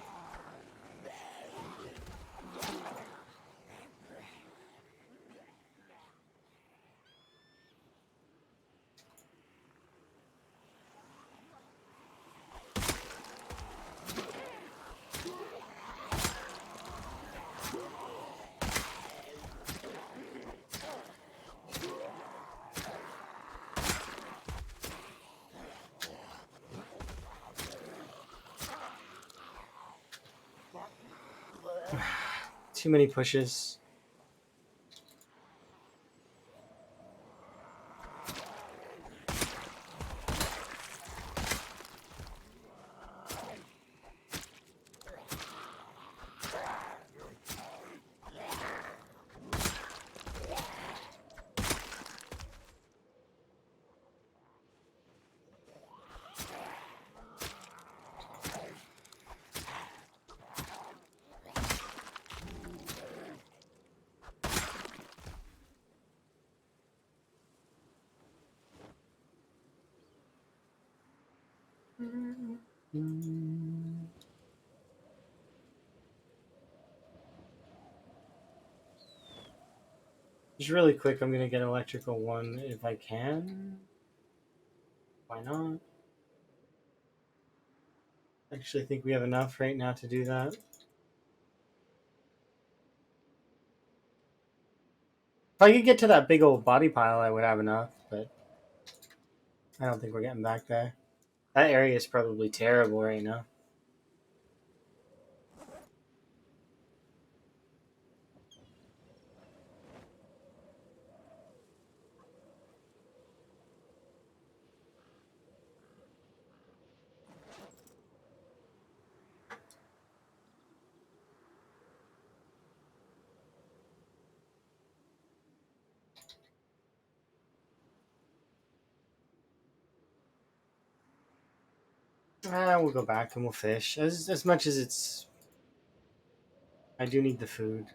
Too many pushes. Just really quick, I'm gonna get electrical one if I can. Why not? I actually think we have enough right now to do that. If I could get to that big old body pile, I would have enough, but I don't think we're getting back there. That area is probably terrible right now. We'll go back and we'll fish. As much as it's... I do need the food.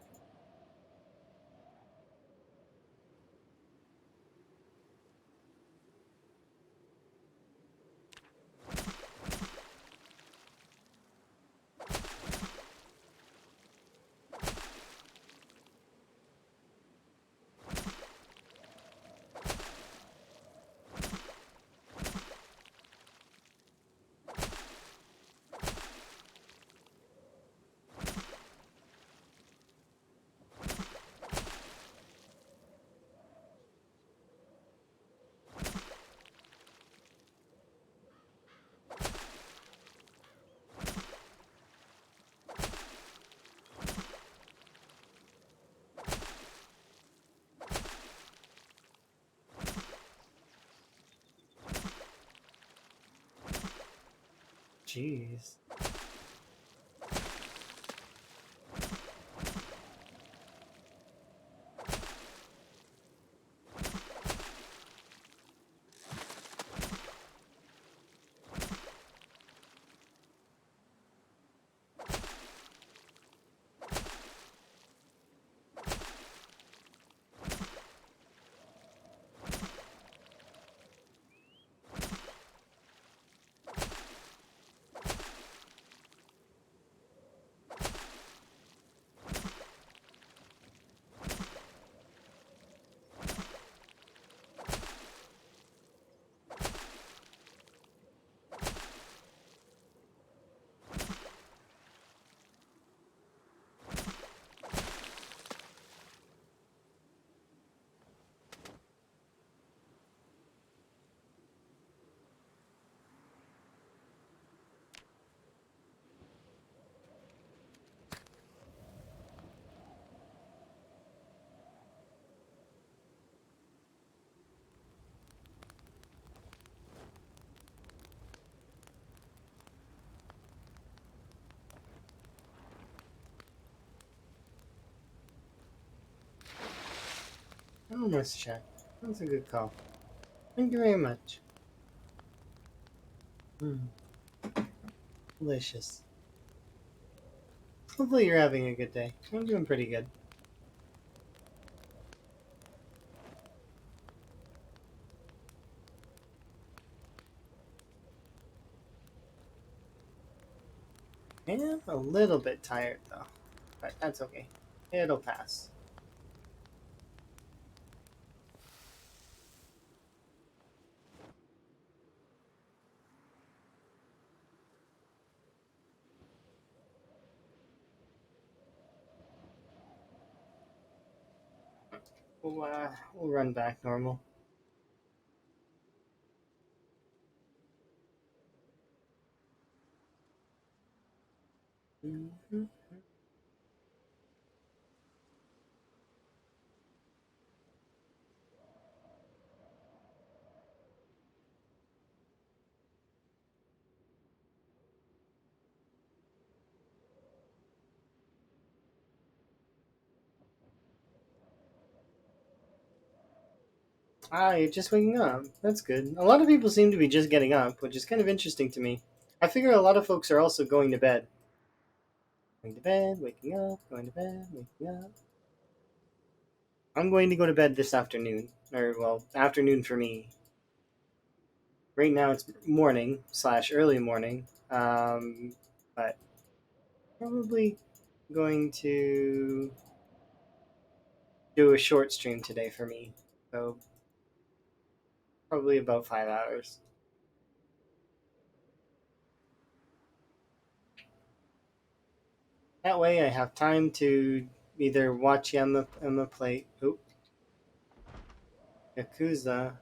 Jeez. Oh, nice check. That's a good call. Thank you very much. Delicious. Hopefully you're having a good day. I'm doing pretty good. And a little bit tired though, but that's okay. It'll pass. We'll run back normal. Ah, you're just waking up. That's good. A lot of people seem to be just getting up, which is kind of interesting to me. I figure a lot of folks are also going to bed. Going to bed, waking up, going to bed, waking up. I'm going to go to bed this afternoon. Or, well, afternoon for me. Right now it's morning / early morning. But probably going to do a short stream today for me. So probably about 5 hours. That way I have time to either watch Emma play Yakuza,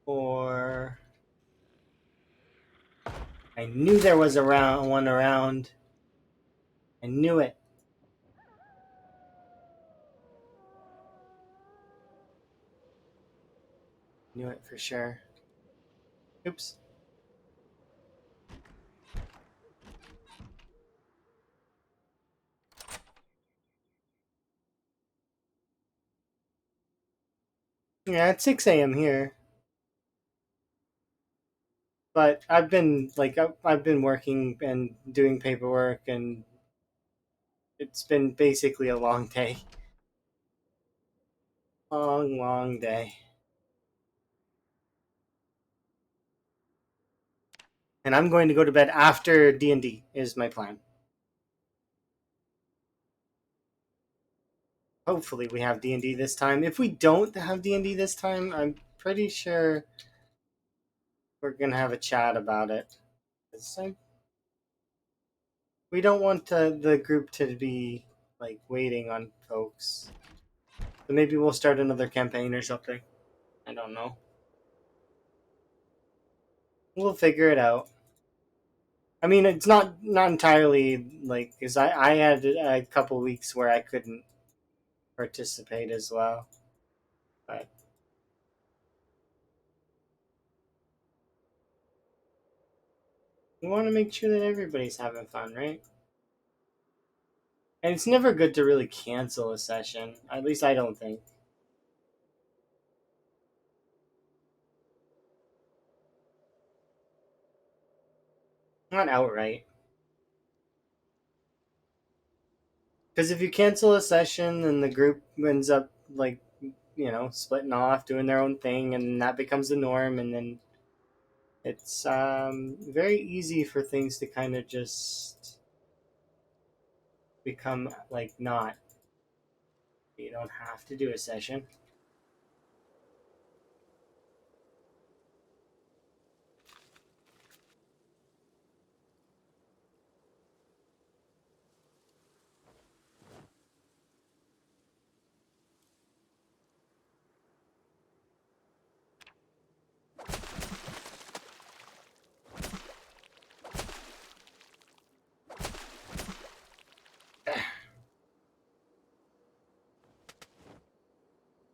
or I knew there was one around. I knew it. Knew it for sure. Oops. Yeah, it's 6 a.m. here. But I've been working and doing paperwork, and it's been basically a long day. Long day. And I'm going to go to bed after D&D is my plan. Hopefully we have D&D this time. If we don't have D&D this time, I'm pretty sure we're going to have a chat about it. We don't want the group to be like waiting on folks. So maybe we'll start another campaign or something. I don't know. We'll figure it out. I mean, it's not entirely like because I had a couple weeks where I couldn't participate as well, but we want to make sure that everybody's having fun, right? And it's never good to really cancel a session. At least I don't think. Not outright. Because if you cancel a session and the group ends up like splitting off, doing their own thing, and that becomes the norm, and then it's very easy for things to kind of just become like not. You don't have to do a session.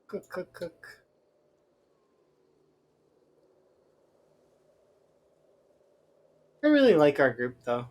Cook, cook, cook. I really like our group though.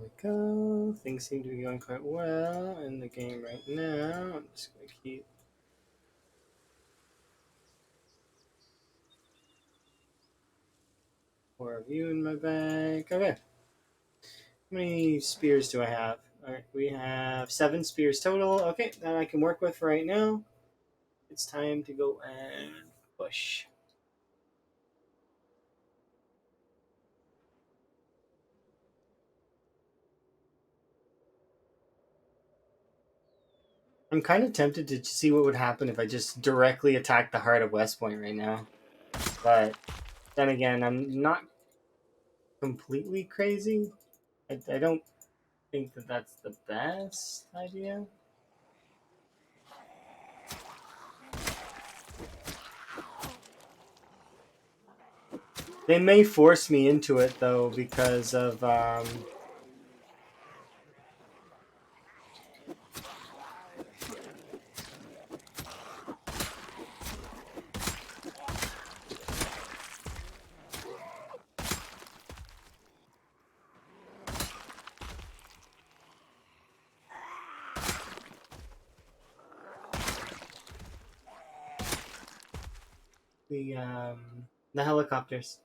we go. Things seem to be going quite well in the game right now. I'm just going to keep... Four of you in my bag. Okay. How many spears do I have? Alright, we have 7 spears total. Okay, that I can work with for right now. It's time to go and push. I'm kind of tempted to see what would happen if I just directly attacked the heart of West Point right now. But then again, I'm not completely crazy. I don't think that that's the best idea. They may force me into it, though, because of... the helicopters.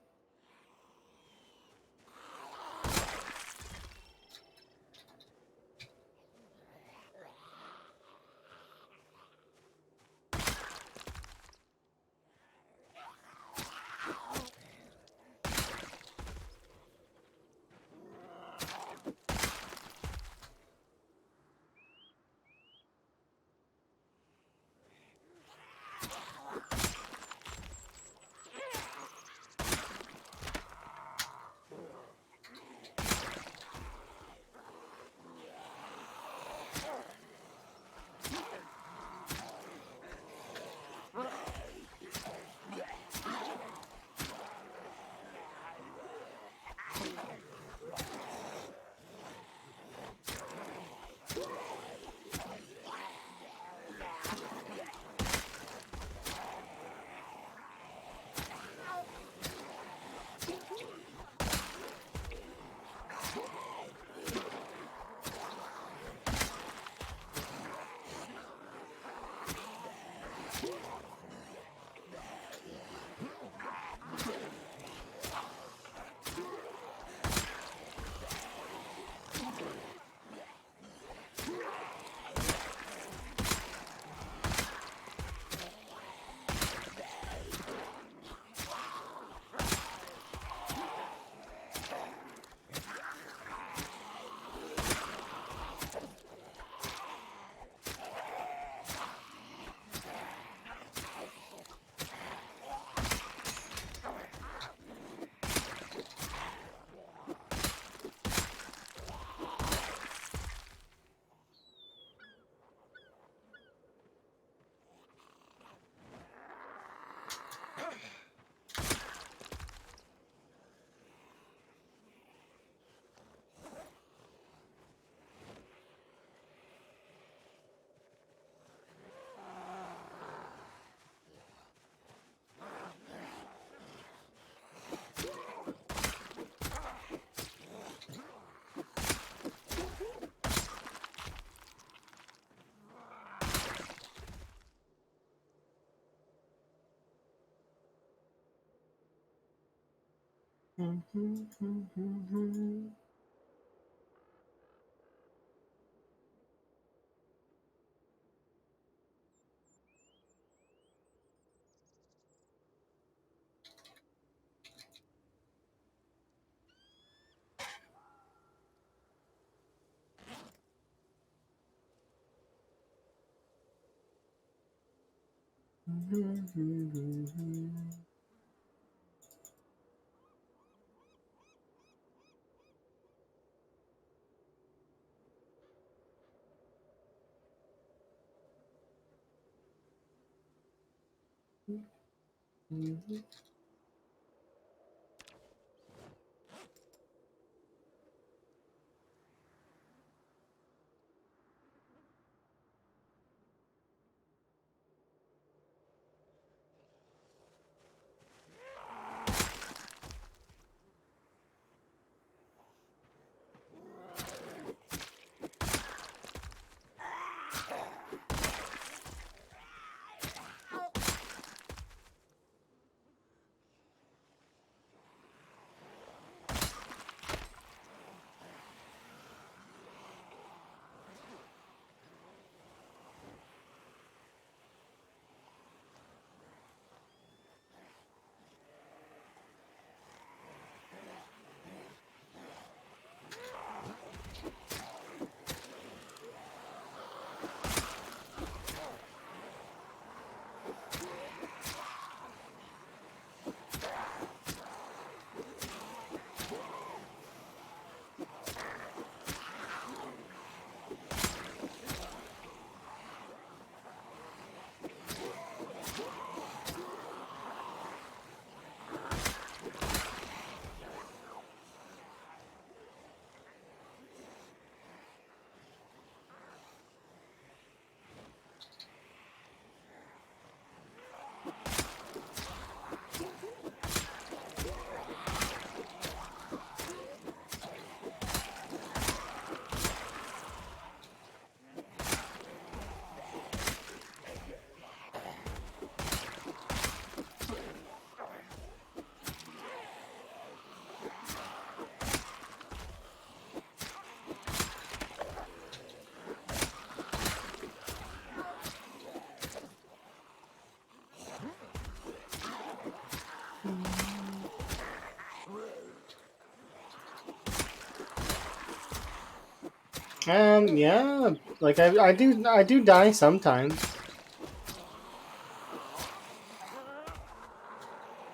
Yeah, like I do die sometimes.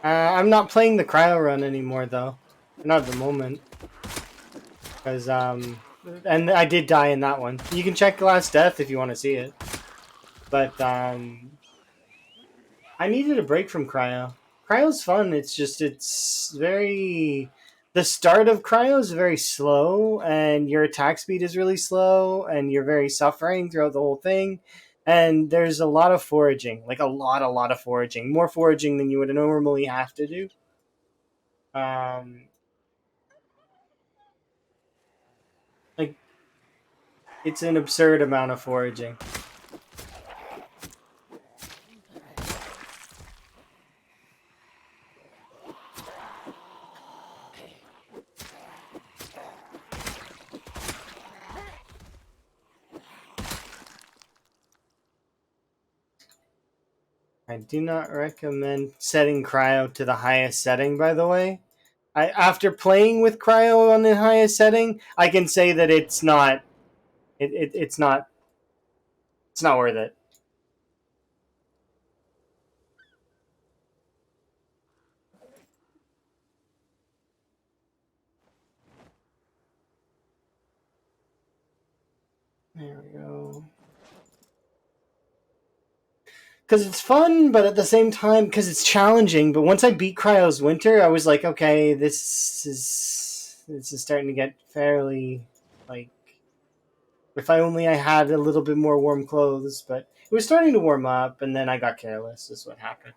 I'm not playing the cryo run anymore though, not at the moment, because and I did die in that one. You can check Last Death if you want to see it, but I needed a break from cryo. Cryo's fun. It's just it's very. The start of cryo is very slow, and your attack speed is really slow, and you're very suffering throughout the whole thing. And there's a lot of foraging, like a lot of foraging, more foraging than you would normally have to do. Um, like it's an absurd amount of foraging. I do not recommend setting cryo to the highest setting. By the way, after playing with cryo on the highest setting, I can say that it's not. It's not. It's not worth it. There we go. Because it's fun, but at the same time, because it's challenging. But once I beat Cryo's Winter, I was like, okay, this is starting to get fairly like. If I had a little bit more warm clothes, but it was starting to warm up, and then I got careless. Is what happened.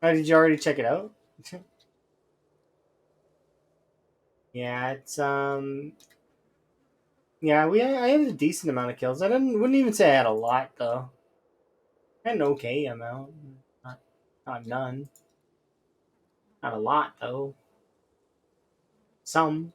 Oh, did you already check it out? Yeah, it's yeah, I had a decent amount of kills. Wouldn't even say I had a lot though. I had an okay amount, not not none, not a lot though. Some.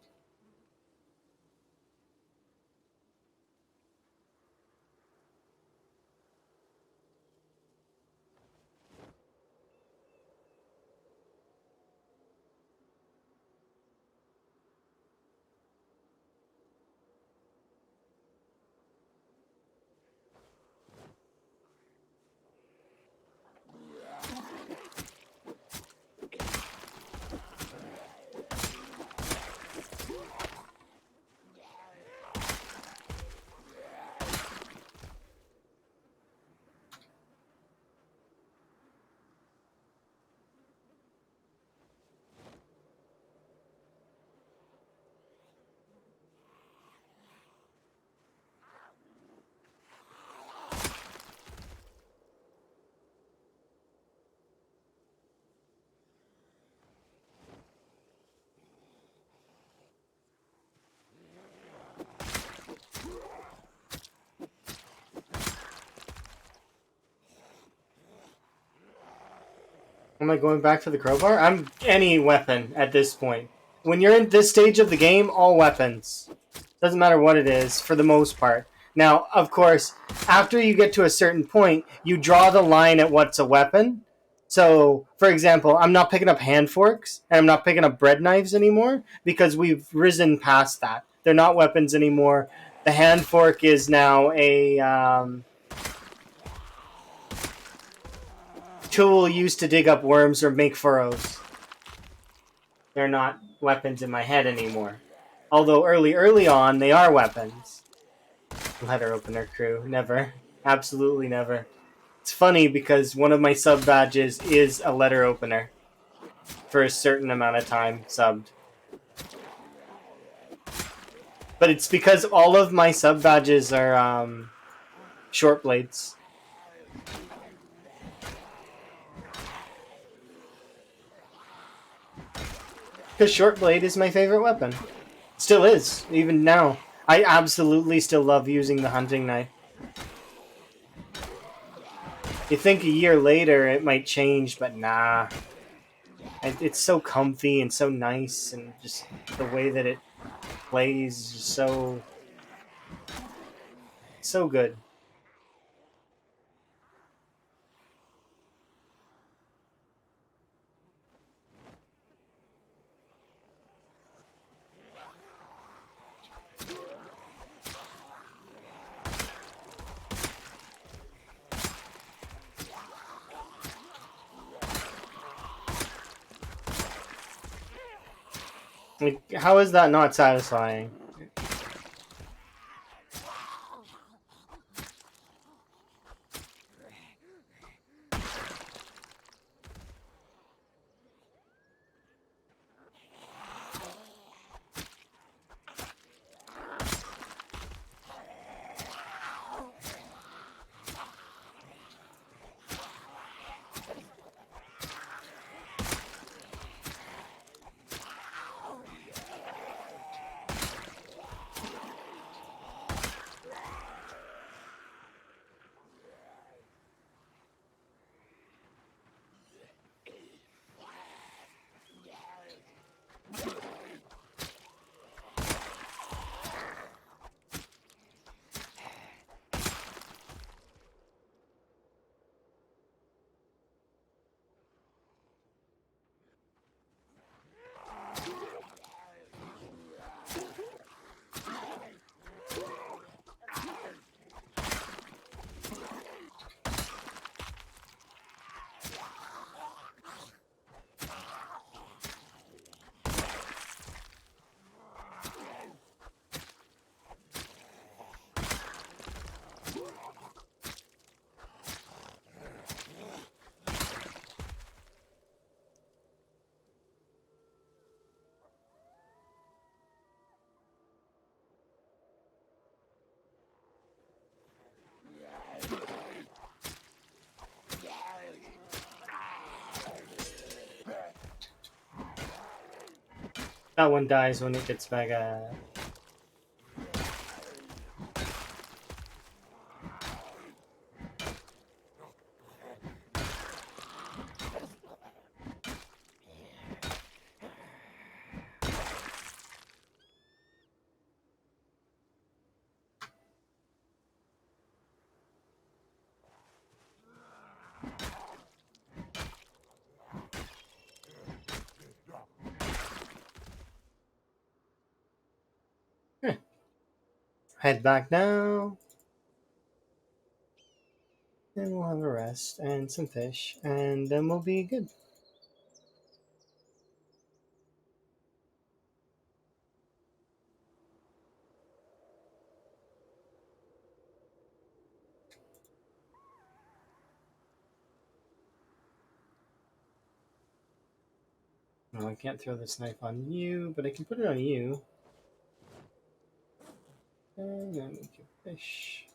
Am I going back for the crowbar? I'm any weapon at this point. When you're in this stage of the game, all weapons. Doesn't matter what it is, for the most part. Now, of course, after you get to a certain point, you draw the line at what's a weapon. So, for example, I'm not picking up hand forks and I'm not picking up bread knives anymore because we've risen past that. They're not weapons anymore. The hand fork is now a tool used to dig up worms or make furrows. They're not weapons in my head anymore. Although early on, they are weapons. Letter opener crew. Never. Absolutely never. It's funny because one of my sub badges is a letter opener for a certain amount of time subbed. But it's because all of my sub badges are short blades. Because short blade is my favorite weapon. Still is, even now. I absolutely still love using the hunting knife. You think a year later it might change, but nah. It's so comfy and so nice, and just the way that it plays is just so good. Like, how is that not satisfying? That one dies when it gets back. Head back now. And we'll have a rest and some fish, and then we'll be good. Well, I can't throw this knife on you, but I can put it on you. And then we can fish.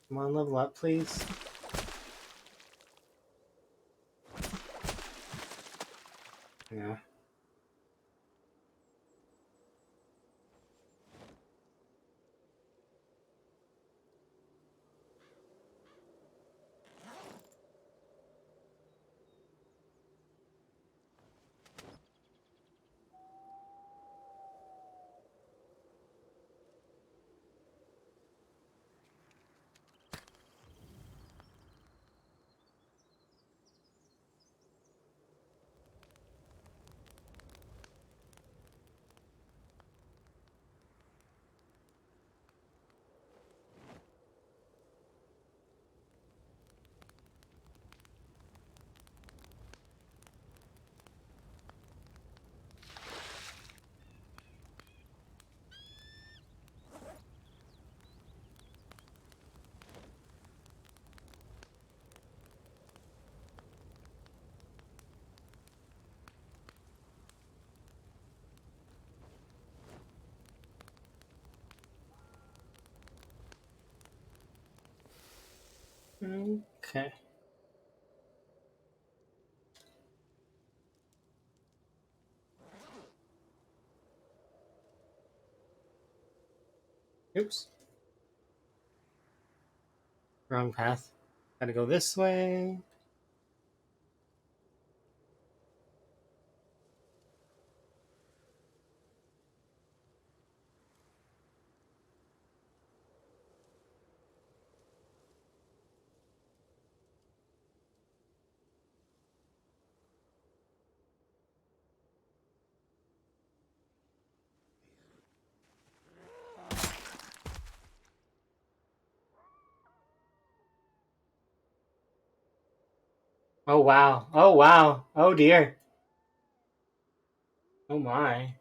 Come on, level up, please. Yeah. Okay. Oops. Wrong path. Gotta go this way. Oh wow. Oh wow. Oh dear. Oh my.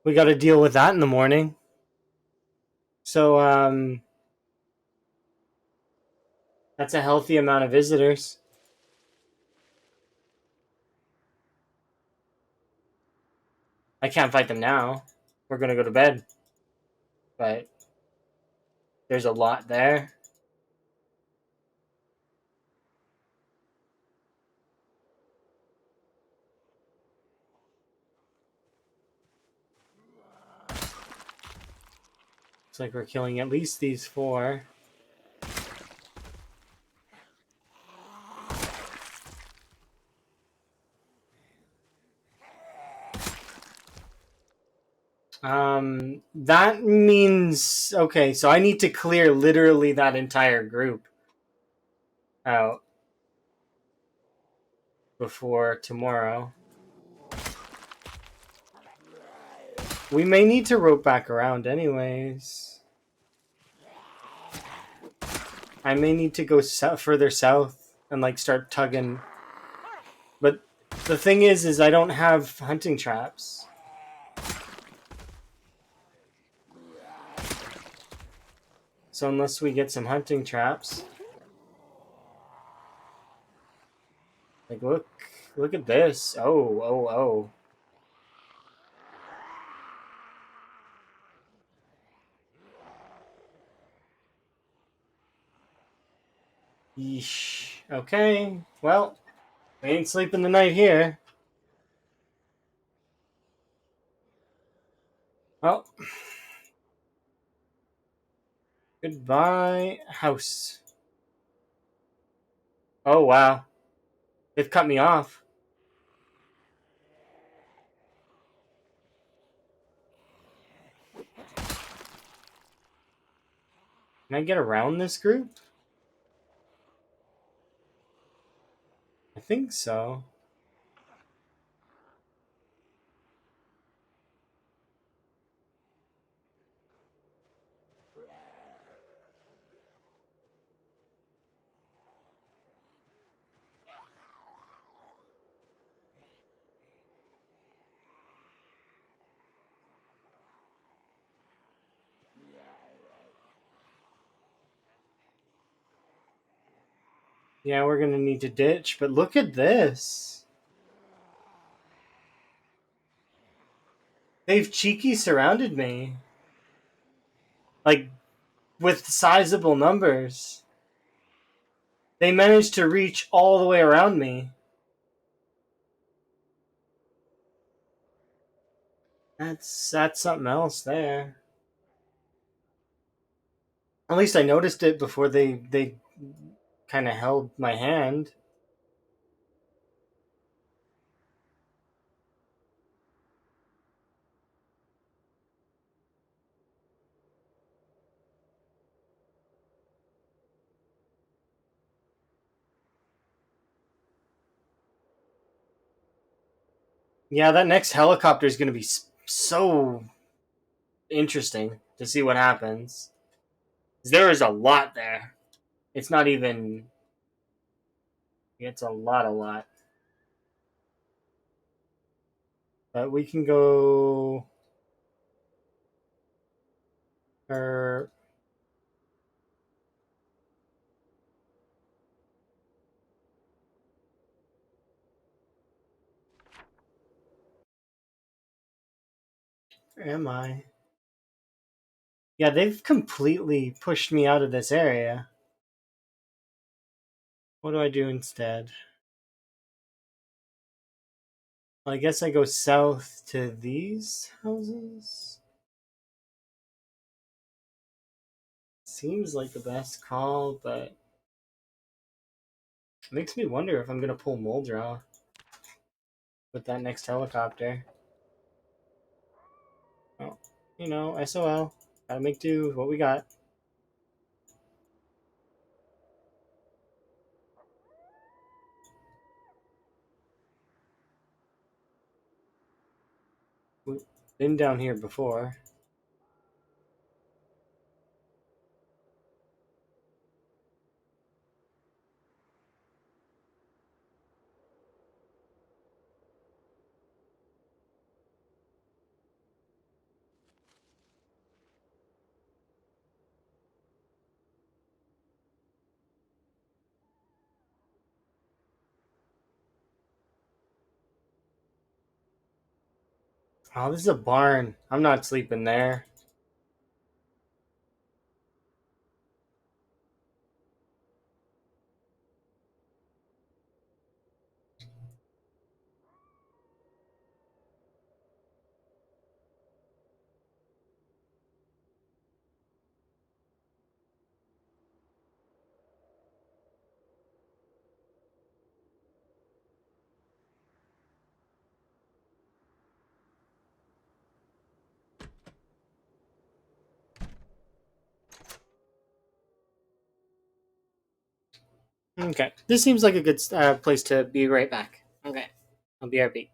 We got to deal with that in the morning. So that's a healthy amount of visitors. I can't fight them now. We're gonna go to bed. But there's a lot there. Looks like we're killing at least these four. That means okay. So I need to clear literally that entire group out before tomorrow. We may need to rope back around anyways. I may need to go further south and like start tugging. But the thing is I don't have hunting traps. So unless we get some hunting traps, like look at this. Oh. Yeesh. Okay. Well, we ain't sleeping the night here. Well, goodbye, house. Oh wow, they've cut me off. Can I get around this group? I think so. Yeah, we're gonna need to ditch, but look at this. They've cheeky surrounded me. Like, with sizable numbers. They managed to reach all the way around me. That's something else there. At least I noticed it before they kind of held my hand. Yeah, that next helicopter is going to be so interesting to see what happens. There is a lot there. It's not even. It's a lot. But we can go. Where am I? Yeah, they've completely pushed me out of this area. What do I do instead? Well, I guess I go south to these houses. Seems like the best call, but it makes me wonder if I'm gonna pull Moldraw with that next helicopter. Well, SOL. Gotta make do with what we got. Been down here before. Oh, this is a barn. I'm not sleeping there. Okay. This seems like a good place to be right back. Okay. I'll be RB.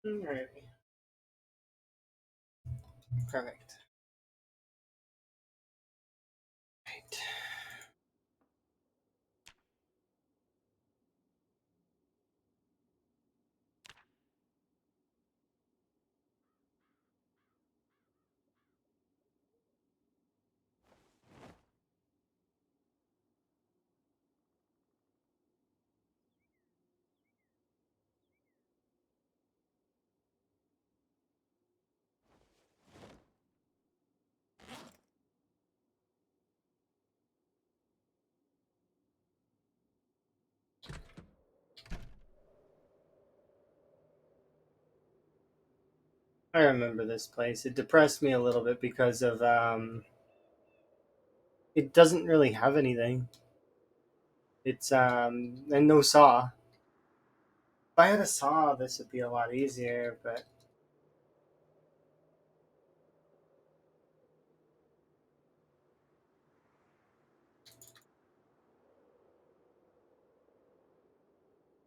Alright. Perfect. Right. I remember this place. It depressed me a little bit because of it doesn't really have anything. It's and no saw. I had a saw, this would be a lot easier, but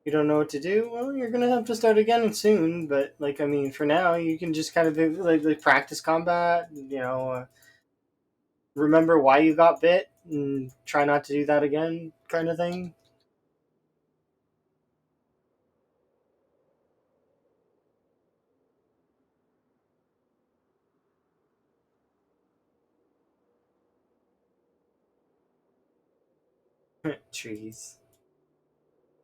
you don't know what to do. Well, you're gonna have to start again soon. But like, I mean, for now, you can just kind of like practice combat. Remember why you got bit and try not to do that again, kind of thing. Trees.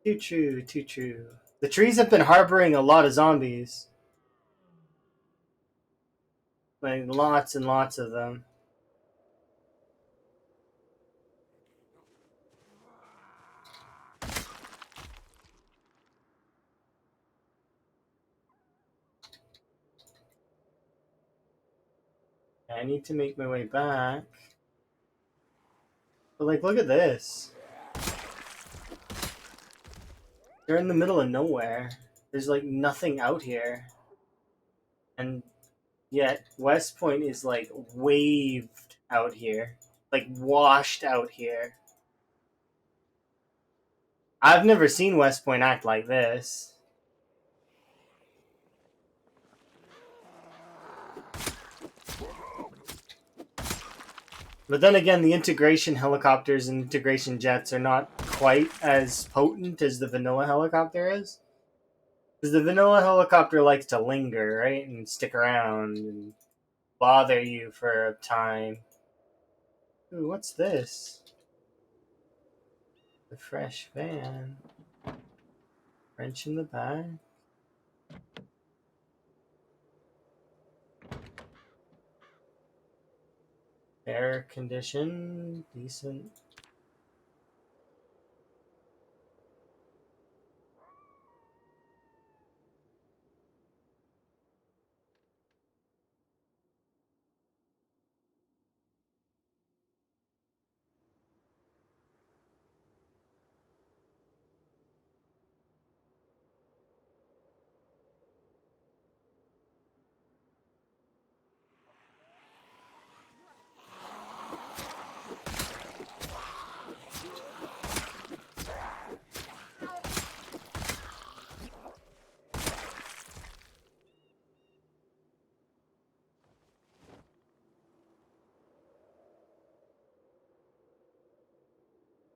Too true, too true. The trees have been harboring a lot of zombies. Like, lots and lots of them. I need to make my way back. But, like, look at this. They're in the middle of nowhere. There's, like, nothing out here. And yet, West Point is, like, waved out here. Like, washed out here. I've never seen West Point act like this. But then again, the integration helicopters and integration jets are not quite as potent as the vanilla helicopter is. Because the vanilla helicopter likes to linger, right? And stick around and bother you for a time. Ooh, what's this? The fresh van. Wrench in the back. Air condition. Decent.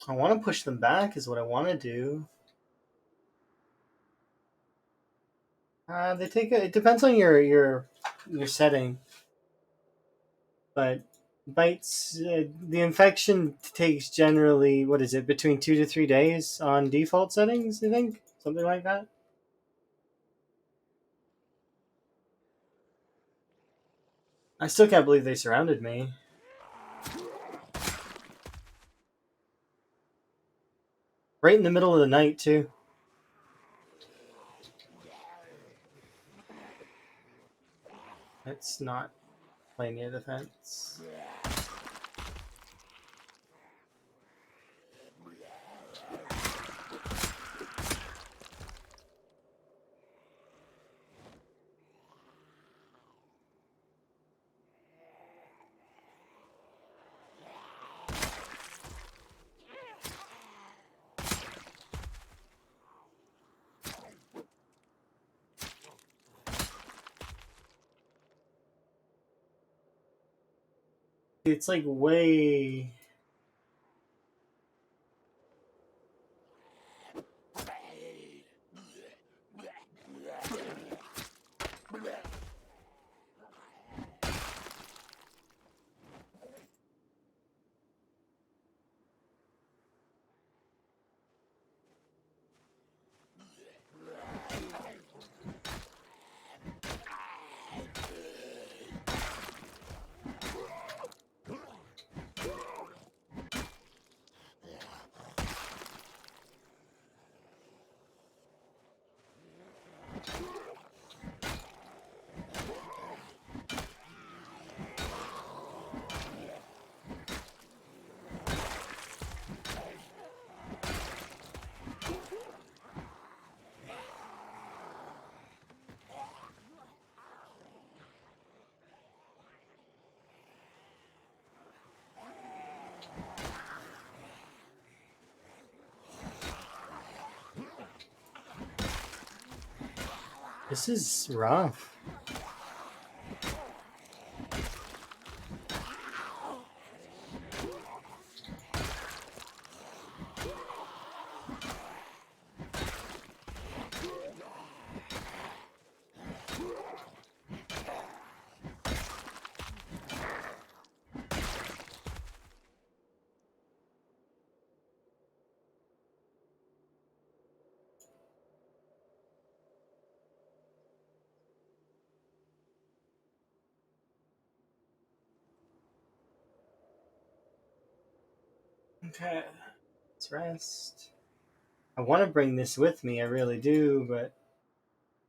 I want to push them back is what I want to do. They take it depends on your setting, but bites the infection takes generally what is it between 2 to 3 days on default settings. I think something like that. I still can't believe they surrounded me. Right in the middle of the night too. Let's not play near the fence. It's like way. This is rough. Okay, let's rest. I want to bring this with me, I really do, but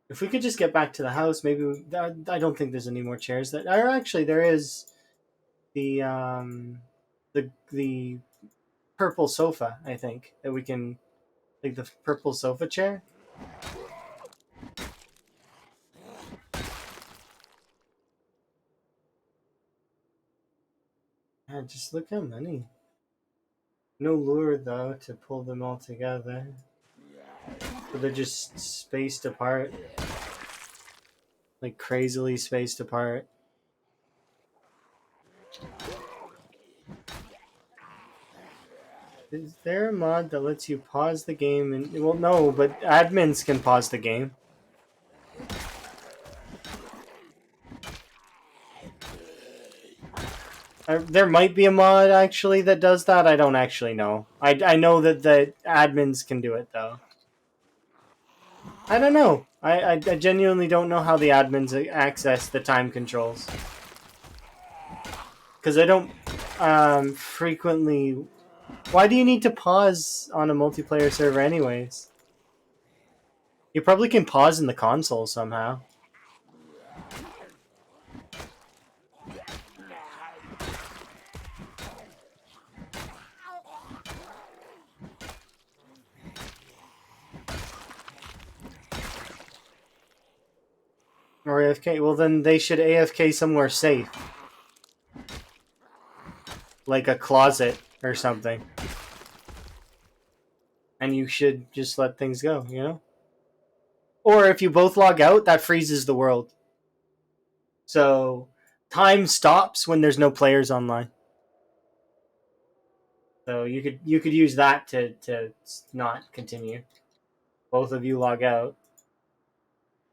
if we could just get back to the house, maybe I don't think there's any more chairs. That or actually there is the purple sofa. I think that we can like the purple sofa chair. Yeah, just look how many. No lure though to pull them all together. So they're just spaced apart, like crazily spaced apart. Is there a mod that lets you pause the game and well no, but admins can pause the game. There might be a mod actually that does that. I don't actually know. I know that the admins can do it though. I don't know. I genuinely don't know how the admins access the time controls because I don't frequently. Why do you need to pause on a multiplayer server anyways? You probably can pause in the console somehow. Or AFK. Well, then they should AFK somewhere safe. Like a closet or something. And you should just let things go, you know? Or if you both log out, that freezes the world. So time stops when there's no players online. So you could use that to not continue. Both of you log out.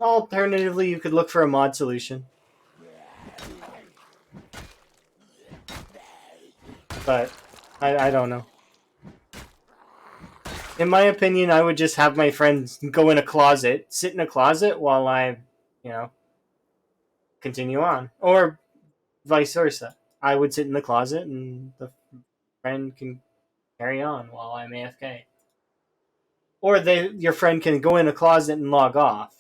Alternatively, you could look for a mod solution. But I don't know. In my opinion, I would just have my friends go in a closet, sit in a closet while I, you know, continue on. Or vice versa. I would sit in the closet and the friend can carry on while I'm AFK. Or your friend can go in a closet and log off.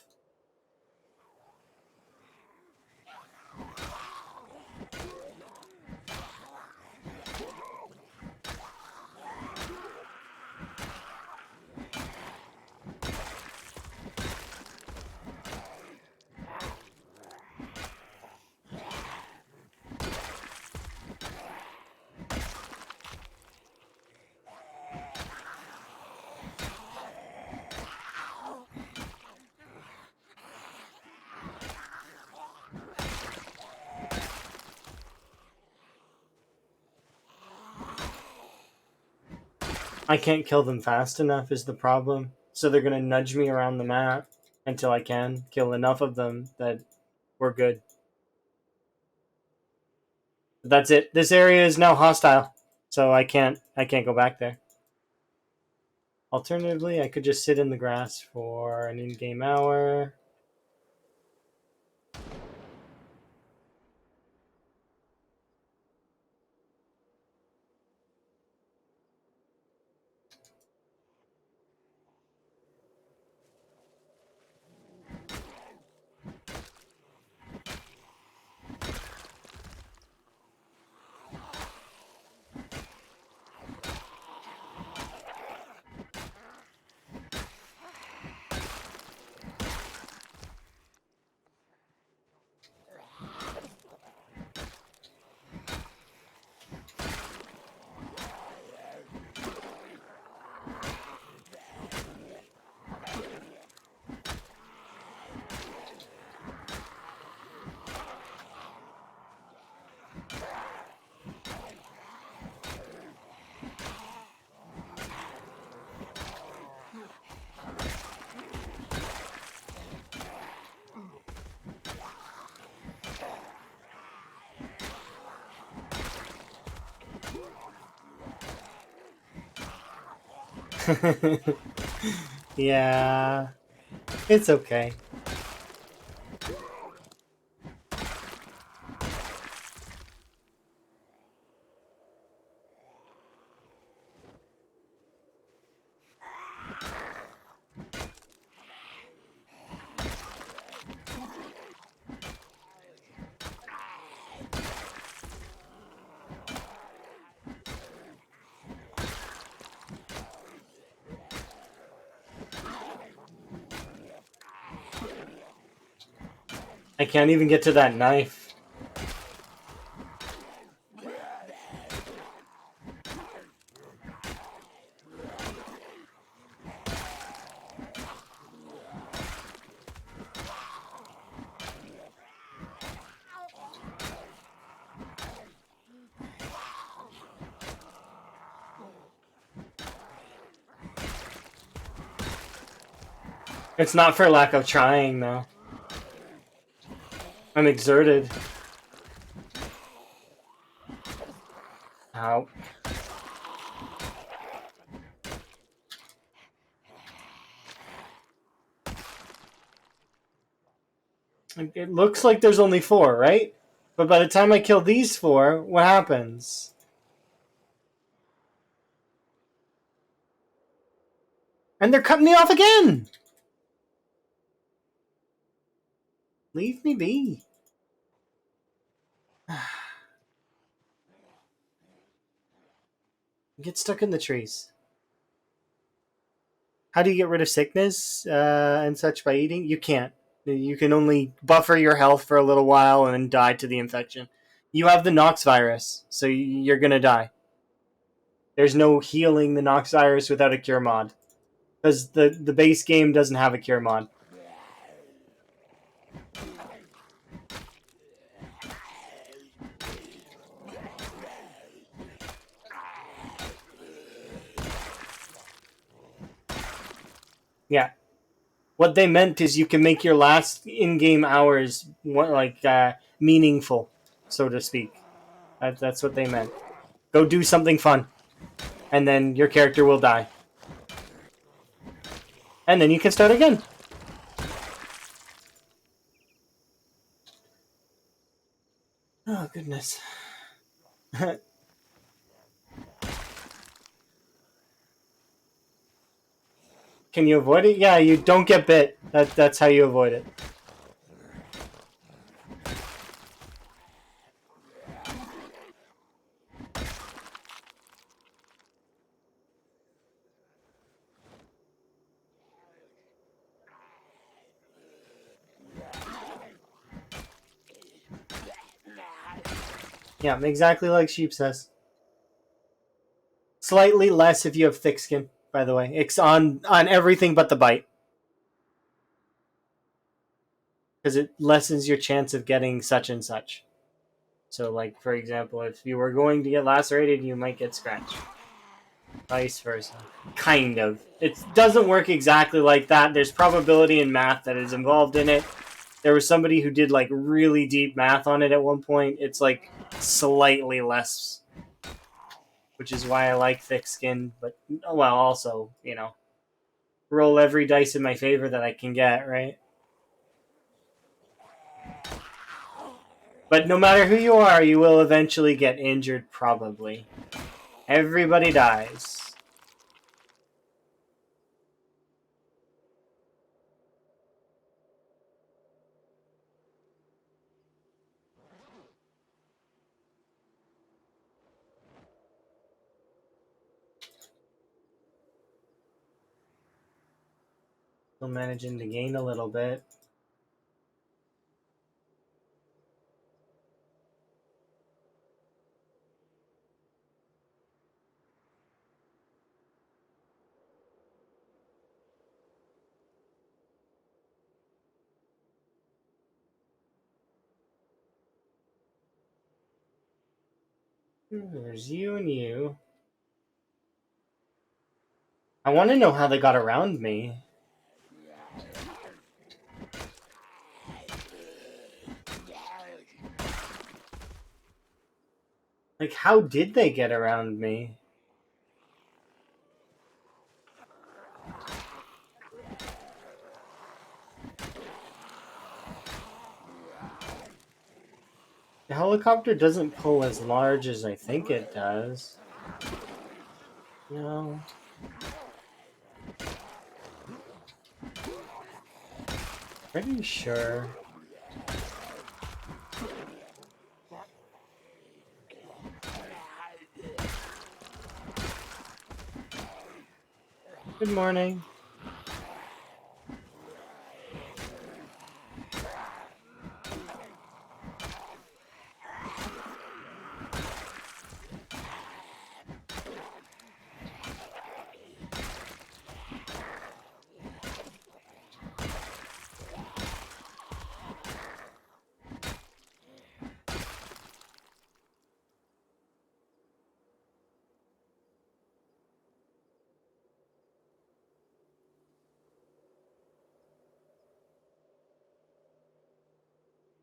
I can't kill them fast enough is the problem. So they're gonna nudge me around the map until I can kill enough of them that we're good. That's it. This area is now hostile, so I can't go back there. Alternatively, I could just sit in the grass for an in-game hour. Yeah, it's okay. I can't even get to that knife. It's not for lack of trying, though. I'm exerted. Ow. It looks like there's only 4, right? But by the time I kill these 4, what happens? And they're cutting me off again! Leave me be. Get stuck in the trees. How do you get rid of sickness and such by eating? You can't. You can only buffer your health for a little while and then die to the infection. You have the Nox virus, so you're gonna die. There's no healing the Nox virus without a cure mod. Because the base game doesn't have a cure mod. Yeah. What they meant is you can make your last in-game hours meaningful, so to speak. That's what they meant. Go do something fun, and then your character will die, and then you can start again. Oh goodness. Can you avoid it? Yeah, you don't get bit. That's how you avoid it. Yeah, exactly like Sheep says. Slightly less if you have thick skin, by the way. It's on everything but the bite. Because it lessens your chance of getting such and such. So, like, for example, if you were going to get lacerated, you might get scratched. Vice versa. Kind of. It doesn't work exactly like that. There's probability and math that is involved in it. There was somebody who did, like, really deep math on it at one point. It's, like, slightly less. Which is why I like thick skin. But, well, also, roll every dice in my favor that I can get, right? But no matter who you are, you will eventually get injured, probably. Everybody dies. Still managing to gain a little bit. There's you and you. I want to know how they got around me. Like, how did they get around me? The helicopter doesn't pull as large as I think it does. No. Pretty sure. Good morning.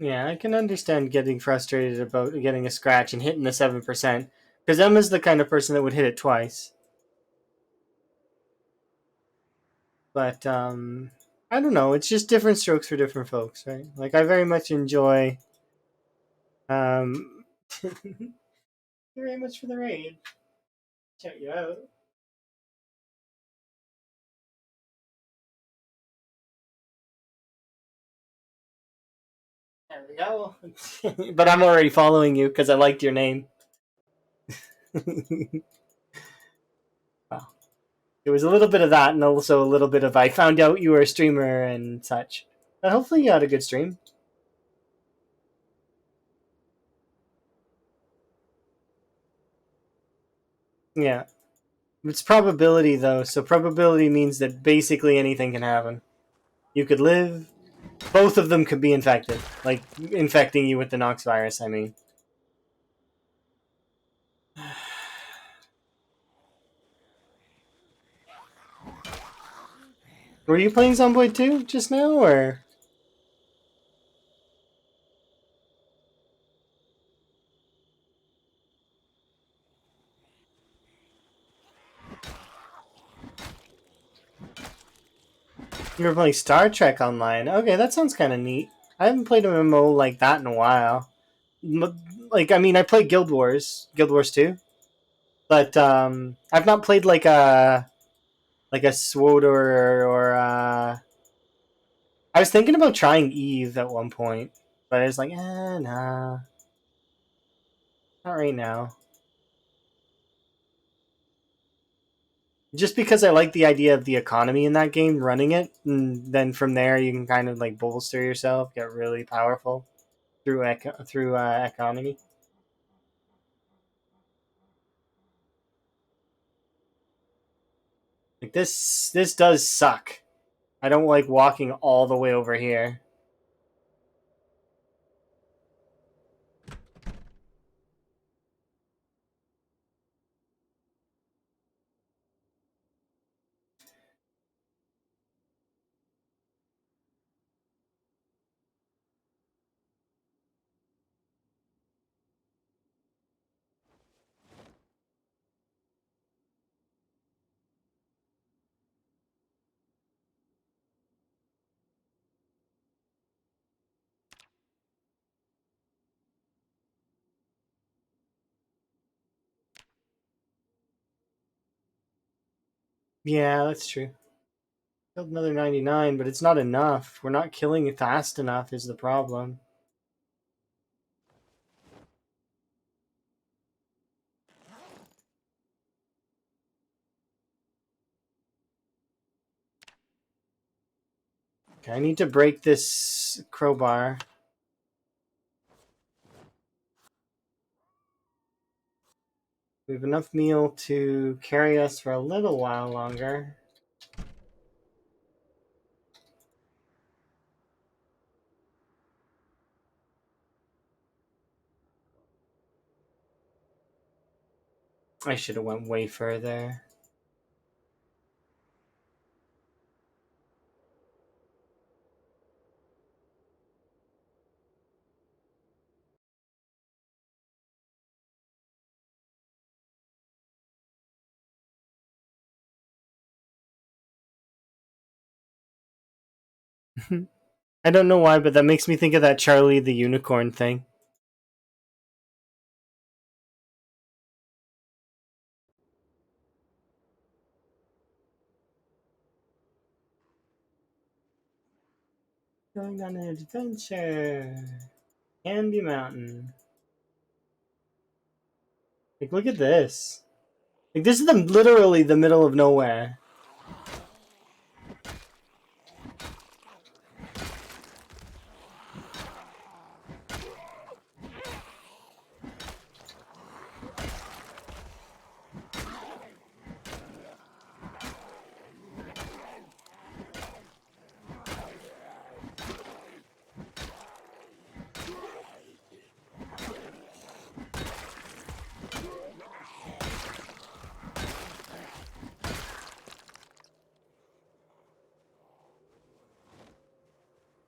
Yeah, I can understand getting frustrated about getting a scratch and hitting the 7%, because Emma's the kind of person that would hit it twice. But I don't know. It's just different strokes for different folks, right? Like I very much enjoy. Thank you very much for the raid. Check you out. There we go. But I'm already following you because I liked your name. Well, it was a little bit of that, and also a little bit of I found out you were a streamer and such. But hopefully you had a good stream. Yeah. It's probability though, so probability means that basically anything can happen. You could live, both of them could be infected. Like infecting you with the Nox virus, I mean. Were you playing Zomboid 2 just now, or? You were playing Star Trek Online. Okay, that sounds kind of neat. I haven't played an MMO like that in a while. Like, I mean, I played Guild Wars 2, but I've not played like a SWOT or I was thinking about trying Eve at one point, but I was like, nah, not right now. Just because I like the idea of the economy in that game, running it, and then from there you can kind of like bolster yourself, get really powerful through economy. Like this does suck. I don't like walking all the way over here. Yeah, that's true. Killed another 99, but it's not enough. We're not killing it fast enough is the problem. Okay, I need to break this crowbar. We have enough meal to carry us for a little while longer. I should have went way further. I don't know why, but that makes me think of that Charlie the Unicorn thing. going on an adventure. Candy Mountain. Like, look at this. Like, this is literally the middle of nowhere.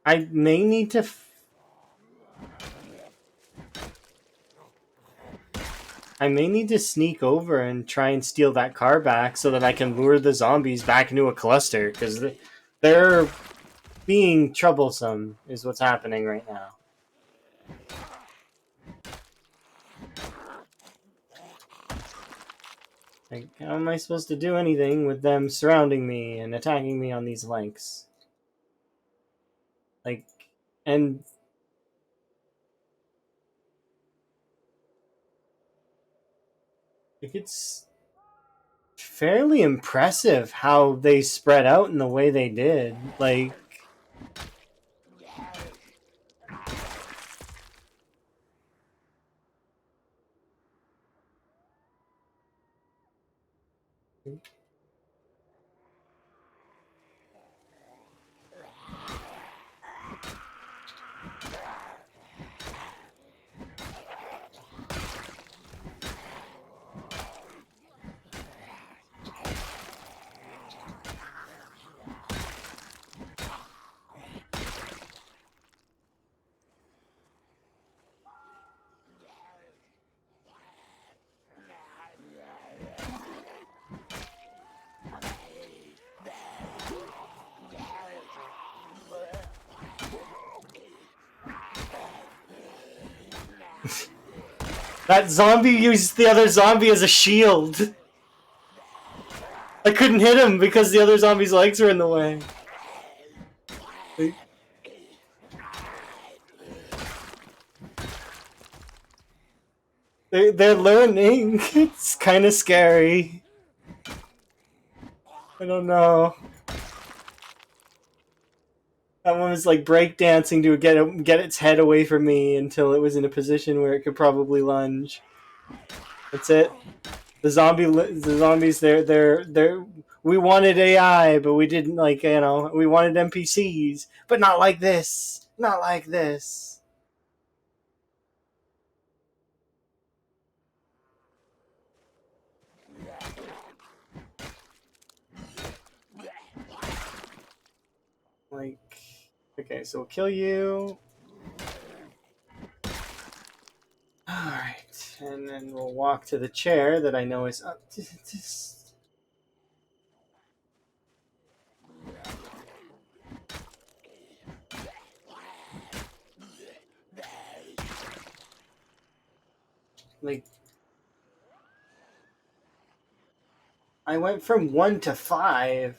I may need to... I may need to sneak over and try and steal that car back so that I can lure the zombies back into a cluster, because they're being troublesome, is what's happening right now. Like, how am I supposed to do anything with them surrounding me and attacking me on these flanks? Like, and... like, it's fairly impressive how they spread out in the way they did. Like... that zombie used the other zombie as a shield. I couldn't hit him because the other zombie's legs were in the way. They're learning. It's kind of scary. I don't know. That one was like breakdancing to get its head away from me until it was in a position where it could probably lunge. That's it. The zombies. They're. We wanted AI, but we didn't we wanted NPCs, but not like this. Not like this. Like, okay, so we'll kill you. Alright, and then we'll walk to the chair that I know is up. Like, I went from 1 to 5.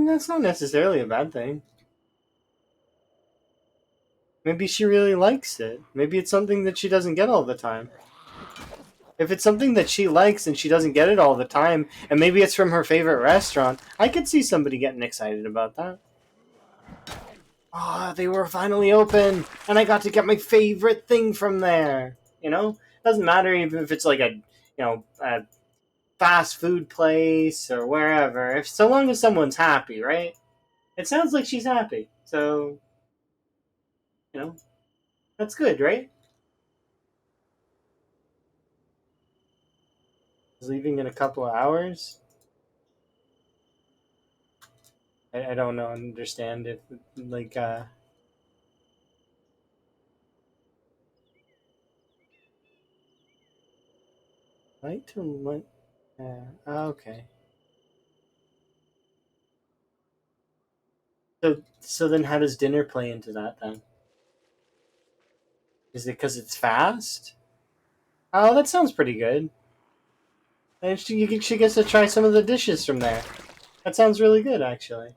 That's not necessarily a bad thing. Maybe she really likes it. Maybe it's something that she doesn't get all the time. If it's something that she likes and she doesn't get it all the time, and maybe it's from her favorite restaurant, I could see somebody getting excited about that. Ah, they were finally open, and I got to get my favorite thing from there. Doesn't matter even if it's like a fast food place or wherever. If so long as someone's happy, right? It sounds like she's happy. So You know, that's good, right? He's leaving in a couple of hours. I don't know, understand if, like, light to light. Okay. So then how does dinner play into that then? Is it because it's fast? Oh, that sounds pretty good. And she gets to try some of the dishes from there. That sounds really good, actually.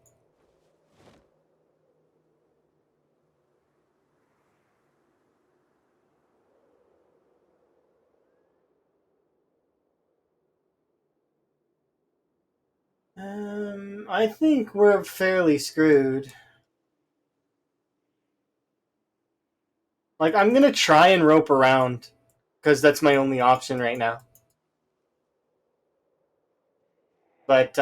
I think we're fairly screwed. Like, I'm gonna try and rope around, because that's my only option right now. But,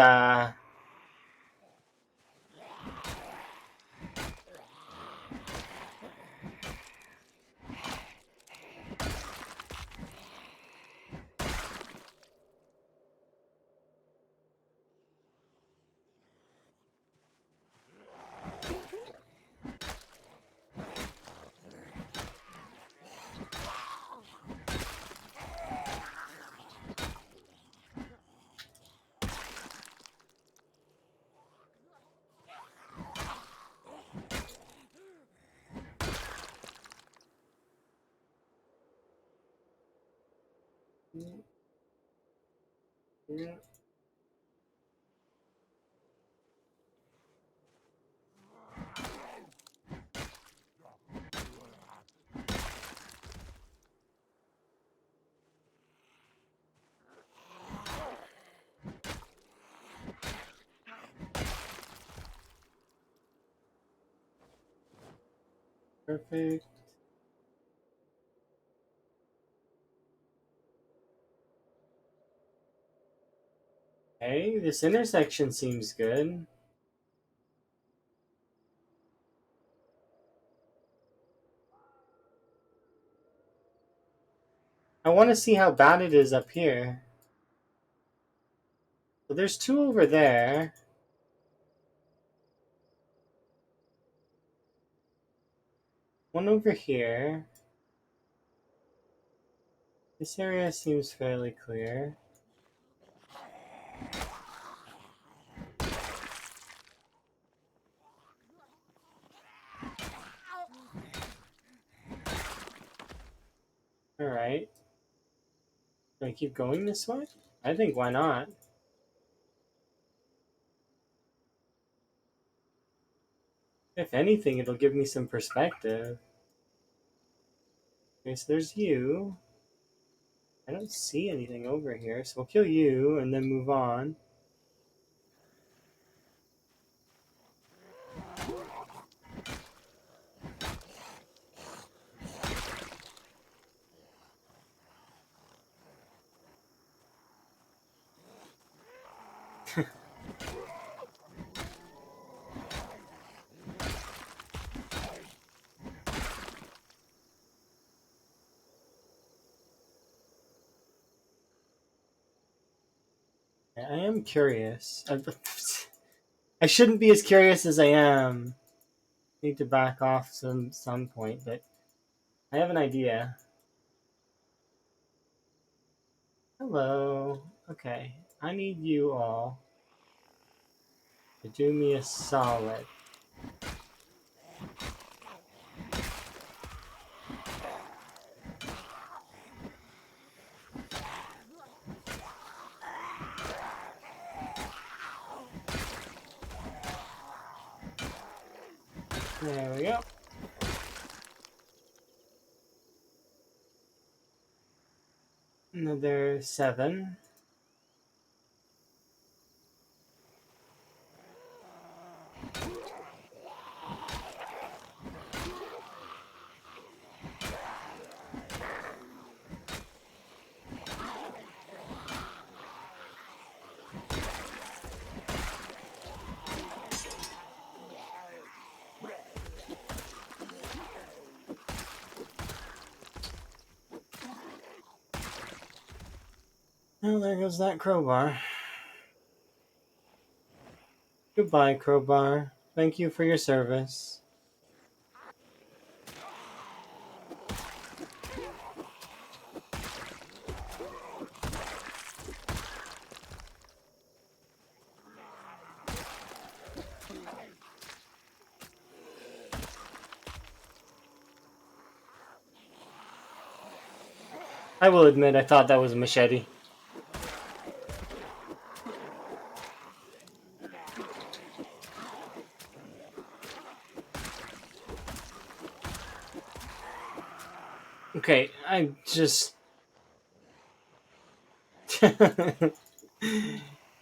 perfect. Hey, this intersection seems good. I want to see how bad it is up here. So there's two over there. One over here. This area seems fairly clear. Alright. Do I keep going this way? I think why not? If anything, it'll give me some perspective. Okay, so there's you. I don't see anything over here, so we'll kill you and then move on. I am curious. I shouldn't be as curious as I am. Need to back off some point, but I have an idea. Hello. Okay, I need you all to do me a solid. There we go. Another 7. Oh, there goes that crowbar. Goodbye, crowbar. Thank you for your service. I will admit I thought that was a machete. Okay, I just...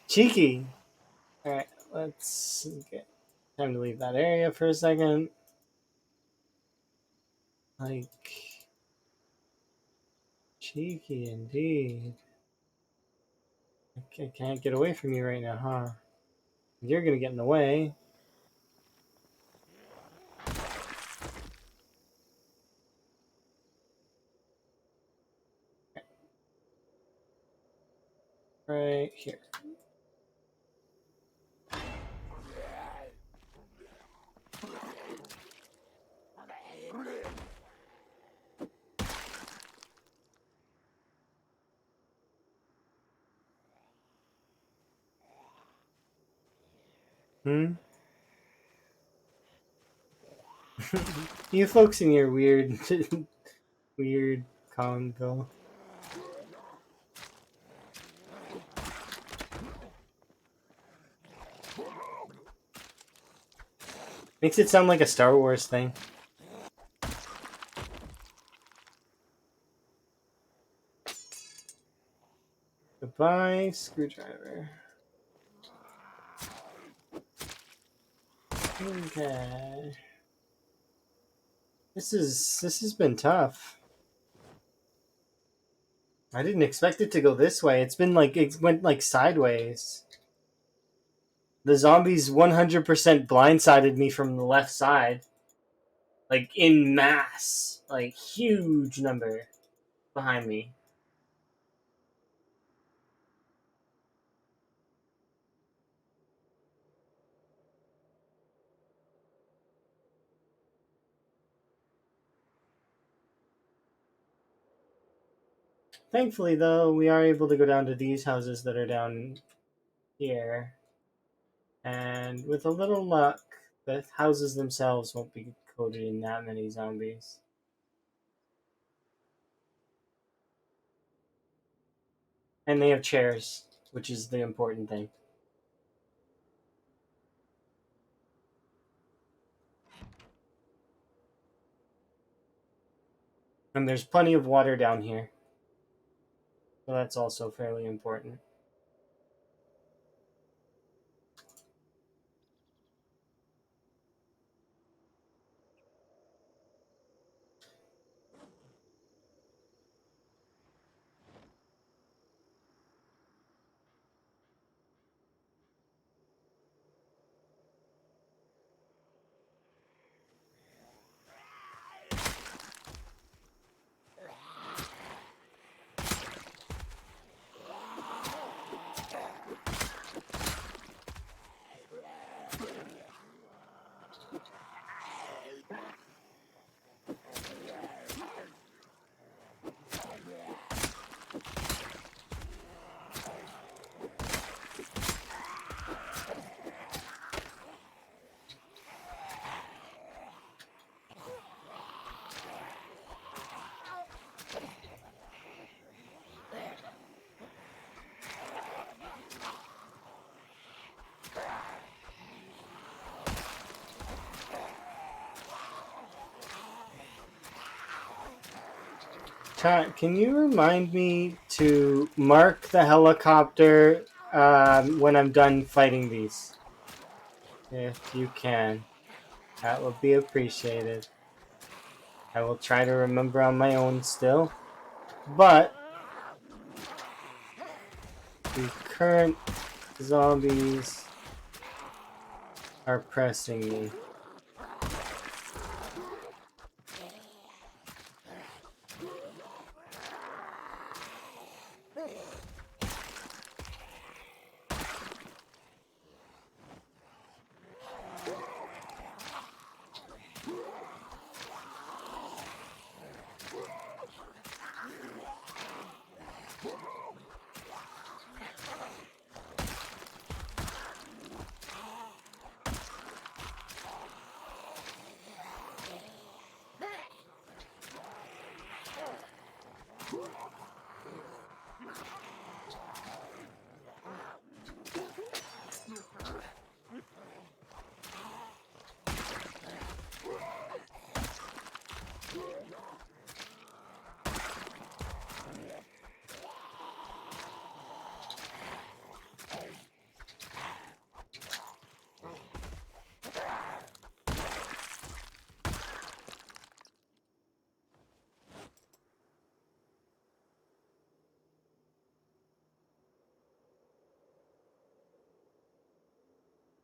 Cheeky! Alright, let's get... Time to leave that area for a second. Like... Cheeky indeed. I can't get away from you right now, huh? You're gonna get in the way. Right here. Hmm? You folks in your weird... weird convo. Makes it sound like a Star Wars thing. Goodbye, screwdriver. Okay. This has been tough. I didn't expect it to go this way. It went like sideways. The zombies 100% blindsided me from the left side. Like in mass. Like huge number behind me. Thankfully though, we are able to go down to these houses that are down here. And with a little luck, the houses themselves won't be coated in that many zombies. And they have chairs, which is the important thing. And there's plenty of water down here. So that's also fairly important. Can you remind me to mark the helicopter when I'm done fighting these? If you can. That would be appreciated. I will try to remember on my own still. But the current zombies are pressing me.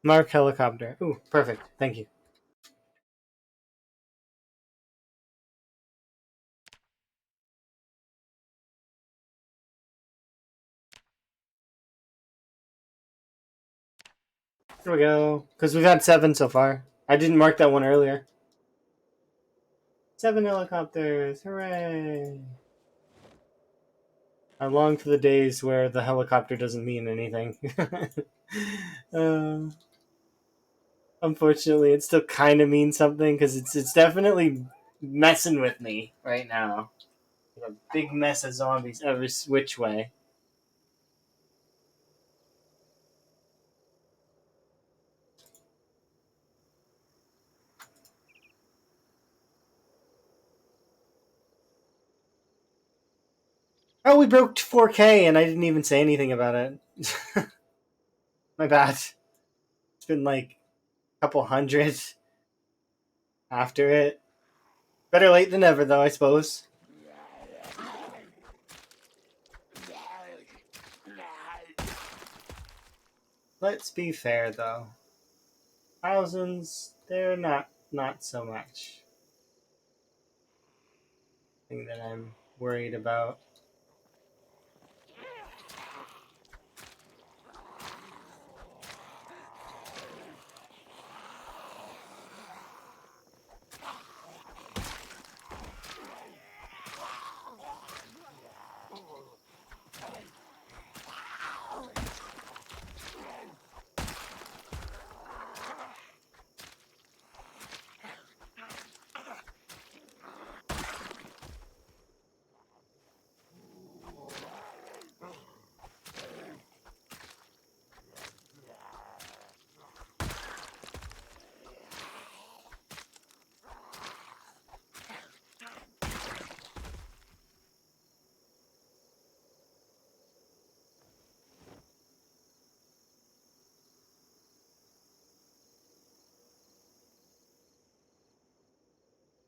Mark helicopter. Ooh, perfect. Thank you. There we go. Because we've had 7 so far. I didn't mark that one earlier. 7 helicopters. Hooray! I long for the days where the helicopter doesn't mean anything. uh, Unfortunately, it still kind of means something because it's definitely messing with me right now. A big mess of zombies every which way. Oh, we broke 4K and I didn't even say anything about it. My bad. It's been like a couple hundred after it. Better late than never, though, I suppose. Let's be fair, though. Thousands, they're not so much thing that I'm worried about.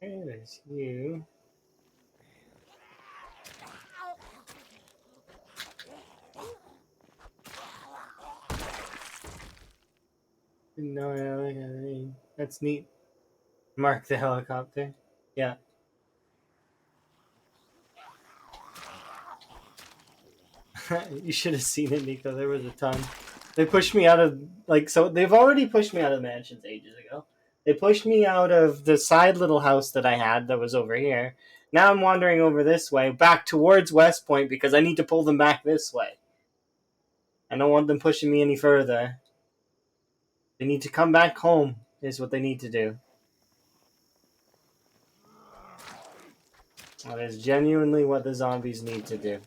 Okay, there's you. No, that's neat. Mark the helicopter. Yeah. You should have seen it, Nico. There was a ton. They pushed me out of so they've already pushed me out of the mansions ages ago. They pushed me out of the side little house that I had that was over here. Now I'm wandering over this way, back towards West Point because I need to pull them back this way. I don't want them pushing me any further. They need to come back home, is what they need to do. That is genuinely what the zombies need to do.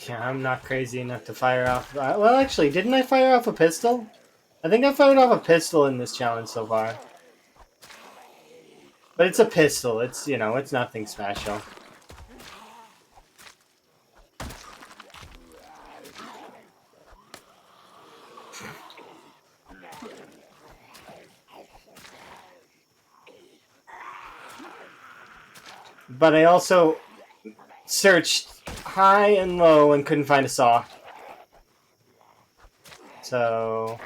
Yeah, I'm not crazy enough to fire off... well, actually, didn't I fire off a pistol? I think I fired off a pistol in this challenge so far. But it's a pistol. It's, it's nothing special. But I also searched high and low and couldn't find a saw. So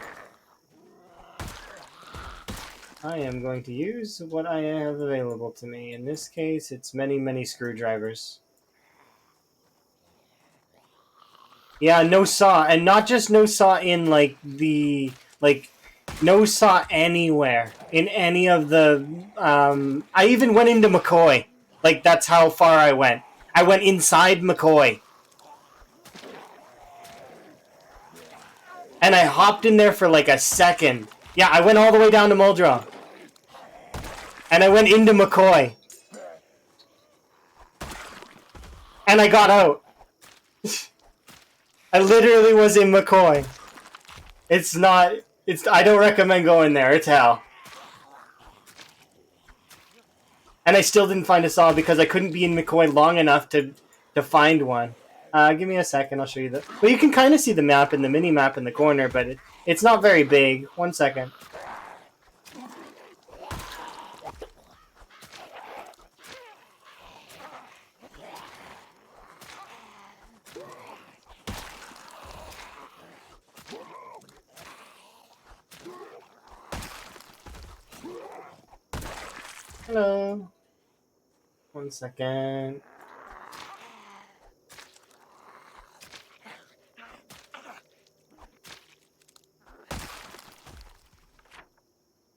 I am going to use what I have available to me. In this case, it's many, many screwdrivers. Yeah, no saw. And not just no saw in, no saw anywhere. In any of the... I even went into McCoy. That's how far I went. I went inside McCoy. And I hopped in there for like a second. Yeah, I went all the way down to Muldrow. And I went into McCoy. And I got out. I literally was in McCoy. It's not... I don't recommend going there. It's hell. And I still didn't find a saw because I couldn't be in McCoy long enough to find one. Give me a second, I'll show you the... Well, you can kind of see the map and the mini-map in the corner, but it's not very big. 1 second. Hello. 1 second.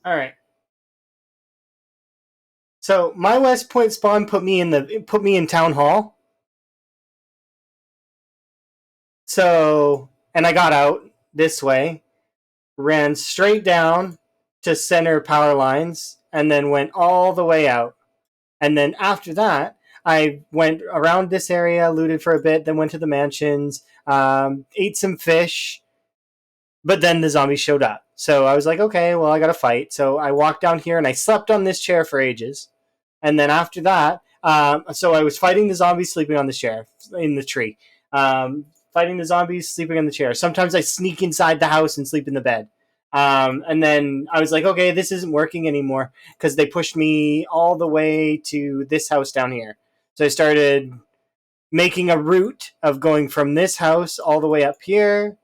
Alright. So my West Point spawn put me in Town Hall. So, and I got out this way, ran straight down to center power lines, and then went all the way out. And then after that, I went around this area, looted for a bit, then went to the mansions, ate some fish, but then the zombies showed up. So I was like, okay, well, I gotta fight. So I walked down here and I slept on this chair for ages. And then after that, so I was fighting the zombies sleeping on the chair in the tree. Fighting the zombies sleeping on the chair. Sometimes I sneak inside the house and sleep in the bed. And then I was like, okay, this isn't working anymore because they pushed me all the way to this house down here. So I started making a route of going from this house all the way up here,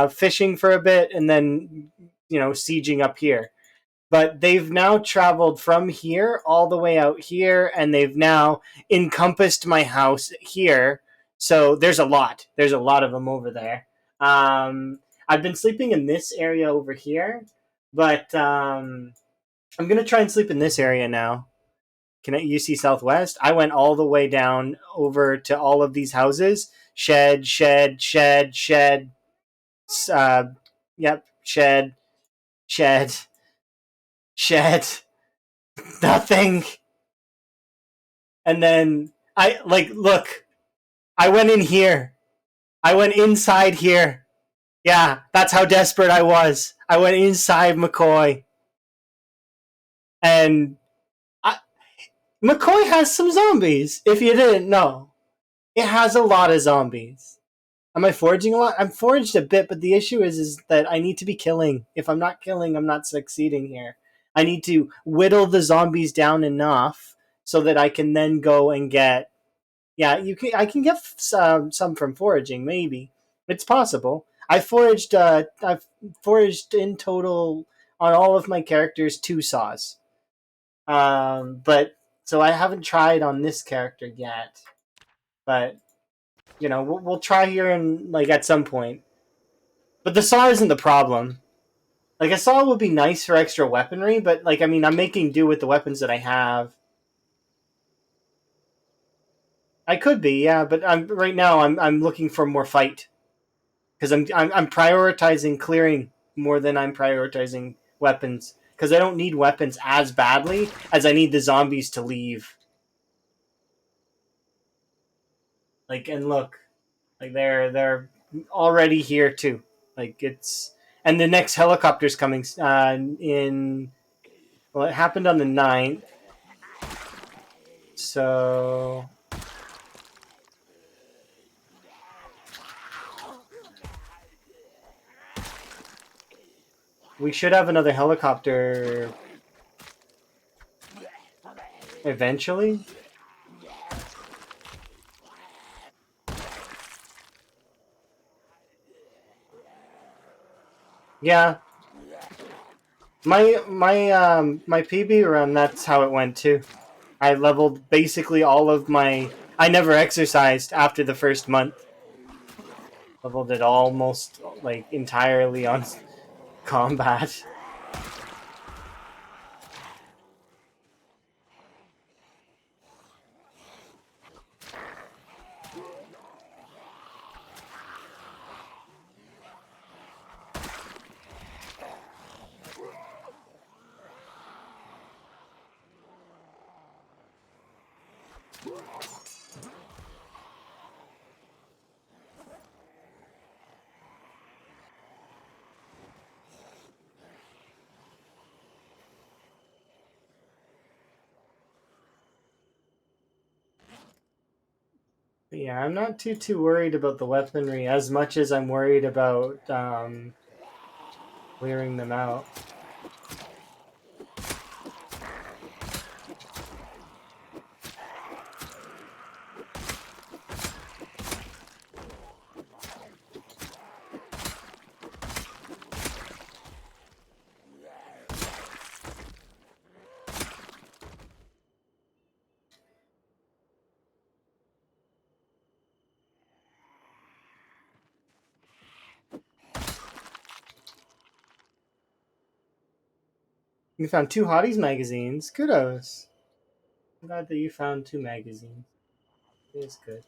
fishing for a bit, and then, sieging up here. But they've now traveled from here all the way out here, and they've now encompassed my house here. So there's a lot. There's a lot of them over there. I've been sleeping in this area over here, but I'm gonna try and sleep in this area now. You see Southwest? I went all the way down over to all of these houses. Shed, shed, shed, shed. Yep, shed, shed, shed. Nothing. And then look, I went in here. I went inside here. Yeah, that's how desperate I was. I went inside McCoy. And McCoy has some zombies, if you didn't know. It has a lot of zombies. Am I foraging a lot? I'm foraged a bit, but the issue is that I need to be killing. If I'm not killing, I'm not succeeding here. I need to whittle the zombies down enough so that I can then go and get... Yeah, I can get some from foraging, maybe. It's possible. I've foraged in total on all of my characters 2 saws. But so I haven't tried on this character yet. But we'll try here and at some point. But the saw isn't the problem. A saw would be nice for extra weaponry, but I'm making do with the weapons that I have. I could be, yeah, but right now I'm looking for more fight because I'm prioritizing clearing more than I'm prioritizing weapons because I don't need weapons as badly as I need the zombies to leave. And look, they're already here too. And the next helicopter's coming in. Well, it happened on the 9th, so we should have another helicopter eventually. Yeah. My PB run, that's how it went too. I leveled basically all of my... I never exercised after the first month. Leveled it almost entirely on combat. Yeah, I'm not too worried about the weaponry as much as I'm worried about clearing them out. You found 2 Hotties magazines. Kudos. I'm glad that you found 2 magazines. It is good.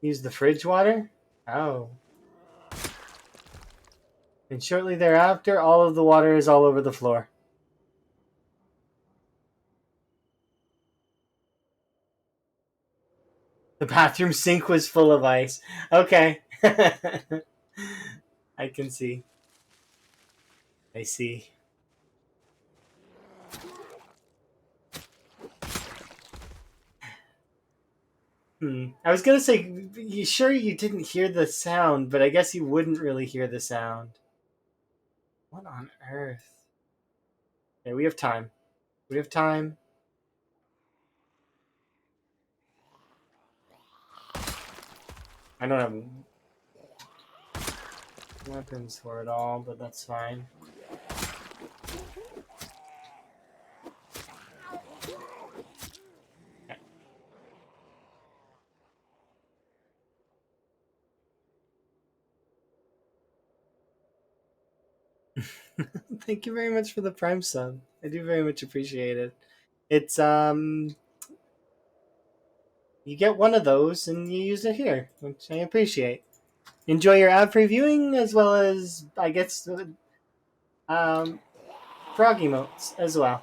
Use the fridge water? Oh. And shortly thereafter, all of the water is all over the floor. The bathroom sink was full of ice. Okay. I can see. I see. I was gonna say, you sure you didn't hear the sound, but I guess you wouldn't really hear the sound. What on earth? Okay, we have time. We have time. I don't have weapons for it all, but that's fine. Thank you very much for the Prime sub. I do very much appreciate it. It's you get one of those and you use it here, which I appreciate. Enjoy your ad-free viewing as well as I guess um frog emotes as well.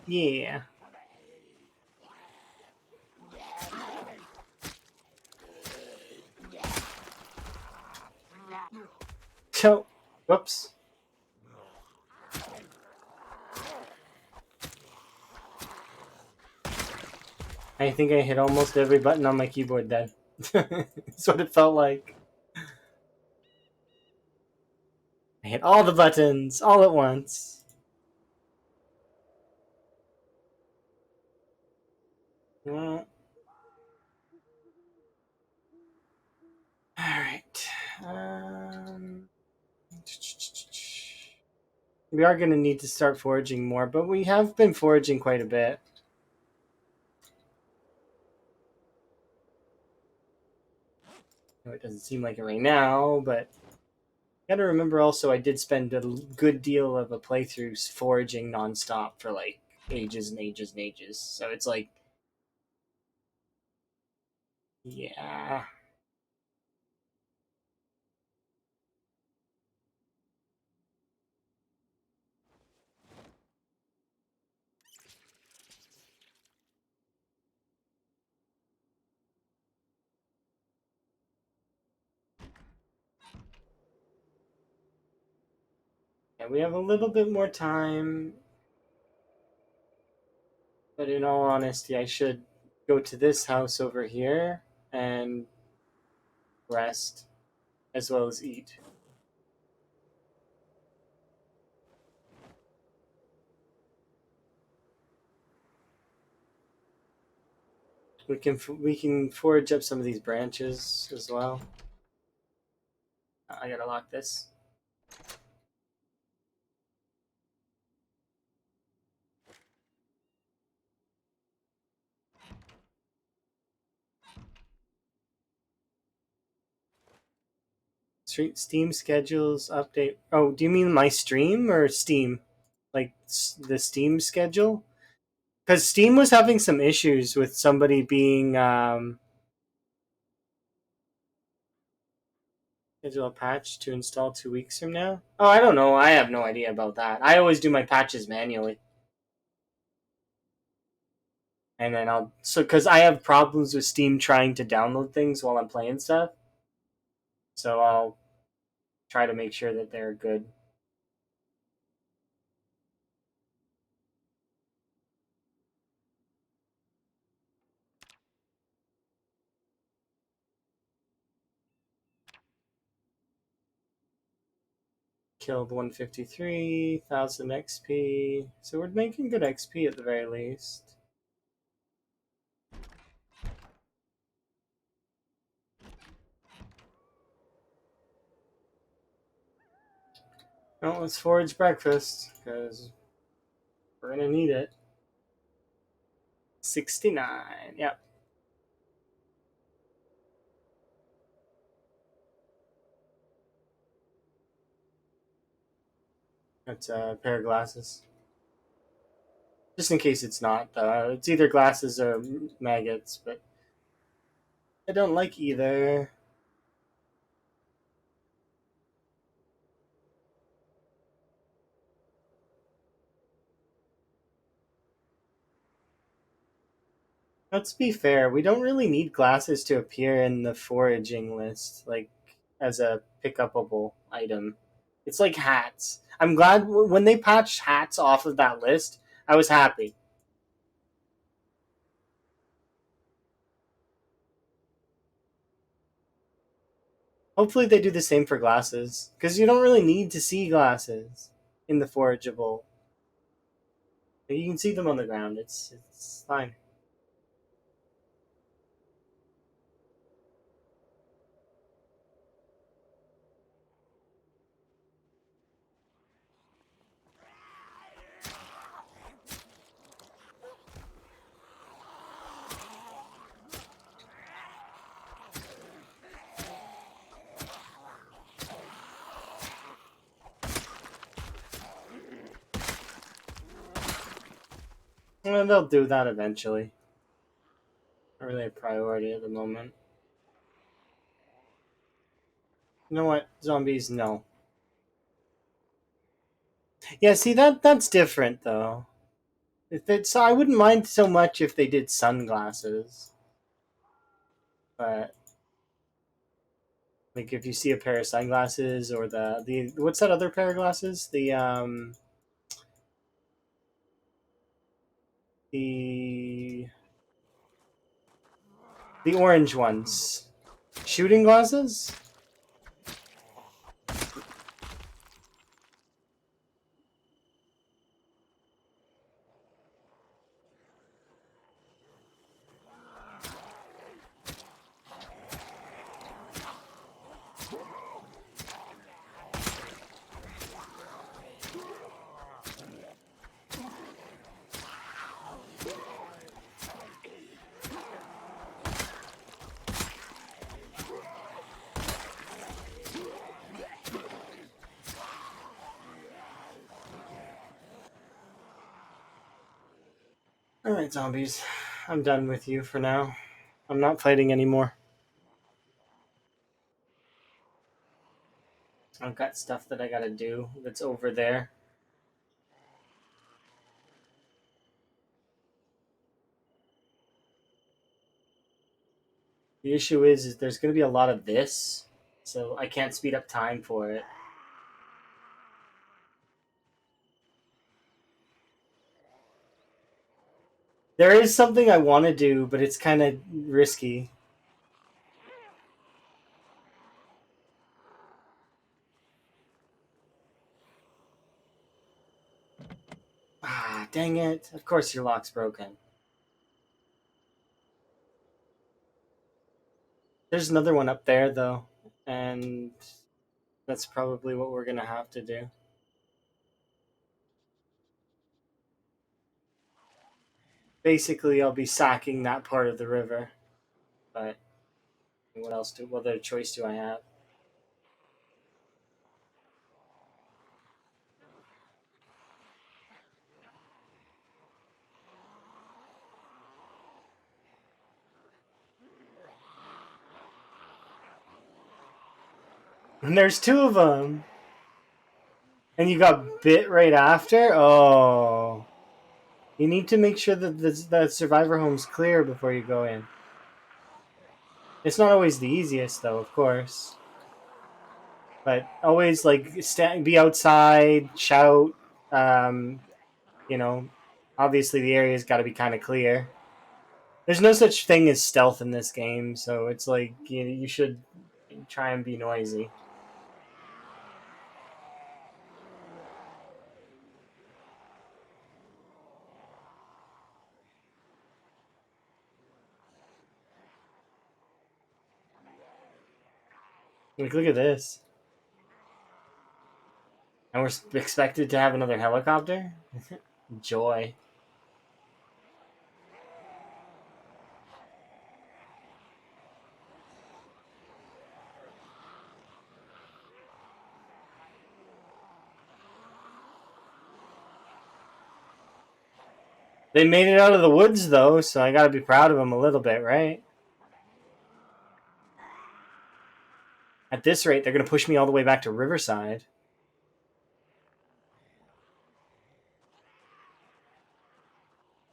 Yeah. So, whoops. I think I hit almost every button on my keyboard then. That's what it felt like. I hit all the buttons all at once. All right. We are going to need to start foraging more, but we have been foraging quite a bit. It doesn't seem like it right now, but you gotta remember also I did spend a good deal of a playthrough foraging nonstop for like ages and ages and ages. So it's like, yeah. And we have a little bit more time, but in all honesty, I should go to this house over here and rest as well as eat. We can forage up some of these branches as well. I gotta lock this. Steam schedules update. Oh, do you mean my stream or Steam? Like the Steam schedule? Because Steam was having some issues with somebody being schedule a patch to install 2 weeks from now. Oh, I don't know. I have no idea about that. I always do my patches manually, and then I'll because I have problems with Steam trying to download things while I'm playing stuff, so I'll try to make sure that they're good. Killed 153,000 XP, so we're making good XP at the very least. Well, let's forage breakfast because we're gonna need it. 69. Yep. That's a pair of glasses. Just in case it's not. It's either glasses or maggots, but I don't like either. Let's be fair, we don't really need glasses to appear in the foraging list, like as a pickupable item. It's like hats. I'm glad when they patched hats off of that list, I was happy. Hopefully they do the same for glasses, because you don't really need to see glasses in the forageable. You can see them on the ground. It's fine. And they'll do that eventually. Not really a priority at the moment. You know what? Zombies, no. Yeah, see that's different though. So I wouldn't mind so much if they did sunglasses, but like if you see a pair of sunglasses or the what's that other pair of glasses? The the orange ones, shooting glasses. All right, zombies, I'm done with you for now. I'm not fighting anymore. I've got stuff that I gotta do that's over there. The issue is there's gonna be a lot of this, so I can't speed up time for it. There is something I want to do, but it's kind of risky. Ah, dang it. Of course your lock's broken. There's another one up there, though, and that's probably what we're going to have to do. Basically, I'll be sacking that part of the river, but what other choice do I have? And there's two of them. And you got bit right after? Oh. You need to make sure that the survivor home's clear before you go in. It's not always the easiest, though, of course. But always, like, be outside, shout. Um, you know, obviously the area's got to be kind of clear. There's no such thing as stealth in this game, so it's like you should try and be noisy. Like, look at this. And we're expected to have another helicopter? Joy. They made it out of the woods, though, so I gotta be proud of them a little bit, right? At this rate, they're gonna push me all the way back to Riverside.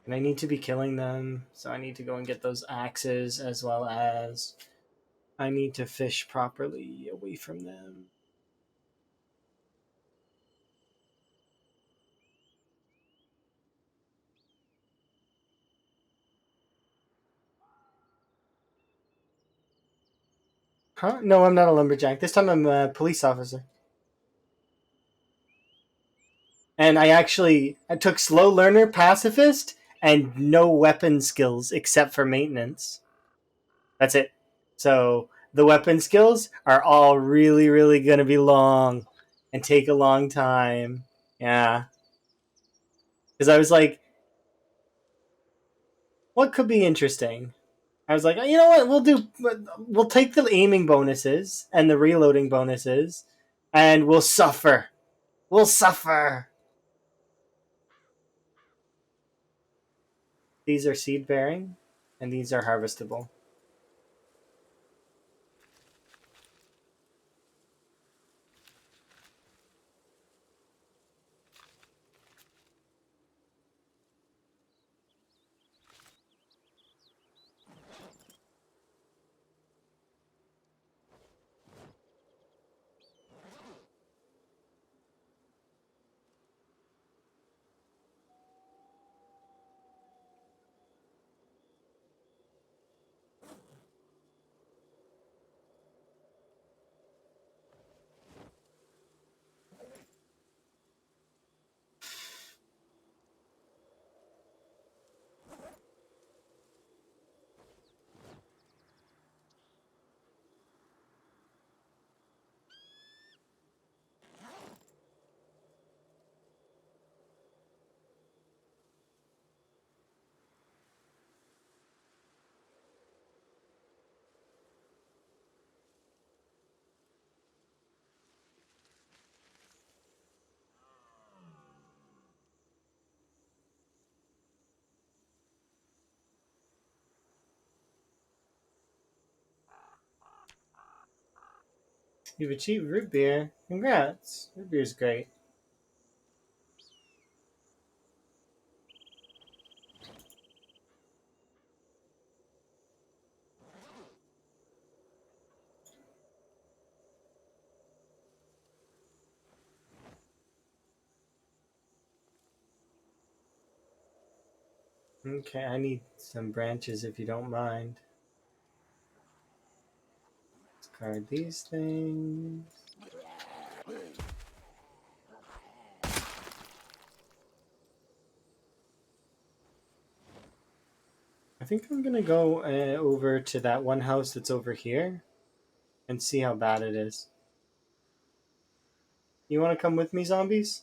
And I need to be killing them, so I need to go and get those axes, as well as I need to fish properly away from them. Huh? No, I'm not a lumberjack. This time I'm a police officer. And I took slow learner, pacifist, and no weapon skills except for maintenance. That's it. So the weapon skills are all really, really gonna be long and take a long time. Yeah. Because I was like, what could be interesting? I was like, you know what? We'll take the aiming bonuses and the reloading bonuses, and we'll suffer. We'll suffer. These are seed bearing, and these are harvestable. You've achieved root beer. Congrats. Root beer's great. Okay, I need some branches if you don't mind. Discard these things. I think I'm gonna go over to that one house that's over here and see how bad it is. You want to come with me, zombies?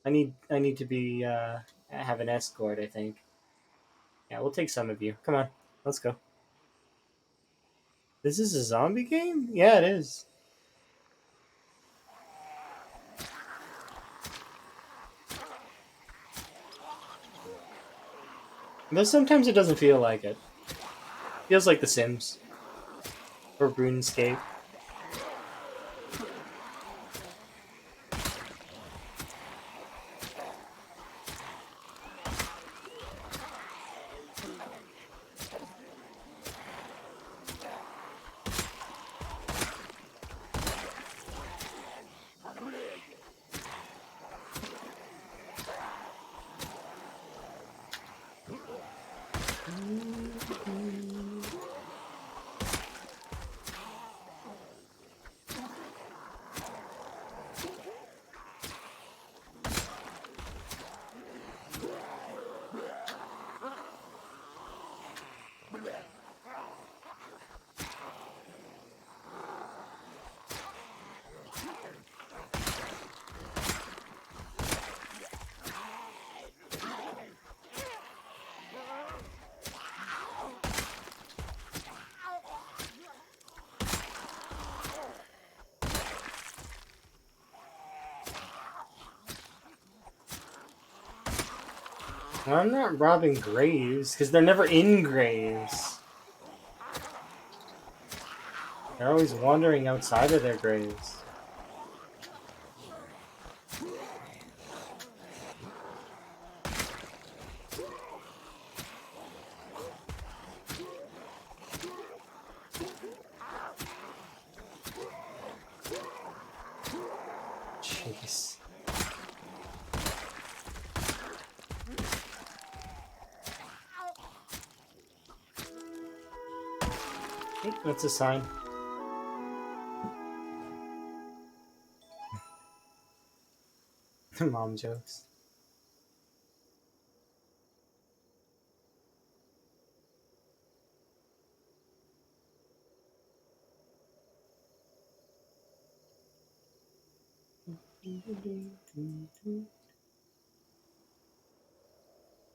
I need to be have an escort. I think. Yeah, we'll take some of you. Come on, let's go. This is a zombie game? Yeah, it is. But sometimes it doesn't feel like it. Feels like The Sims or RuneScape. I'm not robbing graves, because they're never in graves. They're always wandering outside of their graves. Jeez. That's a sign. Mom jokes.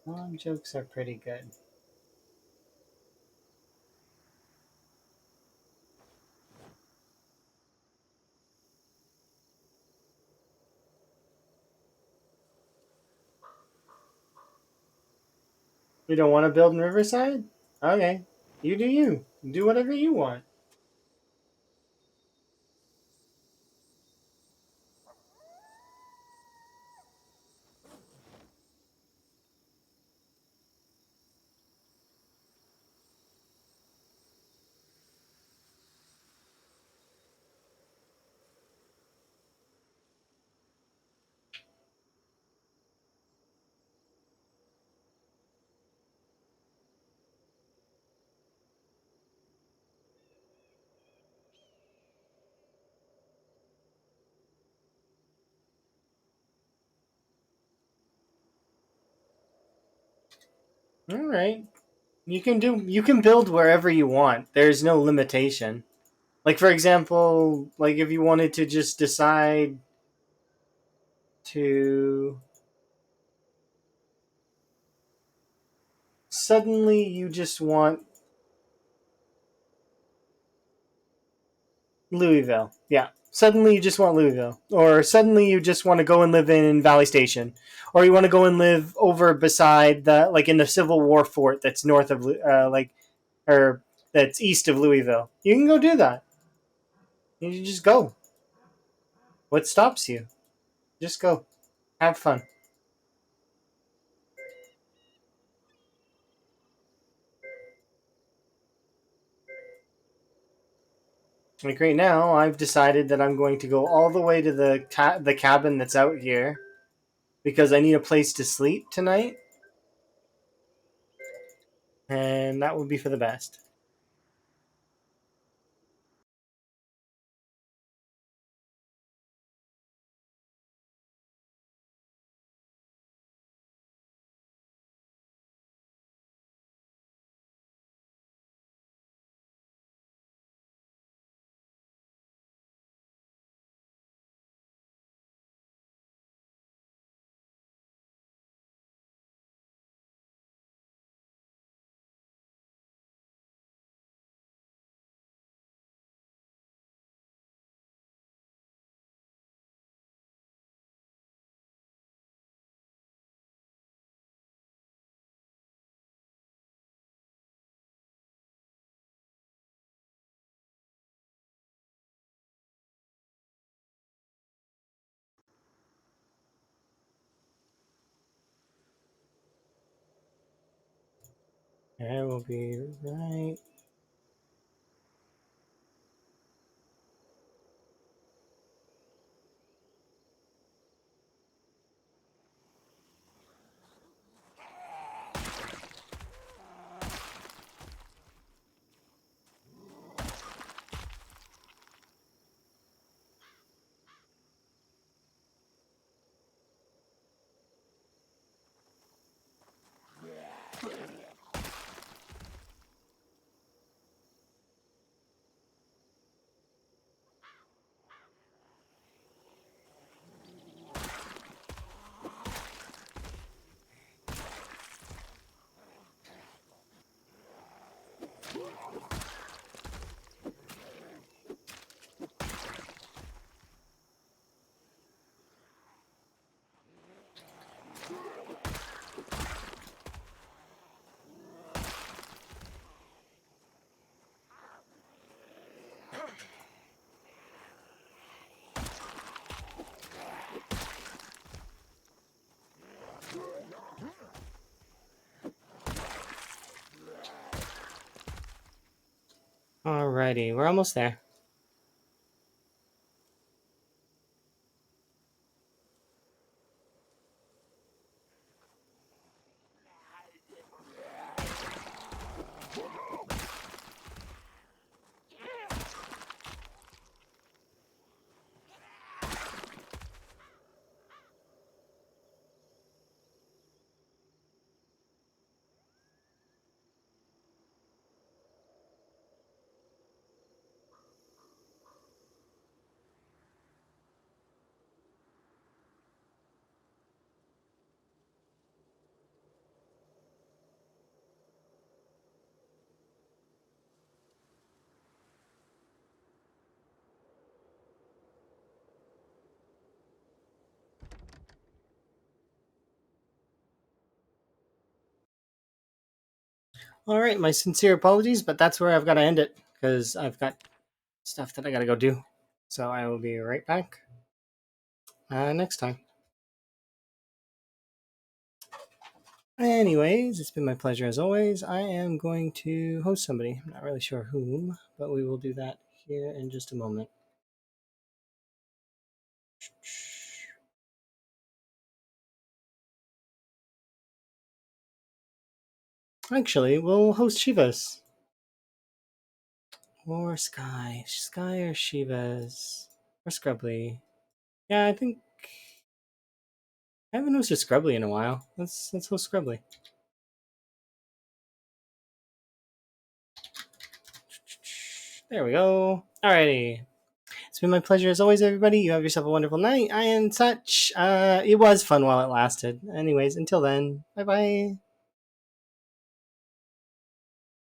Mom jokes are pretty good. You don't want to build in Riverside? Okay. You do you. Do whatever you want. All right. You can build wherever you want. There's no limitation. Like for example, like if you wanted to just decide to suddenly you just want Louisville. Yeah. Suddenly you just want Louisville. Or suddenly you just want to go and live in Valley Station. Or you want to go and live over beside the like in the Civil War fort that's north of or that's east of Louisville. You can go do that. You just go. What stops you? Just go. Have fun. Like right now, I've decided that I'm going to go all the way to the cabin that's out here because I need a place to sleep tonight, and that would be for the best. I will be right. Alrighty, we're almost there. All right, my sincere apologies, but that's where I've got to end it because I've got stuff that I got to go do. So I will be right back next time. Anyways, it's been my pleasure as always. I am going to host somebody. I'm not really sure whom, but we will do that here in just a moment. Actually, we'll host Shivas. Or Sky. Sky or Shivas. Or Scrubbly. Yeah, I think I haven't hosted Scrubbly in a while. Let's host Scrubbly. There we go. Alrighty. It's been my pleasure as always, everybody. You have yourself a wonderful night and such. It was fun while it lasted. Anyways, until then, bye bye.